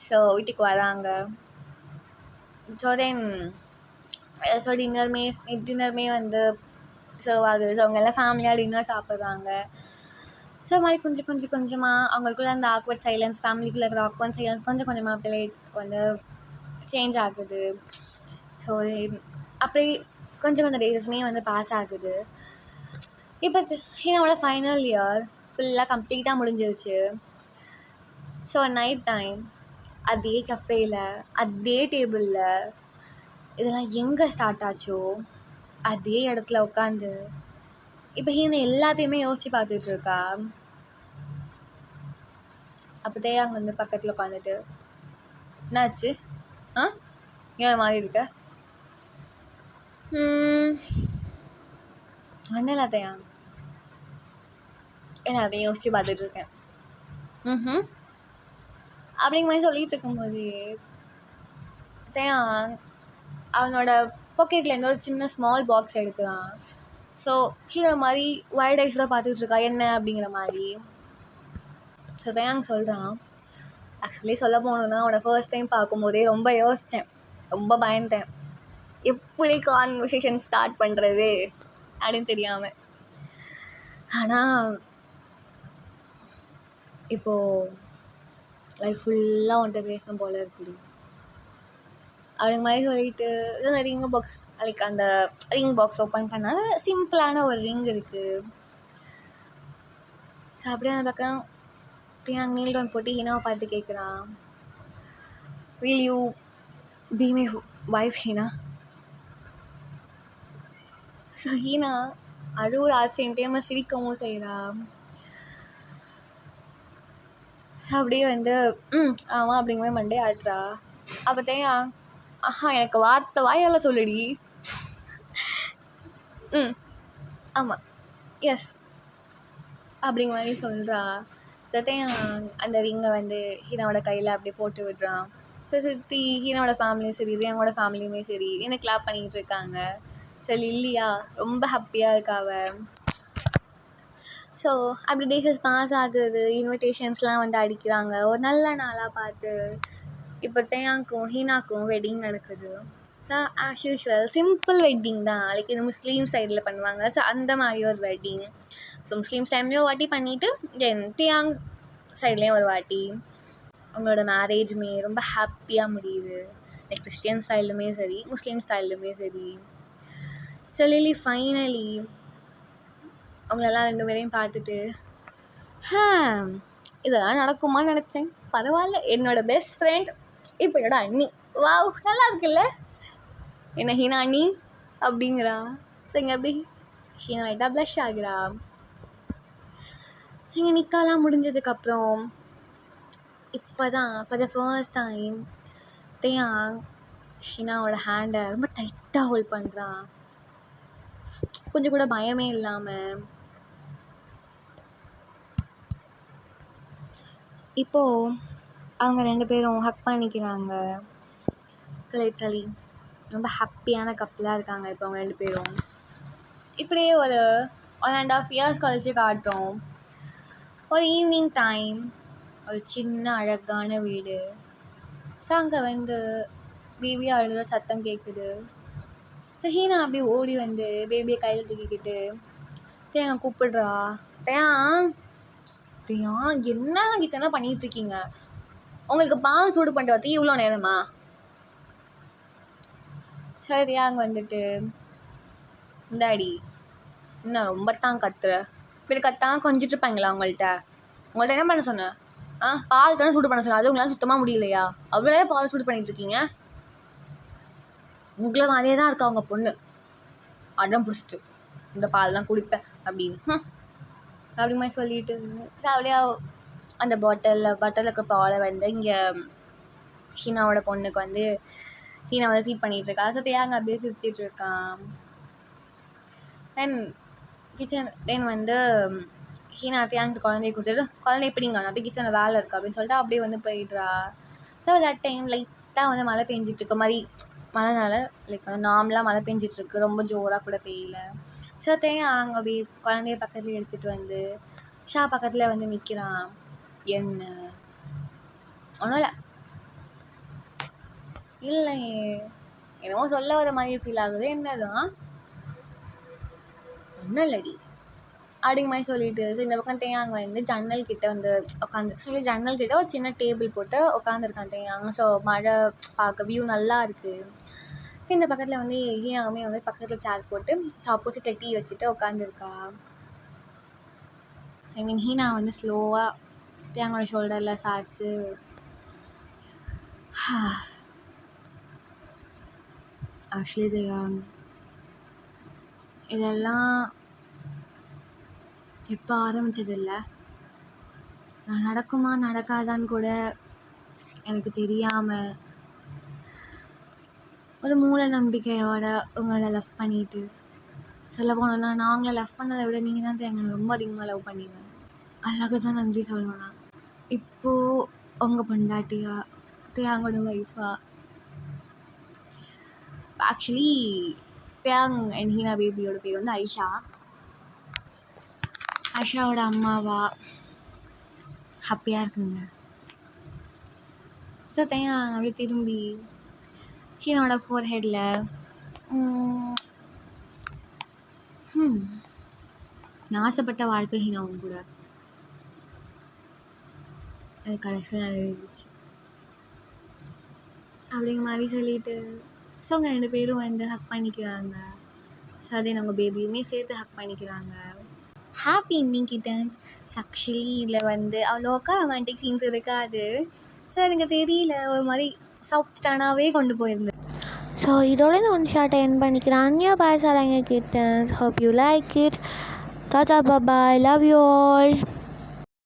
ஸோ வீட்டுக்கு வராங்க. ஸோ தென் ஸோ டின்னருமே வந்து சர்வ் ஆகுது. ஸோ அவங்க எல்லாம் ஃபேமிலியாக டின்னர் சாப்பிட்றாங்க. ஸோ மாதிரி கொஞ்சமாக அவங்களுக்குள்ள அந்த ஆக்வர்ட் சைலன்ஸ், ஃபேமிலிக்குள்ளே இருக்கிற ஆக்வர்ட் சைலன்ஸ் கொஞ்சம் கொஞ்சமாக அப்படியே வந்து சேஞ்ச் ஆகுது. ஸோ அப்படி கொஞ்சம் அந்த டேஸுமே வந்து பாஸ் ஆகுது. இப்போ ஹீனாவோட ஃபைனல் இயர் ஃபுல்லாக கம்ப்ளீட்டாக முடிஞ்சிருச்சு. ஸோ நைட் டைம் அதே கஃபேயில் அதே டேபிளில் இதெல்லாம் எங்கே ஸ்டார்ட் ஆச்சோ அதே இடத்துல உட்காந்து இப்போ ஹீனா எல்லாத்தையுமே யோசிச்சு பார்த்துட்ருக்கா. அப்போதே அங்கே வந்து பக்கத்தில் உட்காந்துட்டு, என்னாச்சு ஏன் மாதிரி இருக்க? எல்லாத்தையும் யோசிச்சு பார்த்துட்ருக்கேன் அப்படிங்கிற மாதிரி சொல்லிட்டு இருக்கும்போது அவனோட பாக்கெட்லேருந்து ஒரு சின்ன ஸ்மால் பாக்ஸ் எடுக்கிறான். ஸோ ஹீரோ மாதிரி வைல்ட் ஐஸோட பார்த்துட்ருக்கா என்ன அப்படிங்கிற மாதிரி. ஸோ தேங் சொல்கிறான், ஆக்சுவலி சொல்ல போகணுன்னா அவனை ஃபர்ஸ்ட் டைம் பார்க்கும்போதே ரொம்ப யோசித்தேன், ரொம்ப பயந்தேன், எப்படி கான்வர்சேஷன் ஸ்டார்ட் பண்ணுறது அப்படின்னு தெரியாமல். ஆனால் இப்போது லைஃப் ஃபுல்லாக வந்துட்டு பேசணும் போல இருக்குது அப்படிங்க மாதிரி சொல்லிட்டு அந்த ரிங் பாக்ஸ் ஓப்பன் பண்ணால் சிம்பிளான ஒரு ரிங் இருக்குது. ஸோ அப்படியே அந்த பக்கம் தேங் நீல் டவுன் போட்டு ஹீனாவை பார்த்து கேட்குறான், will you be my wife Heena? So Heena அழுவுற சேம் டைம் சிரிக்கவும் செய்கிறா. அப்படியே வந்து ஆமாம் அப்படிங்கிற மாதிரி மண்டே ஆட்டுறா. அப்போ தேங் எனக்கு வாயால் சொல்லுடி. ஆமாம் எஸ் அப்படிங்கிற மாதிரி சொல்கிறா. ஸோ அந்த ரிங்கை வந்து ஹீனாவோட கையில் அப்படியே போட்டு விடுறான். ஸோ சுற்றி ஹீனாவோட ஃபேமிலியும் சரி தேங்கோட ஃபேமிலியுமே சரி என்ன கிளாப் பண்ணிகிட்டு இருக்காங்க. ஸோ லில்லியா ரொம்ப ஹாப்பியாக இருக்காவ. ஸோ அப்படி டேஸஸ் பாஸ் ஆகுது. இன்விடேஷன்ஸ்லாம் வந்து அடிக்கிறாங்க ஒரு நல்ல நாளாக பார்த்து. இப்போ தேங்க்கும் ஹீனாக்கும் வெட்டிங் நடக்குது. So as usual simple wedding தான், லைக் இது முஸ்லீம் சைடில் பண்ணுவாங்க. ஸோ அந்த மாதிரி ஒரு வெட்டிங். ஸோ முஸ்லீம்ஸ் டைம்லேயும் ஒரு வாட்டி பண்ணிவிட்டு தென் தேங் சைட்லேயும் ஒரு வாட்டி அவங்களோட மேரேஜுமே ரொம்ப ஹாப்பியாக முடியுது. லைக் கிறிஸ்டியன் ஸ்டைலுமே சரி முஸ்லீம் ஸ்டைலுமே சரி. ஸோ லில்லி ஃபைனலி அவங்களெல்லாம் 2 பேரையும் பார்த்துட்டு இதெல்லாம் நடக்குமான்னு நினச்சேன், பரவாயில்ல, என்னோட பெஸ்ட் ஃப்ரெண்ட் இப்போ என்னோட அண்ணி, வாவ் நல்லா இருக்குல்ல என்ன ஹீனா அண்ணி அப்படிங்கிறா. ஸோ இங்கே அப்படி ஹீனா லைட்டாக ப்ளஷ் ஆகிறா. ஸோ இங்கே நிக்காலாம் முடிஞ்சதுக்கப்புறம் இப்போ தான் ஃபார் த ஃபர்ஸ்ட் டைம் தேங் ஹீனாவோட ஹேண்டை ரொம்ப டைட்டாக ஹோல்ட் பண்ணுறான், கொஞ்சம் கூட பயமே இல்லாமல். இப்போது அவங்க 2 பேரும் ஹக் பண்ணிக்கிறாங்க. சரி ரொம்ப ஹாப்பியான கப்பலாக இருக்காங்க இப்போ அவங்க 2 பேரும். இப்படியே ஒரு 1.5 years கழிச்சு காட்டுறோம். ஒரு ஈவினிங் டைம், ஒரு சின்ன அழகான வீடு. ஸோ அங்கே வந்து பேபி அழுகிற சத்தம் கேட்குது. ஸோ ஹீனா அப்படியே ஓடி வந்து பேபியை கையில் தூக்கிக்கிட்டு தேங்க கூப்பிடுறா. தேங் என்ன கிச்சனாக பண்ணிகிட்ருக்கீங்க? உங்களுக்கு பால் சூடு பண்ணிட்டு வரது இவ்வளோ நேரமா? சரி அங்கே வந்துட்டு இந்தாடி இன்னும் ரொம்ப தான் கத்துற, இப்படி கத்தான் கொஞ்சிட்டு இருப்பாங்களா உங்கள்கிட்ட என்ன பண்ண சொன்னேன்? பால் தானே சூடு பண்ண சொன்னேன், அது உங்களால் சுத்தமாக முடியலையா? அவ்வளோ நேரம் பால் சூடு பண்ணிகிட்ருக்கீங்க. உங்களை மாதிரியே தான் இருக்கா அவங்க பொண்ணு, அடம் பிடிச்சிட்டு இந்த பால் தான் குடிப்பேன் அப்படின்னு அப்படி மாதிரி சொல்லிட்டு அப்படியே அந்த பாட்டிலில் இருக்கிற பாலை வந்து இங்கே ஹீனாவோட பொண்ணுக்கு வந்து ஹீனா வந்து ஃபீட் பண்ணிகிட்ருக்கா. ஸோ தேங்க அப்படியே சிரிச்சிட்ருக்கான். தென் வந்து ஹீனா தேங்கு குழந்தைய கொடுத்துட்டு குழந்தை எப்படிங்க நான் போய் கிச்சனில் வேலை இருக்கா அப்படின்னு சொல்லிட்டு அப்படியே வந்து போயிடுறா. ஸோ தட் டைம் லைட்டாக வந்து மழை பெஞ்சிட்ருக்க மாதிரி, மழைனால லைக் வந்து நார்மலாக மழை பெஞ்சிட்ருக்கு, ரொம்ப ஜோராக கூட பெய்யல. ஸோ அங்கே அப்படியே குழந்தைய பக்கத்தில் எடுத்துகிட்டு வந்து ஷா பக்கத்தில் வந்து நிற்கிறான். என்ன ஒன்றும் இல்லையே, என்னவோ சொல்ல வர மாதிரி ஃபீல் ஆகுது. என்னதான் ஒன்றும் இல்லடி அப்படிங்க மாதிரி சொல்லிட்டு இந்த பக்கம் அங்கே வந்து ஜன்னல் கிட்ட வந்து உட்காந்து ஜன்னல் கிட்ட ஒரு சின்ன டேபிள் போட்டு உட்காந்துருக்கான் அங்கே. ஸோ மழை பார்க்க வியூ நல்லா இருக்குது. இந்த பக்கத்தில் வந்து ஹீனாவுமே வந்து பக்கத்தில் சேர் போட்டு ஆப்போசிட்டில் டீ வச்சுட்டு உட்காந்துருக்கா. ஐ மீன் ஹீனா வந்து ஸ்லோவாக தேங்காயோட ஷோல்டரில் சாய்ச்சி ஆக்சுவலி தேவாங் இதெல்லாம் எப்போ ஆரம்பித்ததில்லை. நான் நடக்குமா நடக்காதான்னு கூட எனக்கு தெரியாமல் ஒரு மூல நம்பிக்கையோட உங்களை லவ் பண்ணிட்டு சொல்ல போனோன்னா நான் அவங்கள லவ் பண்ணதை விட நீங்கள் தான் எங்களை ரொம்ப அதிகமாக லவ் பண்ணீங்க. அழகாக தான் நன்றி சொல்லணும்னா இப்போது உங்கள் பொண்டாட்டியா தேங்கோட ஒய்ஃபா. ஆக்சுவலி தேங் அண்ட் ஹீனா பேபியோட பேர் வந்து ஐஷா. ஐஷாவோட அம்மாவா ஹாப்பியாக இருக்குங்க. ஸோ தேங்க் அப்படியே திரும்பி ஹீனாவோட ஃபோர் ஹெட்டில் நான் ஆசைப்பட்ட வாழ்க்கை ஹீனாவும் கூட அது கடைசியில் நிறைவேறிச்சு அப்படிங்கிற மாதிரி சொல்லிட்டு ஸோ அவங்க 2 பேரும் வந்து ஹக் பண்ணிக்கிறாங்க. ஸோ அதே நாங்கள் பேபியுமே சேர்த்து ஹக் பண்ணிக்கிறாங்க. Happy ending kittens. ஆக்சுவலி இதில் வந்து அவ்வளோக்கா ரொமான்டிக் சீன்ஸ் இருக்காது. ஸோ எனக்கு தெரியல, ஒரு மாதிரி சாஃப்ட் ஸ்டானாகவே கொண்டு போயிருந்தேன். ஸோ இதோட இந்த ஒன் ஷார்ட்டை என் பண்ணிக்கிறேன். அன்னியா பாய் சாராங்க kittens. Hope you like it. Tata bye, love you all.